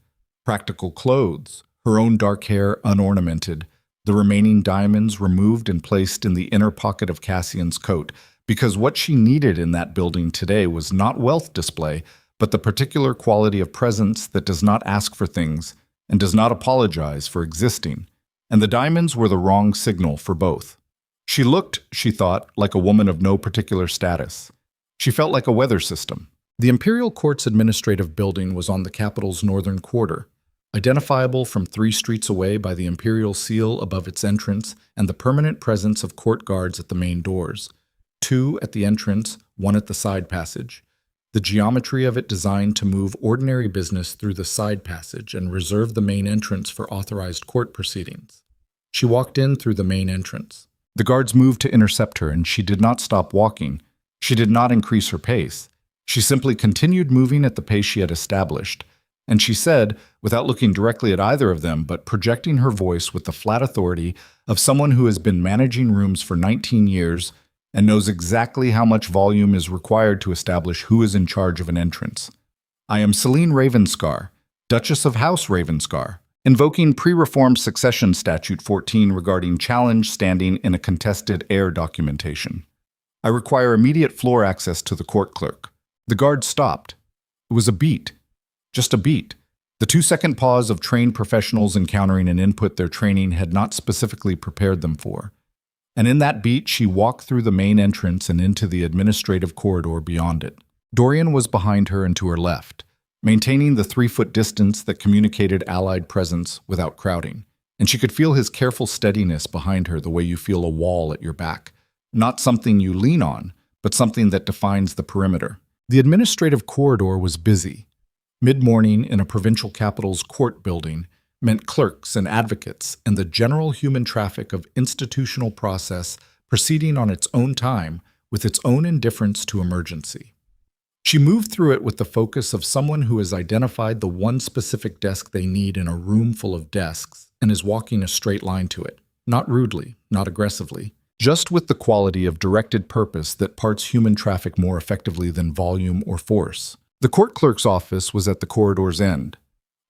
Practical clothes, her own dark hair unornamented, the remaining diamonds removed and placed in the inner pocket of Cassian's coat, because what she needed in that building today was not wealth display, but the particular quality of presence that does not ask for things and does not apologize for existing. And the diamonds were the wrong signal for both. She looked, she thought, like a woman of no particular status. She felt like a weather system. The Imperial Court's administrative building was on the capital's northern quarter, identifiable from 3 streets away by the imperial seal above its entrance and the permanent presence of court guards at the main doors, 2 at the entrance, 1 at the side passage. The geometry of it designed to move ordinary business through the side passage and reserve the main entrance for authorized court proceedings. She walked in through the main entrance. The guards moved to intercept her, and she did not stop walking. She did not increase her pace. She simply continued moving at the pace she had established. And she said, without looking directly at either of them, but projecting her voice with the flat authority of someone who has been managing rooms for 19 years and knows exactly how much volume is required to establish who is in charge of an entrance. I am Celine Ravenscar, Duchess of House Ravenscar, invoking pre-reform succession statute 14 regarding challenge standing in a contested heir documentation. I require immediate floor access to the court clerk. The guard stopped. It was a beat. Just a beat. The 2-second pause of trained professionals encountering an input their training had not specifically prepared them for. And in that beat, she walked through the main entrance and into the administrative corridor beyond it. Dorian was behind her and to her left, maintaining the 3-foot distance that communicated allied presence without crowding. And she could feel his careful steadiness behind her the way you feel a wall at your back. Not something you lean on, but something that defines the perimeter. The administrative corridor was busy. Mid-morning in a provincial capital's court building meant clerks and advocates and the general human traffic of institutional process proceeding on its own time with its own indifference to emergency. She moved through it with the focus of someone who has identified the one specific desk they need in a room full of desks and is walking a straight line to it, not rudely, not aggressively, just with the quality of directed purpose that parts human traffic more effectively than volume or force. The court clerk's office was at the corridor's end.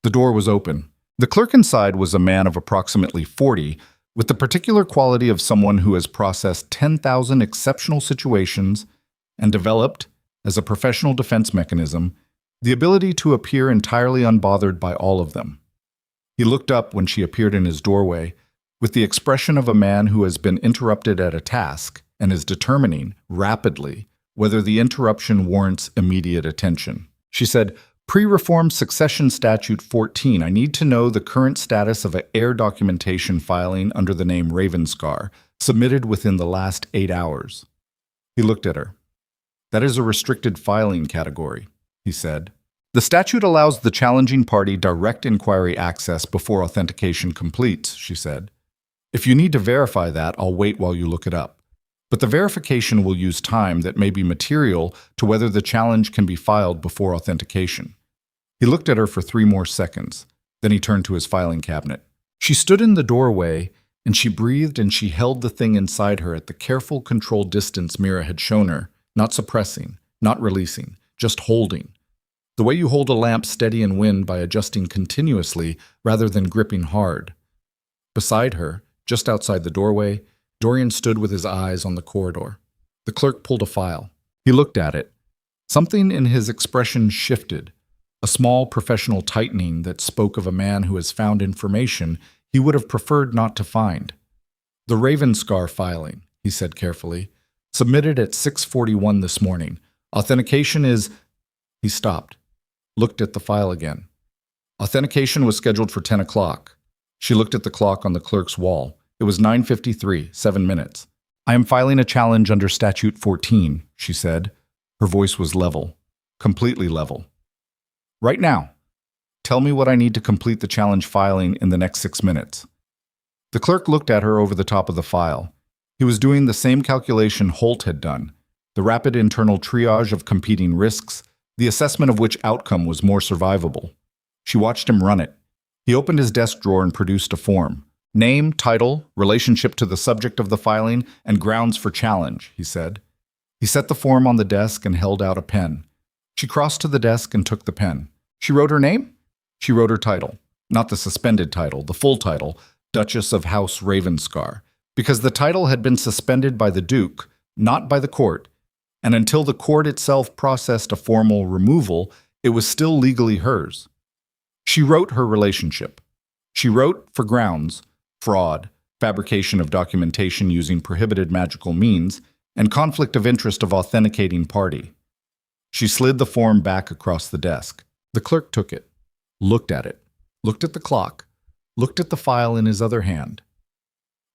The door was open. The clerk inside was a man of approximately 40, with the particular quality of someone who has processed 10,000 exceptional situations and developed, as a professional defense mechanism, the ability to appear entirely unbothered by all of them. He looked up when she appeared in his doorway, with the expression of a man who has been interrupted at a task and is determining, rapidly, whether the interruption warrants immediate attention. She said, "Pre-reform succession statute 14, I need to know the current status of an heir documentation filing under the name Ravenscar, submitted within the last 8 hours. He looked at her. "That is a restricted filing category," he said. "The statute allows the challenging party direct inquiry access before authentication completes," she said. "If you need to verify that, I'll wait while you look it up. But the verification will use time that may be material to whether the challenge can be filed before authentication." He looked at her for 3 more seconds. Then he turned to his filing cabinet. She stood in the doorway, and she breathed and she held the thing inside her at the careful, controlled distance Mira had shown her, not suppressing, not releasing, just holding. The way you hold a lamp steady in wind by adjusting continuously rather than gripping hard. Beside her, just outside the doorway, Dorian stood with his eyes on the corridor. The clerk pulled a file. He looked at it. Something in his expression shifted, a small professional tightening that spoke of a man who has found information he would have preferred not to find. "The Ravenscar filing," he said carefully, "submitted at 6:41 this morning. Authentication is—" He stopped, looked at the file again. "Authentication was scheduled for 10 o'clock. She looked at the clock on the clerk's wall. It was 9:53, 7 minutes. "I am filing a challenge under Statute 14, she said. Her voice was level, completely level. "Right now. Tell me what I need to complete the challenge filing in the next 6 minutes. The clerk looked at her over the top of the file. He was doing the same calculation Holt had done, the rapid internal triage of competing risks, the assessment of which outcome was more survivable. She watched him run it. He opened his desk drawer and produced a form. "Name, title, relationship to the subject of the filing, and grounds for challenge," he said. He set the form on the desk and held out a pen. She crossed to the desk and took the pen. She wrote her name? She wrote her title. Not the suspended title, the full title, Duchess of House Ravenscar, because the title had been suspended by the Duke, not by the court, and until the court itself processed a formal removal, it was still legally hers. She wrote her relationship. She wrote, for grounds, fraud, fabrication of documentation using prohibited magical means, and conflict of interest of authenticating party. She slid the form back across the desk. The clerk took it, looked at the clock, looked at the file in his other hand.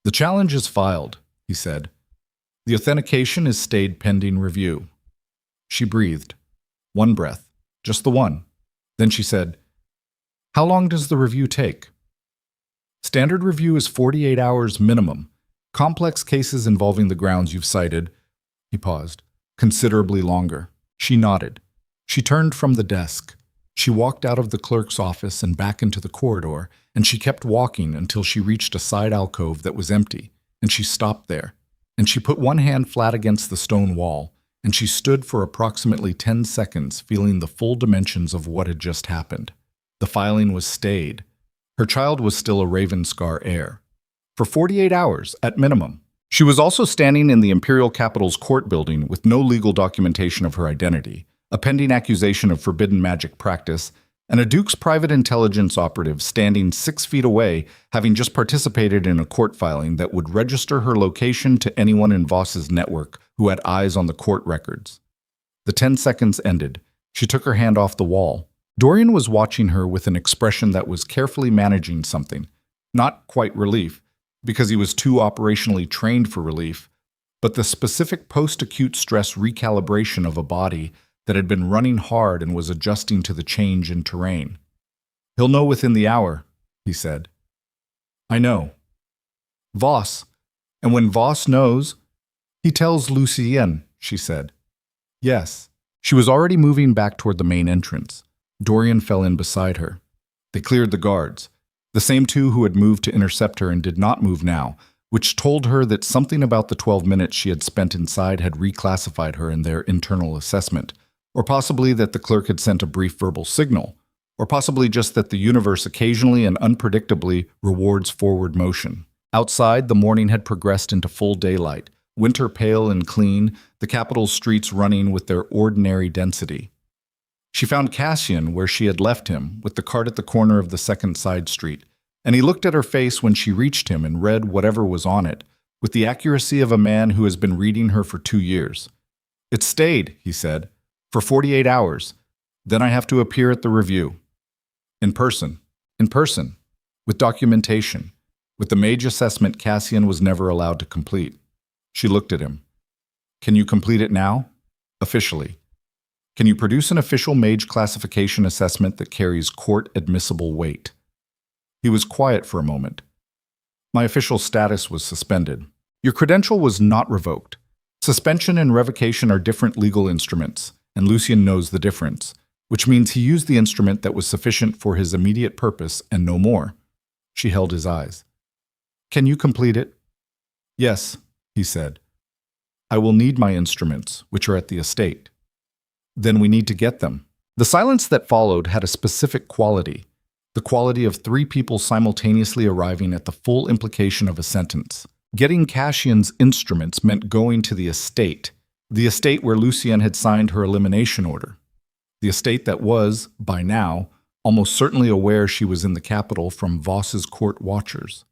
"The challenge is filed," he said. "The authentication is stayed pending review." She breathed. One breath, just the one. Then she said, "How long does the review take?" "Standard review is 48 hours minimum. Complex cases involving the grounds you've cited," he paused, "considerably longer." She nodded. She turned from the desk. She walked out of the clerk's office and back into the corridor, and she kept walking until she reached a side alcove that was empty, and she stopped there. And she put one hand flat against the stone wall, and she stood for approximately 10 seconds feeling the full dimensions of what had just happened. The filing was stayed. Her child was still a Ravenscar heir. For 48 hours, at minimum. She was also standing in the Imperial Capital's court building with no legal documentation of her identity, a pending accusation of forbidden magic practice, and a Duke's private intelligence operative standing 6 feet away, having just participated in a court filing that would register her location to anyone in Voss's network who had eyes on the court records. The 10 seconds ended. She took her hand off the wall. Dorian was watching her with an expression that was carefully managing something. Not quite relief, because he was too operationally trained for relief, but the specific post-acute stress recalibration of a body that had been running hard and was adjusting to the change in terrain. "He'll know within the hour," he said. "I know." "Voss. And when Voss knows, he tells Lucienne," she said. "Yes." She was already moving back toward the main entrance. Dorian fell in beside her. They cleared the guards, the same two who had moved to intercept her and did not move now, which told her that something about the 12 minutes she had spent inside had reclassified her in their internal assessment, or possibly that the clerk had sent a brief verbal signal, or possibly just that the universe occasionally and unpredictably rewards forward motion. Outside, the morning had progressed into full daylight, winter pale and clean, the capital's streets running with their ordinary density. She found Cassian where she had left him, with the cart at the corner of the second side street, and he looked at her face when she reached him and read whatever was on it, with the accuracy of a man who has been reading her for 2 years. "It stayed," he said, "for 48 hours. Then I have to appear at the review. In person, with documentation, with the mage assessment Cassian was never allowed to complete." She looked at him. "Can you complete it now? Officially. Can you produce an official mage classification assessment that carries court-admissible weight?" He was quiet for a moment. "My official status was suspended. Your credential was not revoked. Suspension and revocation are different legal instruments, and Lucien knows the difference, which means he used the instrument that was sufficient for his immediate purpose and no more." She held his eyes. "Can you complete it?" "Yes," he said. "I will need my instruments, which are at the estate." "Then we need to get them." The silence that followed had a specific quality, the quality of 3 people simultaneously arriving at the full implication of a sentence. Getting Cassian's instruments meant going to the estate where Lucienne had signed her elimination order, the estate that was, by now, almost certainly aware she was in the capital from Voss's court watchers,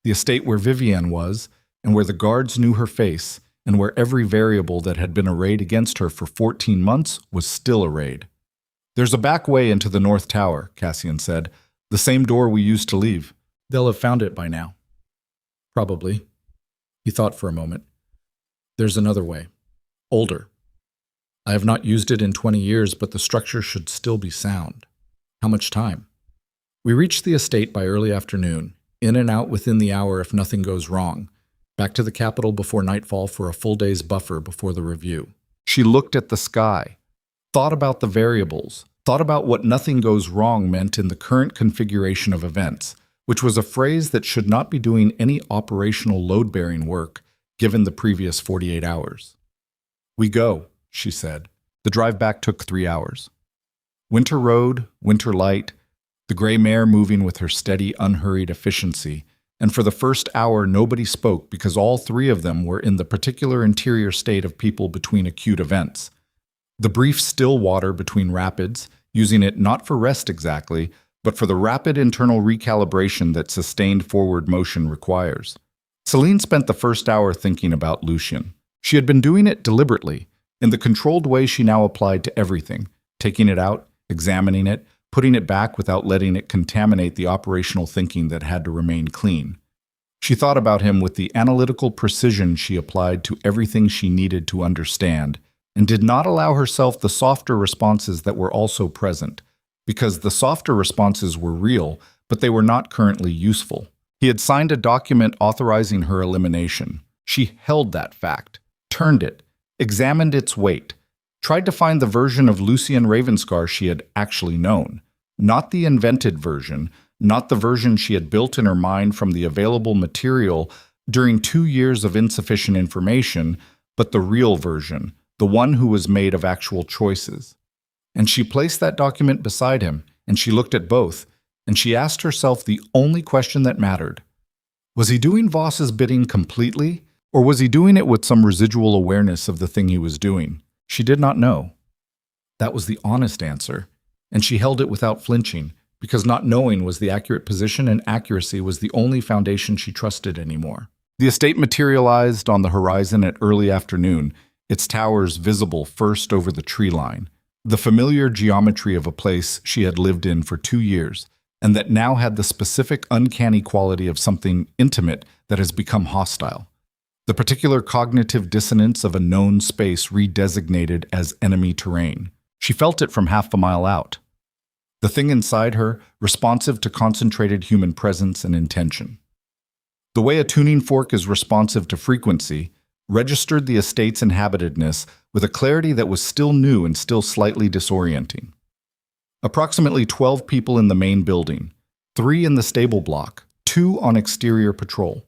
the estate where Vivienne was, and where the guards knew her face, and where every variable that had been arrayed against her for 14 months was still arrayed. "There's a back way into the North Tower," Cassian said. "The same door we used to leave. They'll have found it by now." "Probably." He thought for a moment. "There's another way. Older. I have not used it in 20 years, but the structure should still be sound. How much time?" "We reach the estate by early afternoon, in and out within the hour if nothing goes wrong. Back to the capital before nightfall for a full day's buffer before the review." She looked at the sky, thought about the variables, thought about what "nothing goes wrong" meant in the current configuration of events, which was a phrase that should not be doing any operational load-bearing work given the previous 48 hours. "We go," she said. The drive back took 3 hours. Winter road, winter light, the gray mare moving with her steady, unhurried efficiency, and for the first hour nobody spoke because all 3 of them were in the particular interior state of people between acute events. The brief still water between rapids, using it not for rest exactly, but for the rapid internal recalibration that sustained forward motion requires. Celine spent the first hour thinking about Lucien. She had been doing it deliberately, in the controlled way she now applied to everything, taking it out, examining it, putting it back without letting it contaminate the operational thinking that had to remain clean. She thought about him with the analytical precision she applied to everything she needed to understand, and did not allow herself the softer responses that were also present, because the softer responses were real, but they were not currently useful. He had signed a document authorizing her elimination. She held that fact, turned it, examined its weight, tried to find the version of Lucien Ravenscar she had actually known, not the invented version, not the version she had built in her mind from the available material during 2 years of insufficient information, but the real version, the one who was made of actual choices. And she placed that document beside him, and she looked at both, and she asked herself the only question that mattered. Was he doing Voss's bidding completely, or was he doing it with some residual awareness of the thing he was doing? She did not know. That was the honest answer, and she held it without flinching, because not knowing was the accurate position and accuracy was the only foundation she trusted anymore. The estate materialized on the horizon at early afternoon, its towers visible first over the tree line, the familiar geometry of a place she had lived in for 2 years, and that now had the specific uncanny quality of something intimate that has become hostile. The particular cognitive dissonance of a known space redesignated as enemy terrain. She felt it from half a mile out. The thing inside her, responsive to concentrated human presence and intention. The way a tuning fork is responsive to frequency, registered the estate's inhabitedness with a clarity that was still new and still slightly disorienting. Approximately 12 people in the main building, 3 in the stable block, 2 on exterior patrol.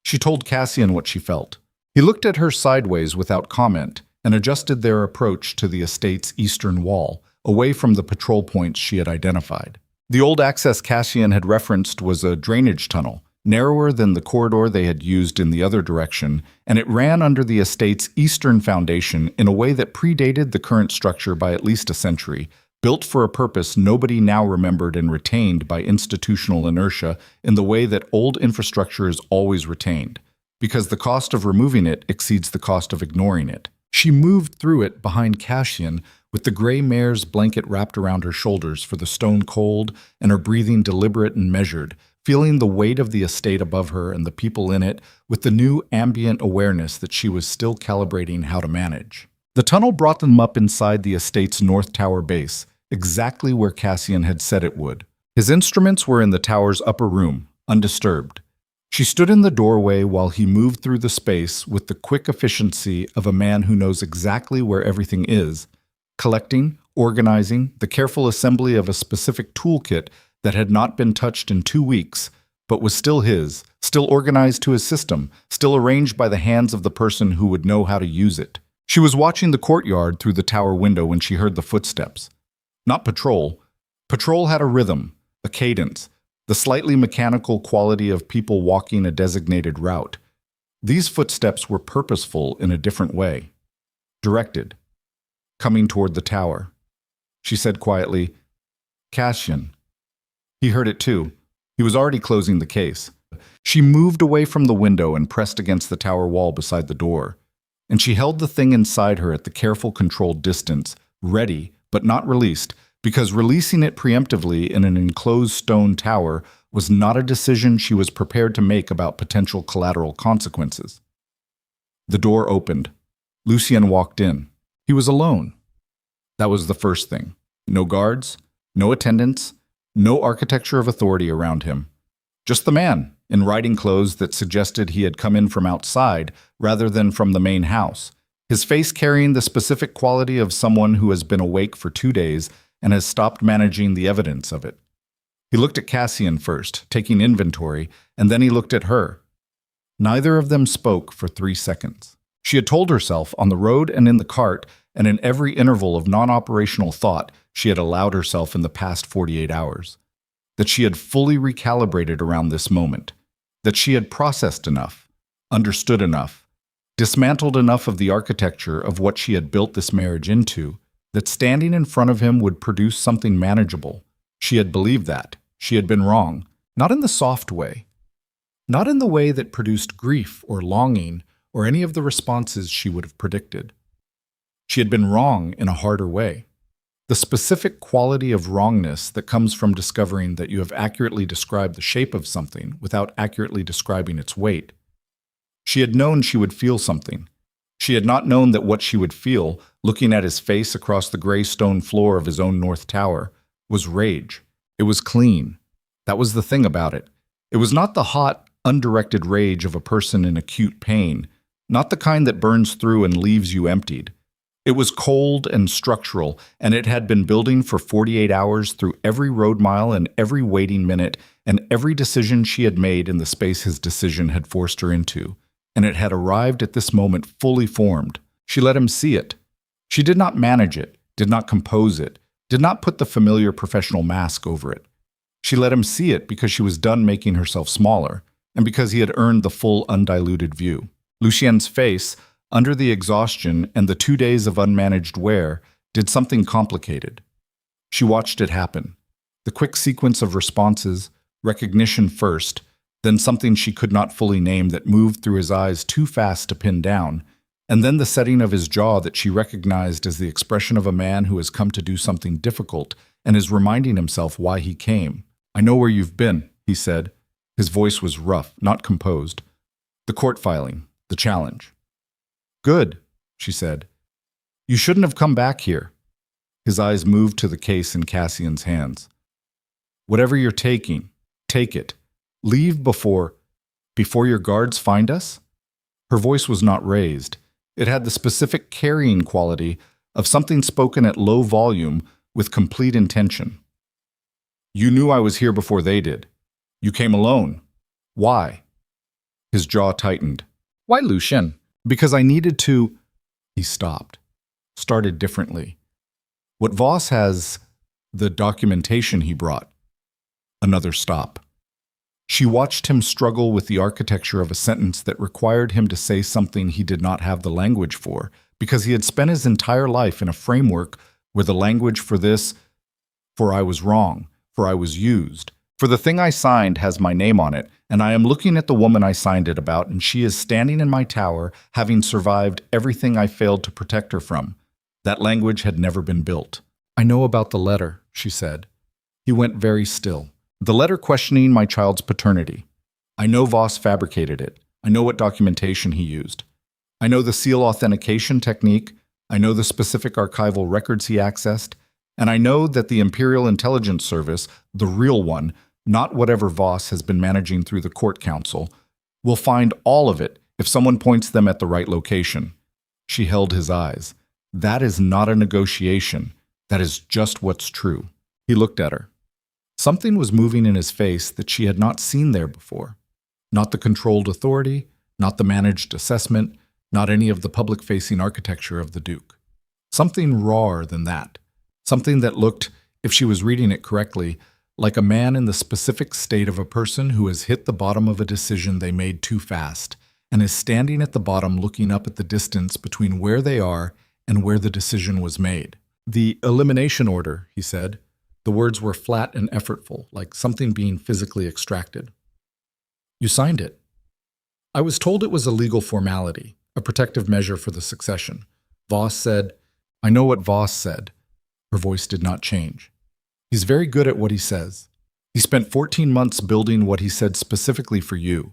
She told Cassian what she felt. He looked at her sideways without comment and adjusted their approach to the estate's eastern wall, away from the patrol points she had identified. The old access Cassian had referenced was a drainage tunnel, narrower than the corridor they had used in the other direction, and it ran under the estate's eastern foundation in a way that predated the current structure by at least a century, built for a purpose nobody now remembered and retained by institutional inertia in the way that old infrastructure is always retained, because the cost of removing it exceeds the cost of ignoring it. She moved through it behind Cassian, with the gray mare's blanket wrapped around her shoulders for the stone cold and her breathing deliberate and measured, feeling the weight of the estate above her and the people in it with the new ambient awareness that she was still calibrating how to manage. The tunnel brought them up inside the estate's north tower base, exactly where Cassian had said it would. His instruments were in the tower's upper room, undisturbed. She stood in the doorway while he moved through the space with the quick efficiency of a man who knows exactly where everything is, collecting, organizing, the careful assembly of a specific toolkit that had not been touched in 2 weeks, but was still his, still organized to his system, still arranged by the hands of the person who would know how to use it. She was watching the courtyard through the tower window when she heard the footsteps. Not patrol. Patrol had a rhythm, a cadence, the slightly mechanical quality of people walking a designated route. These footsteps were purposeful in a different way. Directed. Coming toward the tower. She said quietly, "Cassian." He heard it too. He was already closing the case. She moved away from the window and pressed against the tower wall beside the door. And she held the thing inside her at the careful, controlled distance, ready, but not released, because releasing it preemptively in an enclosed stone tower was not a decision she was prepared to make about potential collateral consequences. The door opened. Lucien walked in. He was alone. That was the first thing. No guards, no attendants, no architecture of authority around him. Just the man, in riding clothes that suggested he had come in from outside rather than from the main house, his face carrying the specific quality of someone who has been awake for 2 days and has stopped managing the evidence of it. He looked at Cassian first, taking inventory, and then he looked at her. Neither of them spoke for 3 seconds. She had told herself, on the road and in the cart, and in every interval of non-operational thought she had allowed herself in the past 48 hours, that she had fully recalibrated around this moment, that she had processed enough, understood enough, dismantled enough of the architecture of what she had built this marriage into, that standing in front of him would produce something manageable. She had believed that. She had been wrong, not in the soft way, not in the way that produced grief or longing or any of the responses she would have predicted. She had been wrong in a harder way. The specific quality of wrongness that comes from discovering that you have accurately described the shape of something without accurately describing its weight. She had known she would feel something. She had not known that what she would feel, looking at his face across the gray stone floor of his own North Tower, was rage. It was clean. That was the thing about it. It was not the hot, undirected rage of a person in acute pain, not the kind that burns through and leaves you emptied. It was cold and structural, and it had been building for 48 hours through every road mile and every waiting minute and every decision she had made in the space his decision had forced her into. And it had arrived at this moment fully formed. She let him see it. She did not manage it, did not compose it, did not put the familiar professional mask over it. She let him see it because she was done making herself smaller, and because he had earned the full undiluted view. Lucien's face, under the exhaustion and the 2 days of unmanaged wear, did something complicated. She watched it happen. The quick sequence of responses, recognition first, then something she could not fully name that moved through his eyes too fast to pin down, and then the setting of his jaw that she recognized as the expression of a man who has come to do something difficult and is reminding himself why he came. "I know where you've been," he said. His voice was rough, not composed. "The court filing, the challenge." "Good," she said. "You shouldn't have come back here." His eyes moved to the case in Cassian's hands. "Whatever you're taking, take it. Leave before your guards find us?" Her voice was not raised. It had the specific carrying quality of something spoken at low volume with complete intention. "You knew I was here before they did. You came alone. Why?" His jaw tightened. "Why, Lucien?" "Because I needed to—" He stopped. Started differently. "What Voss has, the documentation he brought." Another stop. She watched him struggle with the architecture of a sentence that required him to say something he did not have the language for, because he had spent his entire life in a framework where the language for this, for I was wrong, for I was used, for the thing I signed has my name on it, and I am looking at the woman I signed it about, and she is standing in my tower, having survived everything I failed to protect her from. That language had never been built. "I know about the letter," she said. He went very still. "The letter questioning my child's paternity. I know Voss fabricated it. I know what documentation he used. I know the seal authentication technique. I know the specific archival records he accessed. And I know that the Imperial Intelligence Service, the real one, not whatever Voss has been managing through the court council, will find all of it if someone points them at the right location." She held his eyes. "That is not a negotiation. That is just what's true." He looked at her. Something was moving in his face that she had not seen there before. Not the controlled authority, not the managed assessment, not any of the public-facing architecture of the Duke. Something rawer than that. Something that looked, if she was reading it correctly, like a man in the specific state of a person who has hit the bottom of a decision they made too fast and is standing at the bottom looking up at the distance between where they are and where the decision was made. "The elimination order," he said. The words were flat and effortful, like something being physically extracted. "You signed it." "I was told it was a legal formality, a protective measure for the succession. Voss said—" "I know what Voss said." Her voice did not change. "He's very good at what he says. He spent 14 months building what he said specifically for you,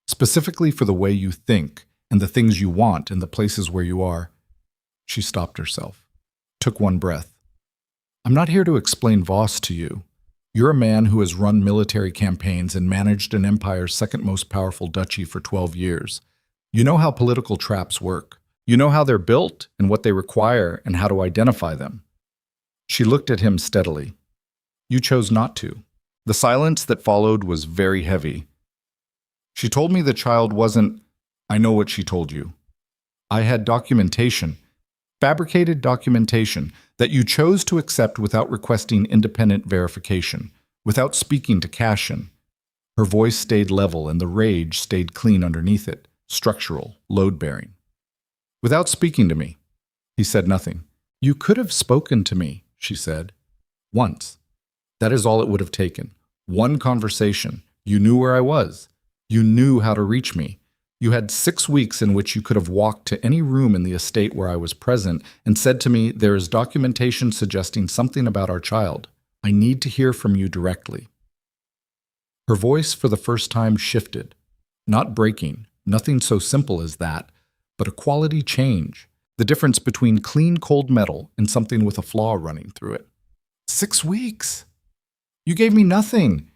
specifically for the way you think and the things you want and the places where you are." She stopped herself, took one breath. "I'm not here to explain Voss to you. You're a man who has run military campaigns and managed an empire's second most powerful duchy for 12 years. You know how political traps work. You know how they're built and what they require and how to identify them." She looked at him steadily. "You chose not to." The silence that followed was very heavy. "She told me the child wasn't—" "I know what she told you. I had documentation, fabricated documentation, that you chose to accept without requesting independent verification, without speaking to Cassian." Her voice stayed level and the rage stayed clean underneath it, structural, load-bearing. "Without speaking to me." He said nothing. "You could have spoken to me," she said. "Once. That is all it would have taken. One conversation. You knew where I was. You knew how to reach me. You had 6 weeks in which you could have walked to any room in the estate where I was present and said to me, 'There is documentation suggesting something about our child. I need to hear from you directly.'" Her voice for the first time shifted. Not breaking, nothing so simple as that, but a quality change. The difference between clean cold metal and something with a flaw running through it. 6 weeks! You gave me nothing.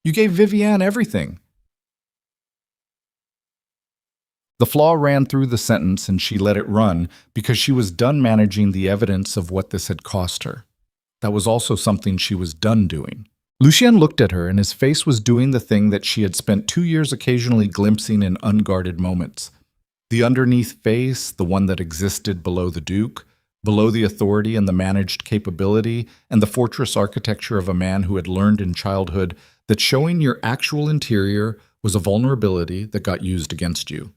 You gave Vivienne everything. The flaw ran through the sentence and she let it run because she was done managing the evidence of what this had cost her. That was also something she was done doing. Lucien looked at her and his face was doing the thing that she had spent 2 years occasionally glimpsing in unguarded moments. The underneath face, the one that existed below the Duke, below the authority and the managed capability and the fortress architecture of a man who had learned in childhood that showing your actual interior was a vulnerability that got used against you.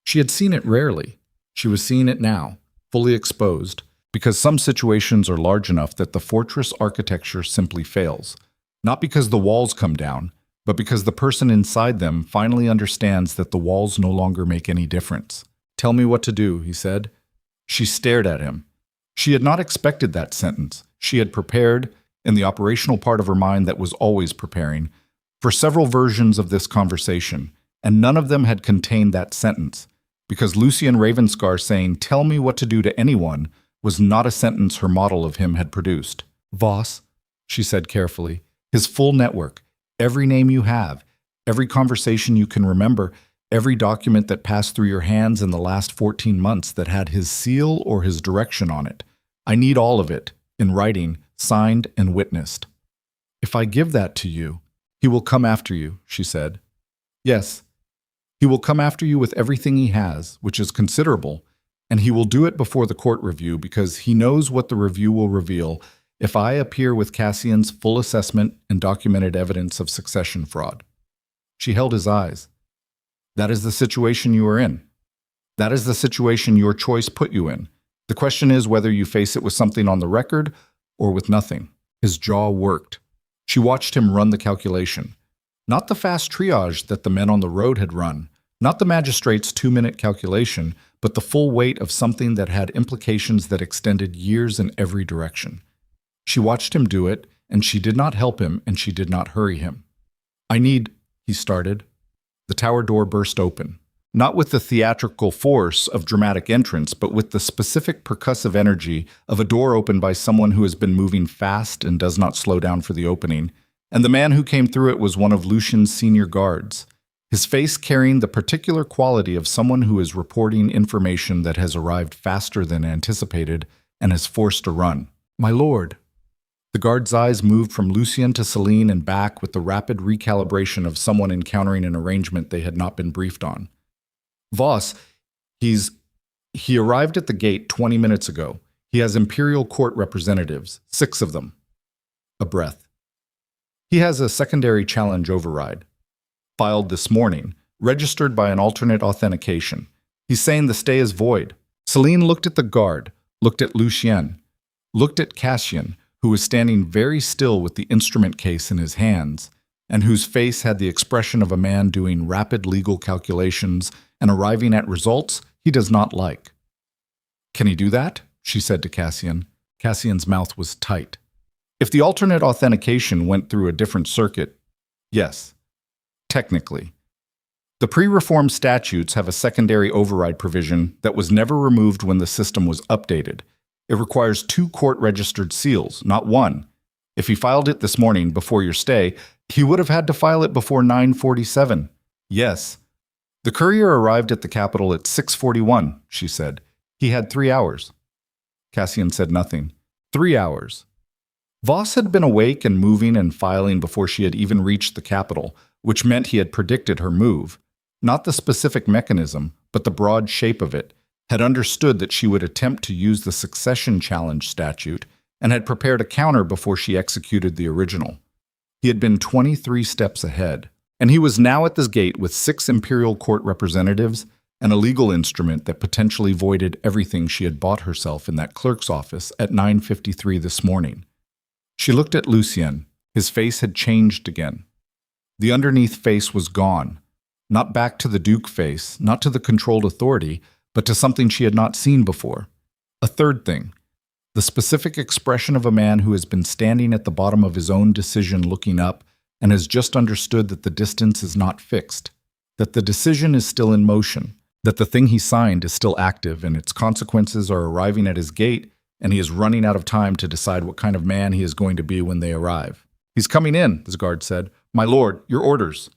She had seen it rarely. She was seeing it now, fully exposed, Because some situations are large enough that the fortress architecture simply fails. Not because the walls come down, but because the person inside them finally understands that the walls no longer make any difference. "Tell me what to do," he said. She stared at him. She had not expected that sentence. She had prepared, in the operational part of her mind that was always preparing, for several versions of this conversation, and none of them had contained that sentence, because Lucian Ravenscar saying, "Tell me what to do" to anyone was not a sentence her model of him had produced. "Voss," she said carefully, "his full network, every name you have, every conversation you can remember, every document that passed through your hands in the last 14 months that had his seal or his direction on it. I need all of it, in writing, signed and witnessed. If I give that to you, he will come after you," she said. "Yes, he will come after you with everything he has, which is considerable, and he will do it before the court review because he knows what the review will reveal if I appear with Cassian's full assessment and documented evidence of succession fraud." She held his eyes. "That is the situation you are in. That is the situation your choice put you in. The question is whether you face it with something on the record or with nothing." His jaw worked. She watched him run the calculation. Not the fast triage that the men on the road had run, not the magistrate's 2-minute calculation, but the full weight of something that had implications that extended years in every direction. She watched him do it, and she did not help him, and she did not hurry him. "I need," he started. The tower door burst open, not with the theatrical force of dramatic entrance, but with the specific percussive energy of a door opened by someone who has been moving fast and does not slow down for the opening, and the man who came through it was one of Lucian's senior guards, his face carrying the particular quality of someone who is reporting information that has arrived faster than anticipated and is forced to run. "My lord." The guard's eyes moved from Lucian to Celine and back with the rapid recalibration of someone encountering an arrangement they had not been briefed on. "Voss, he arrived at the gate 20 minutes ago. He has Imperial Court representatives, 6 of them." A breath. "He has a secondary challenge override. Filed this morning, registered by an alternate authentication. He's saying the stay is void." Celine looked at the guard, looked at Lucien, looked at Cassian, who was standing very still with the instrument case in his hands, and whose face had the expression of a man doing rapid legal calculations and arriving at results he does not like. "Can he do that?" she said to Cassian. Cassian's mouth was tight. "If the alternate authentication went through a different circuit, yes. Technically. The pre-reform statutes have a secondary override provision that was never removed when the system was updated. It requires 2 court-registered seals, not 1. If he filed it this morning before your stay, he would have had to file it before 9:47. Yes. The courier arrived at the capital at 6:41, she said. He had 3 hours. Cassian said nothing. 3 hours. Voss had been awake and moving and filing before she had even reached the capital, which meant he had predicted her move. Not the specific mechanism, but the broad shape of it, had understood that she would attempt to use the succession challenge statute, and had prepared a counter before she executed the original. He had been 23 steps ahead, and he was now at this gate with 6 Imperial Court representatives and a legal instrument that potentially voided everything she had bought herself in that clerk's office at 9:53 this morning. She looked at Lucien. His face had changed again. The underneath face was gone. Not back to the Duke face, not to the controlled authority, but to something she had not seen before. A third thing. The specific expression of a man who has been standing at the bottom of his own decision looking up and has just understood that the distance is not fixed, that the decision is still in motion, that the thing he signed is still active and its consequences are arriving at his gate, and he is running out of time to decide what kind of man he is going to be when they arrive. "He's coming in," his guard said. "My lord, your orders."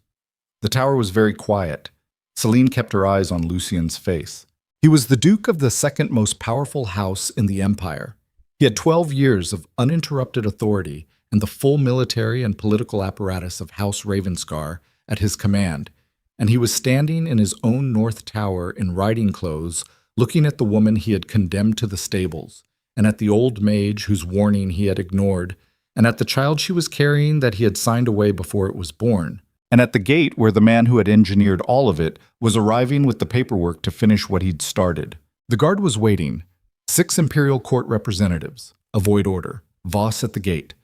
The tower was very quiet. Celine kept her eyes on Lucien's face. He was the duke of the second most powerful house in the empire. He had 12 years of uninterrupted authority and the full military and political apparatus of House Ravenscar at his command, and he was standing in his own north tower in riding clothes, looking at the woman he had condemned to the stables, and at the old mage whose warning he had ignored, and at the child she was carrying that he had signed away before it was born, and at the gate where the man who had engineered all of it was arriving with the paperwork to finish what he'd started. The guard was waiting. 6 Imperial Court representatives. Avoid order. Voss at the gate.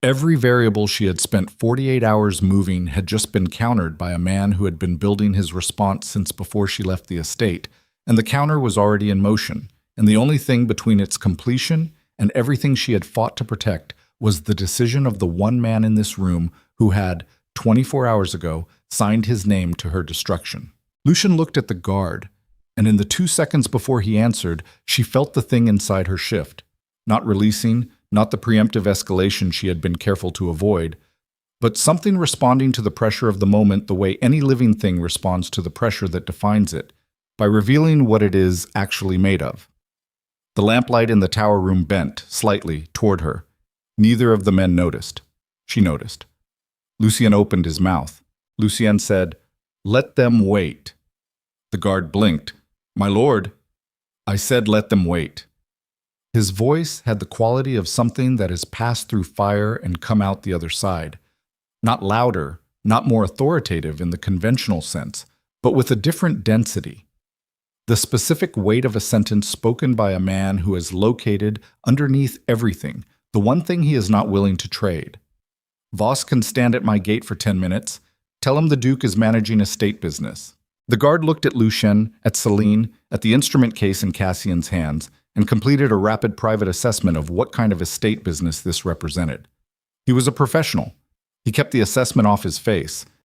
Every variable she had spent 48 hours moving had just been countered by a man who had been building his response since before she left the estate, and the counter was already in motion, and the only thing between its completion and everything she had fought to protect was the decision of the one man in this room who had, 24 hours ago, signed his name to her destruction. Lucian looked at the guard, and in the 2 seconds before he answered, she felt the thing inside her shift, not releasing, not the preemptive escalation she had been careful to avoid, but something responding to the pressure of the moment the way any living thing responds to the pressure that defines it, by revealing what it is actually made of. The lamplight in the tower room bent, slightly, toward her. Neither of the men noticed. She noticed. Lucien opened his mouth. Lucien said, "Let them wait." The guard blinked. "My lord." "I said let them wait." His voice had the quality of something that has passed through fire and come out the other side. Not louder, not more authoritative in the conventional sense, but with a different density. The specific weight of a sentence spoken by a man who has located, underneath everything, the one thing he is not willing to trade. "Voss can stand at my gate for 10 minutes. Tell him the Duke is managing estate business." The guard looked at Lucien, at Celine, at the instrument case in Cassian's hands, and completed a rapid private assessment of what kind of estate business this represented. He was a professional. He kept the assessment off his face,